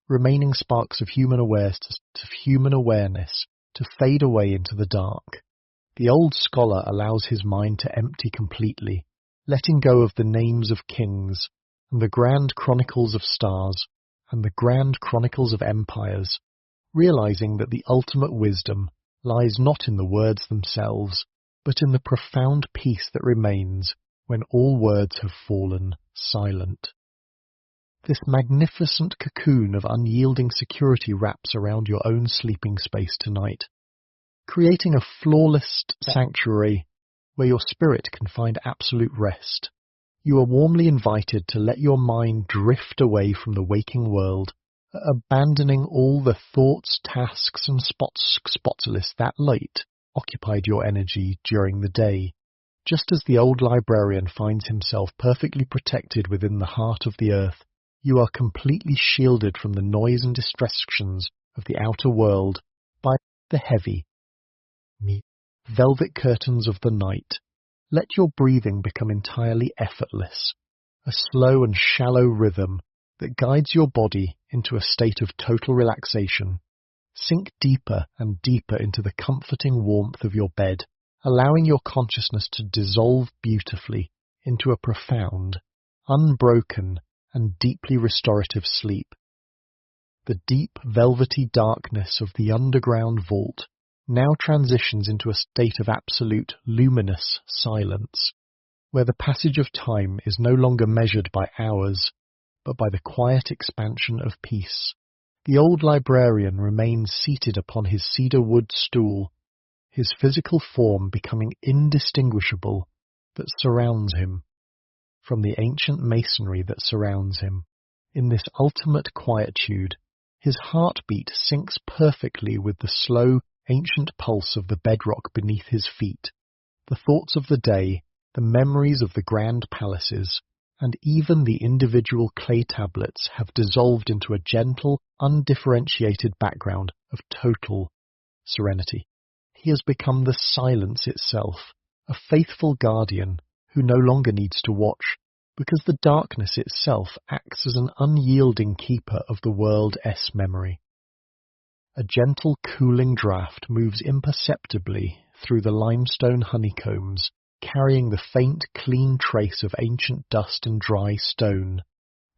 remaining sparks of human awareness to fade away into the dark. The old scholar allows his mind to empty completely, letting go of the names of kings, and the grand chronicles of stars, and the grand chronicles of empires, realizing that the ultimate wisdom lies not in the words themselves, but in the profound peace that remains when all words have fallen silent. This magnificent cocoon of unyielding security wraps around your own sleeping space tonight, creating a flawless sanctuary where your spirit can find absolute rest. You are warmly invited to let your mind drift away from the waking world, abandoning all the thoughts, tasks, and spotless that late occupied your energy during the day. Just as the old librarian finds himself perfectly protected within the heart of the earth, you are completely shielded from the noise and distractions of the outer world by the heavy, velvet curtains of the night. Let your breathing become entirely effortless, a slow and shallow rhythm that guides your body into a state of total relaxation. Sink deeper and deeper into the comforting warmth of your bed, allowing your consciousness to dissolve beautifully into a profound, unbroken, and deeply restorative sleep. The deep, velvety darkness of the underground vault now transitions into a state of absolute, luminous silence, where the passage of time is no longer measured by hours, but by the quiet expansion of peace. The old librarian remains seated upon his cedar wood stool, his physical form becoming indistinguishable that surrounds him from the ancient masonry that surrounds him. In this ultimate quietude, his heartbeat syncs perfectly with the slow, ancient pulse of the bedrock beneath his feet. The thoughts of the day, the memories of the grand palaces, and even the individual clay tablets have dissolved into a gentle, undifferentiated background of total serenity. He has become the silence itself, a faithful guardian who no longer needs to watch, because the darkness itself acts as an unyielding keeper of the world's memory. A gentle cooling draught moves imperceptibly through the limestone honeycombs, carrying the faint, clean trace of ancient dust and dry stone.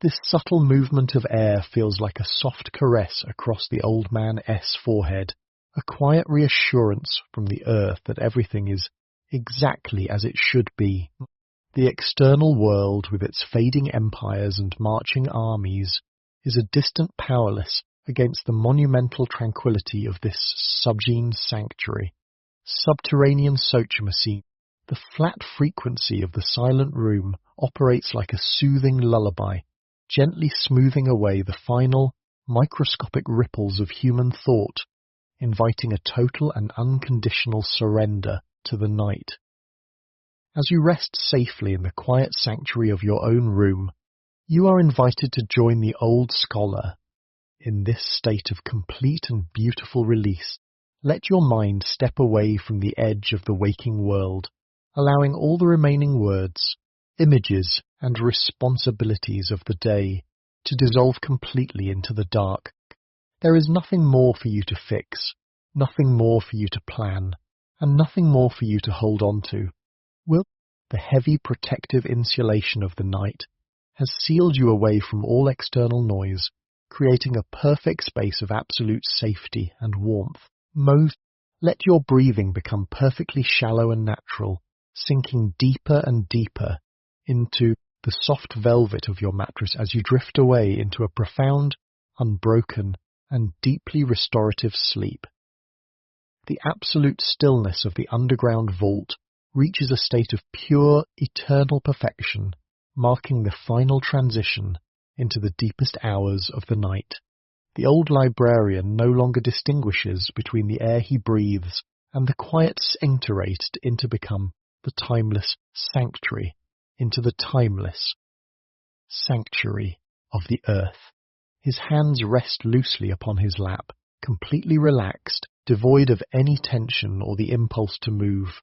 This subtle movement of air feels like a soft caress across the old man's forehead, a quiet reassurance from the earth that everything is exactly as it should be. The external world, with its fading empires and marching armies, is a distant powerless against the monumental tranquility of this subgene sanctuary. Subterranean supremacy. The flat frequency of the silent room operates like a soothing lullaby, gently smoothing away the final, microscopic ripples of human thought, inviting a total and unconditional surrender to the night. As you rest safely in the quiet sanctuary of your own room, you are invited to join the old scholar in this state of complete and beautiful release. Let your mind step away from the edge of the waking world, allowing all the remaining words, images, and responsibilities of the day to dissolve completely into the dark. There is nothing more for you to fix, nothing more for you to plan, and nothing more for you to hold on to. The heavy protective insulation of the night has sealed you away from all external noise, creating a perfect space of absolute safety and warmth. Let your breathing become perfectly shallow and natural, sinking deeper and deeper into the soft velvet of your mattress as you drift away into a profound, unbroken, and deeply restorative sleep. The absolute stillness of the underground vault reaches a state of pure, eternal perfection, marking the final transition into the deepest hours of the night. The old librarian no longer distinguishes between the air he breathes and the quiet sanctuary into become the timeless sanctuary, into the timeless sanctuary of the earth. His hands rest loosely upon his lap, completely relaxed, devoid of any tension or the impulse to move.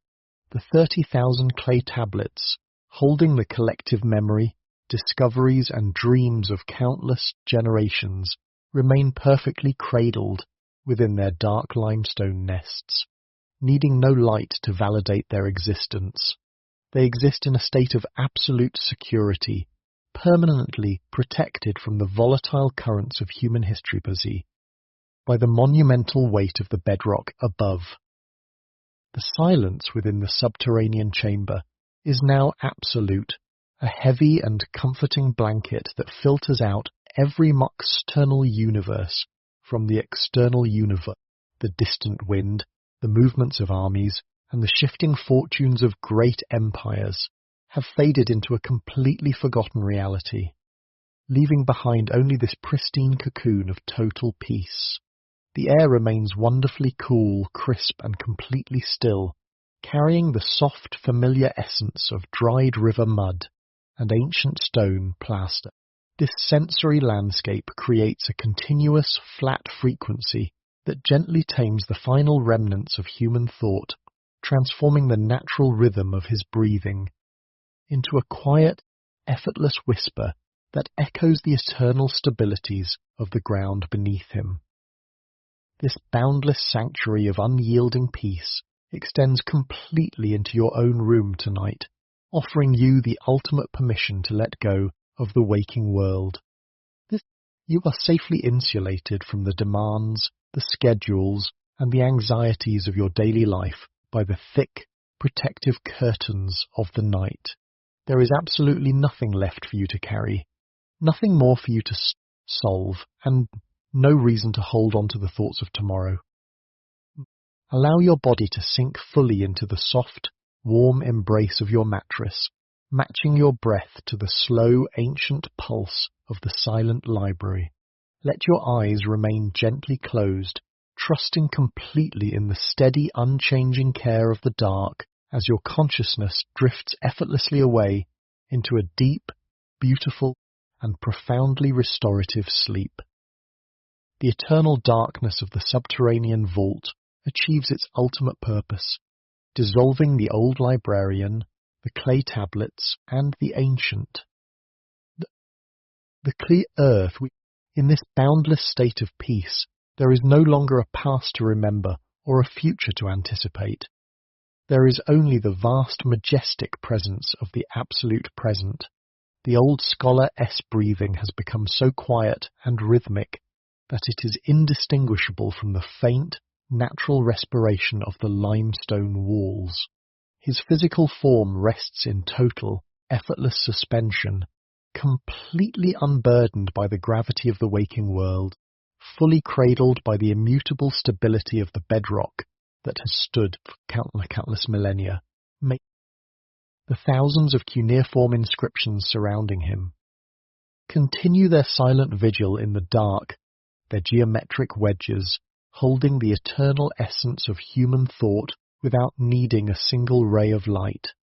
The 30,000 clay tablets, holding the collective memory, discoveries and dreams of countless generations, remain perfectly cradled within their dark limestone nests, needing no light to validate their existence. They exist in a state of absolute security, permanently protected from the volatile currents of human history by the monumental weight of the bedrock above. The silence within the subterranean chamber is now absolute, a heavy and comforting blanket that filters out every external universe from the external universe. The distant wind, the movements of armies, and the shifting fortunes of great empires have faded into a completely forgotten reality, leaving behind only this pristine cocoon of total peace. The air remains wonderfully cool, crisp, and completely still, carrying the soft, familiar essence of dried river mud and ancient stone plaster. This sensory landscape creates a continuous, flat frequency that gently tames the final remnants of human thought, transforming the natural rhythm of his breathing into a quiet, effortless whisper that echoes the eternal stabilities of the ground beneath him. This boundless sanctuary of unyielding peace extends completely into your own room tonight, offering you the ultimate permission to let go of the waking world. You are safely insulated from the demands, the schedules, and the anxieties of your daily life by the thick, protective curtains of the night. There is absolutely nothing left for you to carry, nothing more for you to solve, and no reason to hold on to the thoughts of tomorrow. Allow your body to sink fully into the soft, warm embrace of your mattress, matching your breath to the slow, ancient pulse of the silent library. Let your eyes remain gently closed, trusting completely in the steady, unchanging care of the dark as your consciousness drifts effortlessly away into a deep, beautiful, and profoundly restorative sleep. The eternal darkness of the subterranean vault achieves its ultimate purpose, dissolving the old librarian, the clay tablets, and the ancient. The clear earth, in this boundless state of peace, there is no longer a past to remember or a future to anticipate. There is only the vast, majestic presence of the absolute present. The old scholar-esque breathing has become so quiet and rhythmic that it is indistinguishable from the faint, natural respiration of the limestone walls. His physical form rests in total, effortless suspension, completely unburdened by the gravity of the waking world, fully cradled by the immutable stability of the bedrock that has stood for countless millennia. The thousands of cuneiform inscriptions surrounding him continue their silent vigil in the dark, their geometric wedges, holding the eternal essence of human thought without needing a single ray of light.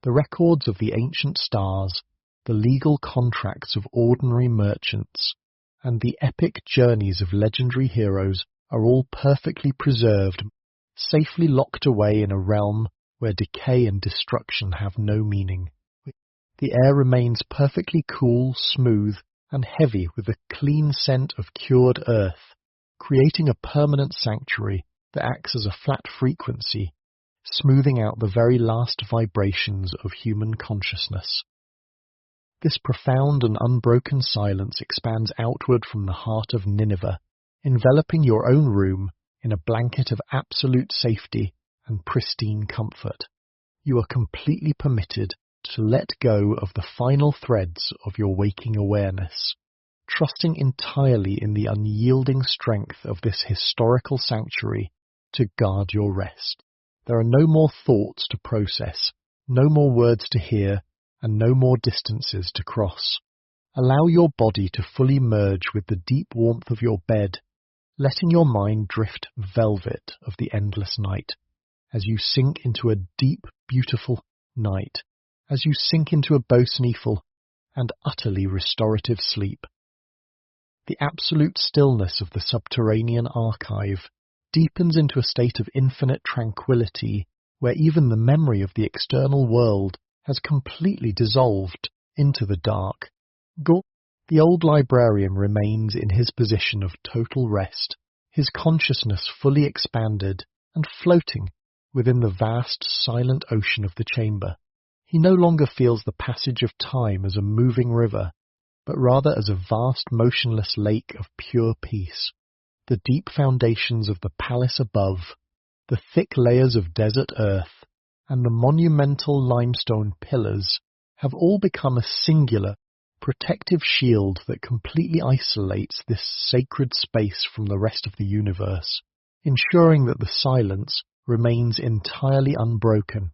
The records of the ancient stars, the legal contracts of ordinary merchants, and the epic journeys of legendary heroes are all perfectly preserved, safely locked away in a realm where decay and destruction have no meaning. The air remains perfectly cool, smooth, and heavy with the clean scent of cured earth, creating a permanent sanctuary that acts as a flat frequency, smoothing out the very last vibrations of human consciousness. This profound and unbroken silence expands outward from the heart of Nineveh, enveloping your own room in a blanket of absolute safety and pristine comfort. You are completely permitted to let go of the final threads of your waking awareness, trusting entirely in the unyielding strength of this historical sanctuary to guard your rest. There are no more thoughts to process, no more words to hear, and no more distances to cross. Allow your body to fully merge with the deep warmth of your bed, letting your mind drift velvet of the endless night, as you sink into a deep, beautiful night, as you sink into a botanicful and utterly restorative sleep. The absolute stillness of the subterranean archive deepens into a state of infinite tranquility, where even the memory of the external world has completely dissolved into the dark. The old librarian remains in his position of total rest, his consciousness fully expanded and floating within the vast, silent ocean of the chamber. He no longer feels the passage of time as a moving river, but rather as a vast, motionless lake of pure peace. The deep foundations of the palace above, the thick layers of desert earth, and the monumental limestone pillars have all become a singular, protective shield that completely isolates this sacred space from the rest of the universe, ensuring that the silence remains entirely unbroken.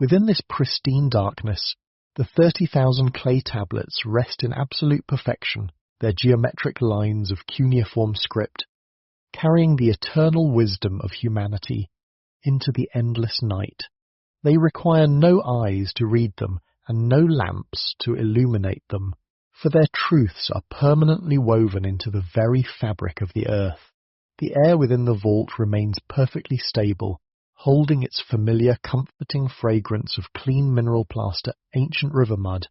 Within this pristine darkness, the 30,000 clay tablets rest in absolute perfection, their geometric lines of cuneiform script, carrying the eternal wisdom of humanity into the endless night. They require no eyes to read them and no lamps to illuminate them, for their truths are permanently woven into the very fabric of the earth. The air within the vault remains perfectly stable, holding its familiar, comforting fragrance of clean mineral plaster, ancient river mud.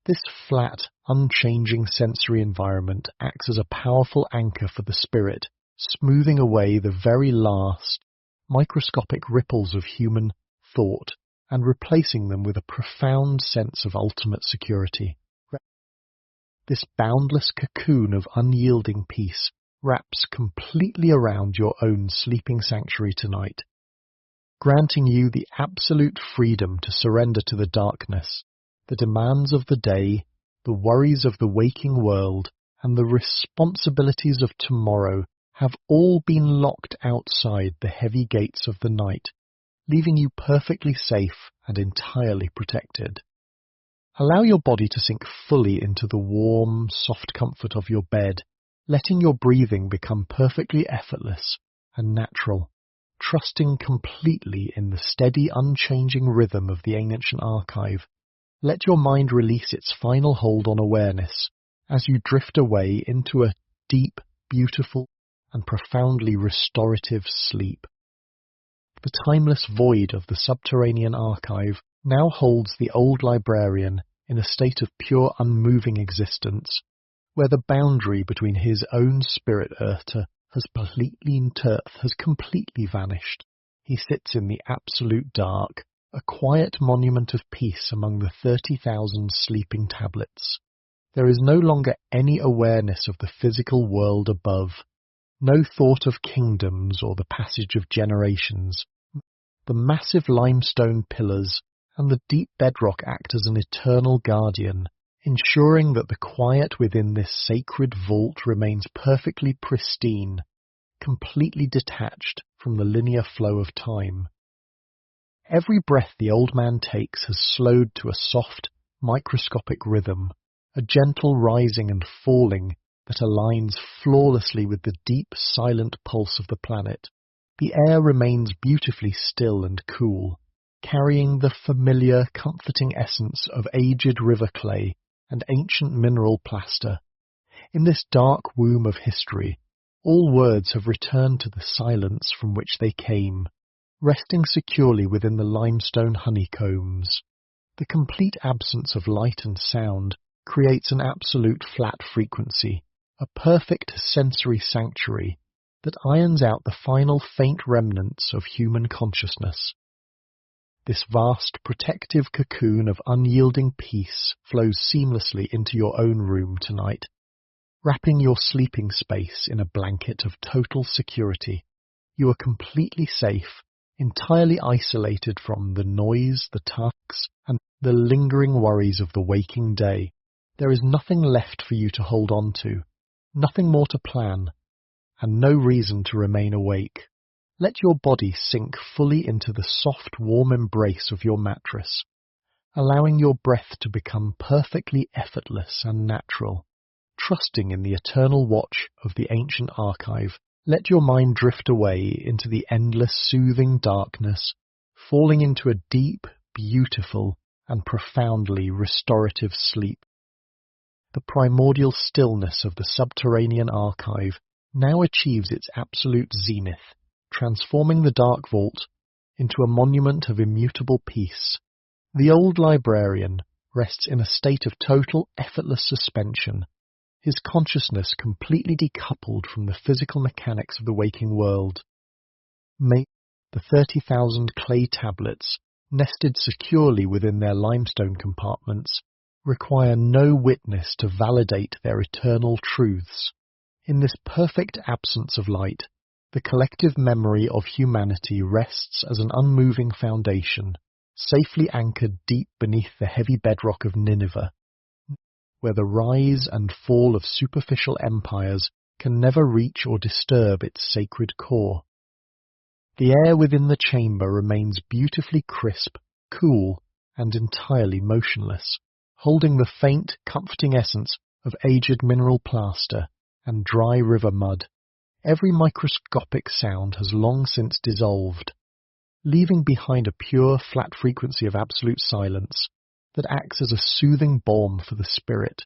This flat, unchanging sensory environment acts as a powerful anchor for the spirit, smoothing away the very last, microscopic ripples of human thought and replacing them with a profound sense of ultimate security. This boundless cocoon of unyielding peace wraps completely around your own sleeping sanctuary tonight, granting you the absolute freedom to surrender to the darkness, the demands of the day, the worries of the waking world, and the responsibilities of tomorrow have all been locked outside the heavy gates of the night, leaving you perfectly safe and entirely protected. Allow your body to sink fully into the warm, soft comfort of your bed, letting your breathing become perfectly effortless and natural, trusting completely in the steady, unchanging rhythm of the ancient archive. Let your mind release its final hold on awareness as you drift away into a deep, beautiful, and profoundly restorative sleep. The timeless void of the subterranean archive now holds the old librarian in a state of pure unmoving existence, where the boundary between his own spirit earth has completely vanished. He sits in the absolute dark, a quiet monument of peace among the 30,000 sleeping tablets. There is no longer any awareness of the physical world above, no thought of kingdoms or the passage of generations. The massive limestone pillars and the deep bedrock act as an eternal guardian, ensuring that the quiet within this sacred vault remains perfectly pristine, completely detached from the linear flow of time. Every breath the old man takes has slowed to a soft, microscopic rhythm, a gentle rising and falling that aligns flawlessly with the deep, silent pulse of the planet. The air remains beautifully still and cool, carrying the familiar, comforting essence of aged river clay and ancient mineral plaster. In this dark womb of history, all words have returned to the silence from which they came, resting securely within the limestone honeycombs. The complete absence of light and sound creates an absolute flat frequency, a perfect sensory sanctuary that irons out the final faint remnants of human consciousness. This vast protective cocoon of unyielding peace flows seamlessly into your own room tonight, wrapping your sleeping space in a blanket of total security. You are completely safe, entirely isolated from the noise, the tasks, and the lingering worries of the waking day. There is nothing left for you to hold on to, nothing more to plan, and no reason to remain awake. Let your body sink fully into the soft, warm embrace of your mattress. allowing your breath to become perfectly effortless and natural. Trusting in the eternal watch of the ancient archive, let your mind drift away into the endless soothing darkness, falling into a deep, beautiful, and profoundly restorative sleep. The primordial stillness of the subterranean archive now achieves its absolute zenith, transforming the dark vault into a monument of immutable peace. The old librarian rests in a state of total, effortless suspension, his consciousness completely decoupled from the physical mechanics of the waking world. The 30,000 clay tablets, nested securely within their limestone compartments, require no witness to validate their eternal truths. In this perfect absence of light, the collective memory of humanity rests as an unmoving foundation, safely anchored deep beneath the heavy bedrock of Nineveh, where the rise and fall of superficial empires can never reach or disturb its sacred core. The air within the chamber remains beautifully crisp, cool, and entirely motionless, holding the faint, comforting essence of aged mineral plaster and dry river mud. Every microscopic sound has long since dissolved, leaving behind a pure, flat frequency of absolute silence that acts as a soothing balm for the spirit.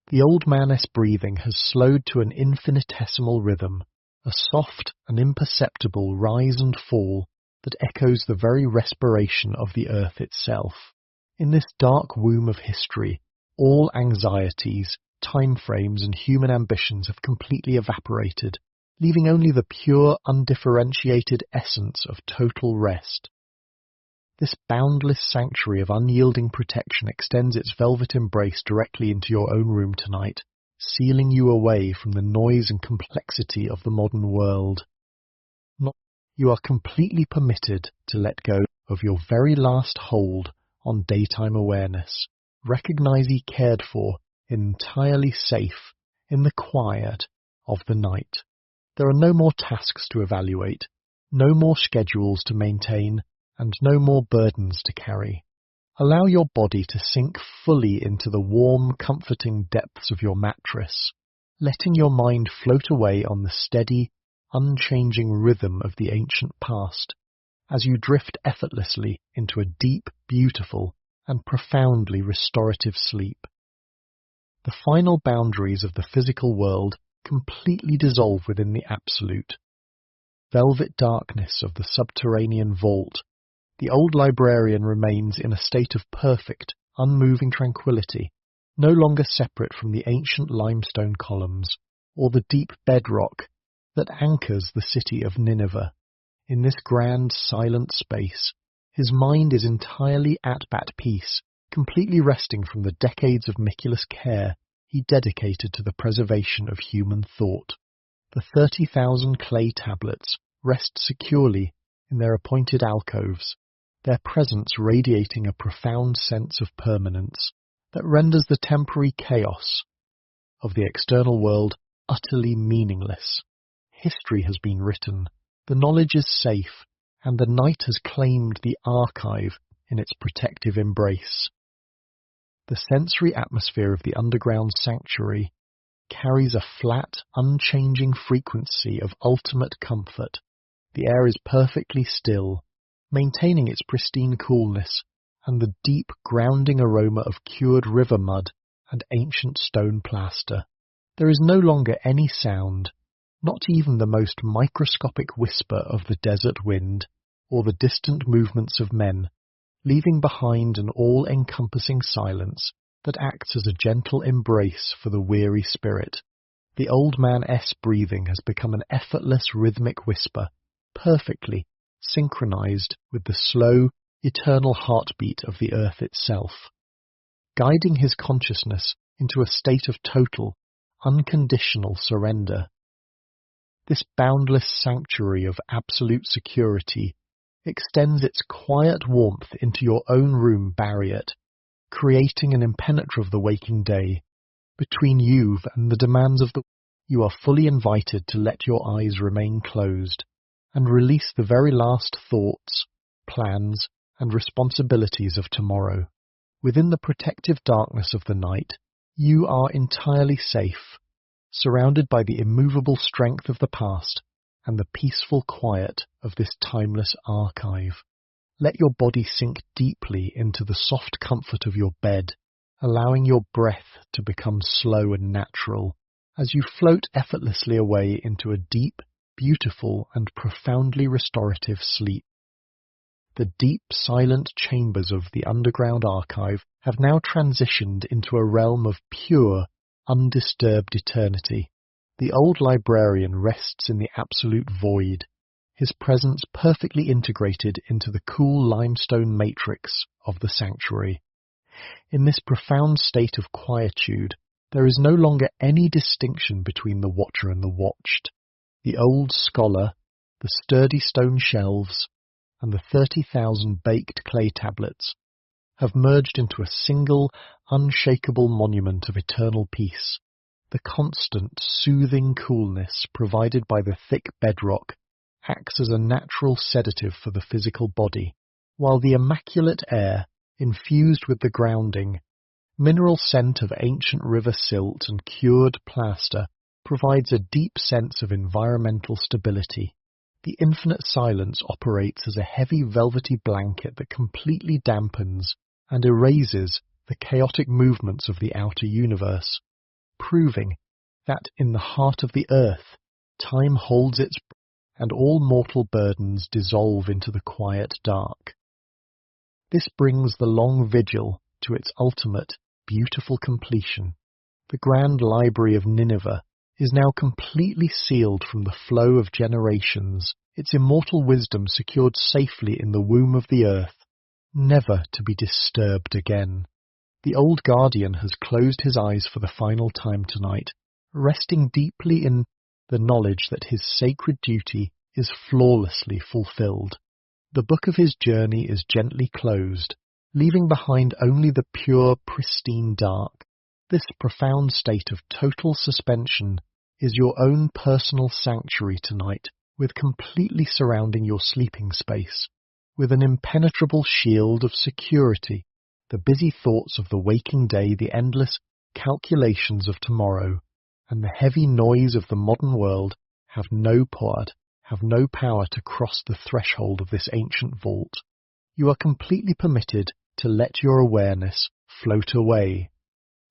The old man's breathing has slowed to an infinitesimal rhythm, a soft and imperceptible rise and fall that echoes the very respiration of the earth itself. In this dark womb of history, all anxieties, time frames, and human ambitions have completely evaporated, leaving only the pure, undifferentiated essence of total rest. This boundless sanctuary of unyielding protection extends its velvet embrace directly into your own room tonight, sealing you away from the noise and complexity of the modern world. You are completely permitted to let go of your very last hold on daytime awareness. Recognize ye cared for, entirely safe, in the quiet of the night. There are no more tasks to evaluate, no more schedules to maintain, and no more burdens to carry. Allow your body to sink fully into the warm, comforting depths of your mattress, letting your mind float away on the steady, unchanging rhythm of the ancient past, as you drift effortlessly into a deep, beautiful, and profoundly restorative sleep. The final boundaries of the physical world completely dissolve within the absolute. Velvet darkness of the subterranean vault, the old librarian remains in a state of perfect, unmoving tranquillity, no longer separate from the ancient limestone columns or the deep bedrock that anchors the city of Nineveh. In this grand, silent space, his mind is entirely at peace, completely resting from the decades of meticulous care he dedicated to the preservation of human thought. The 30,000 clay tablets rest securely in their appointed alcoves, their presence radiating a profound sense of permanence that renders the temporary chaos of the external world utterly meaningless. History has been written, the knowledge is safe, and the night has claimed the archive in its protective embrace. The sensory atmosphere of the underground sanctuary carries a flat, unchanging frequency of ultimate comfort. The air is perfectly still, maintaining its pristine coolness and the deep, grounding aroma of cured river mud and ancient stone plaster. There is no longer any sound, not even the most microscopic whisper of the desert wind or the distant movements of men, leaving behind an all-encompassing silence that acts as a gentle embrace for the weary spirit. The old man's breathing has become an effortless rhythmic whisper, perfectly synchronized with the slow, eternal heartbeat of the earth itself, guiding his consciousness into a state of total, unconditional surrender. This boundless sanctuary of absolute security extends its quiet warmth into your own room barriered, creating an impenetrable of the waking day. Between you and the demands of the you are fully invited to let your eyes remain closed and release the very last thoughts, plans, and responsibilities of tomorrow. Within the protective darkness of the night, you are entirely safe, surrounded by the immovable strength of the past and the peaceful quiet of this timeless archive. Let your body sink deeply into the soft comfort of your bed, allowing your breath to become slow and natural as you float effortlessly away into a deep, beautiful, and profoundly restorative sleep. The deep, silent chambers of the underground archive have now transitioned into a realm of pure, undisturbed eternity. The old librarian rests in the absolute void, his presence perfectly integrated into the cool limestone matrix of the sanctuary. In this profound state of quietude, there is no longer any distinction between the watcher and the watched. The old scholar, the sturdy stone shelves, and the 30,000 baked clay tablets have merged into a single, unshakable monument of eternal peace. The constant, soothing coolness provided by the thick bedrock acts as a natural sedative for the physical body, while the immaculate air, infused with the grounding, mineral scent of ancient river silt and cured plaster, provides a deep sense of environmental stability. The infinite silence operates as a heavy velvety blanket that completely dampens and erases the chaotic movements of the outer universe, proving that in the heart of the earth, time holds its breath and all mortal burdens dissolve into the quiet dark. This brings the long vigil to its ultimate, beautiful completion. The grand library of Nineveh is now completely sealed from the flow of generations, its immortal wisdom secured safely in the womb of the earth, never to be disturbed again. The old guardian has closed his eyes for the final time tonight, resting deeply in the knowledge that his sacred duty is flawlessly fulfilled. The book of his journey is gently closed, leaving behind only the pure, pristine dark. This profound state of total suspension is your own personal sanctuary tonight, with completely surrounding your sleeping space, with an impenetrable shield of security, the busy thoughts of the waking day, the endless calculations of tomorrow, and the heavy noise of the modern world have no power to cross the threshold of this ancient vault. You are completely permitted to let your awareness float away,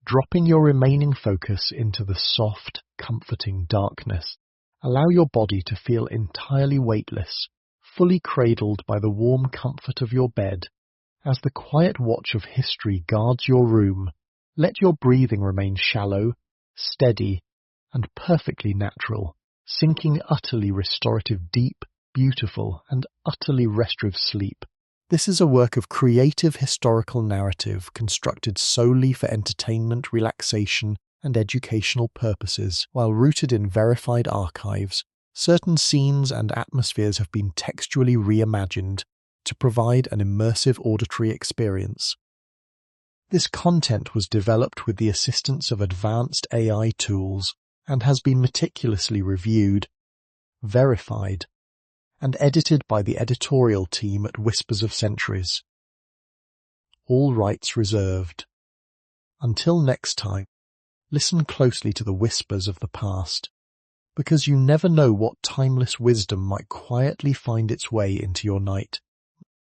dropping your remaining focus into the soft, comforting darkness. Allow your body to feel entirely weightless, fully cradled by the warm comfort of your bed. As the quiet watch of history guards your room, let your breathing remain shallow, steady, and perfectly natural, sinking utterly restorative, deep, beautiful, and utterly restorative sleep. This is a work of creative historical narrative constructed solely for entertainment, relaxation, and educational purposes. While rooted in verified archives, certain scenes and atmospheres have been textually reimagined to provide an immersive auditory experience. This content was developed with the assistance of advanced AI tools and has been meticulously reviewed, verified, and edited by the editorial team at Whispers of Centuries. All rights reserved. Until next time, listen closely to the whispers of the past, because you never know what timeless wisdom might quietly find its way into your night.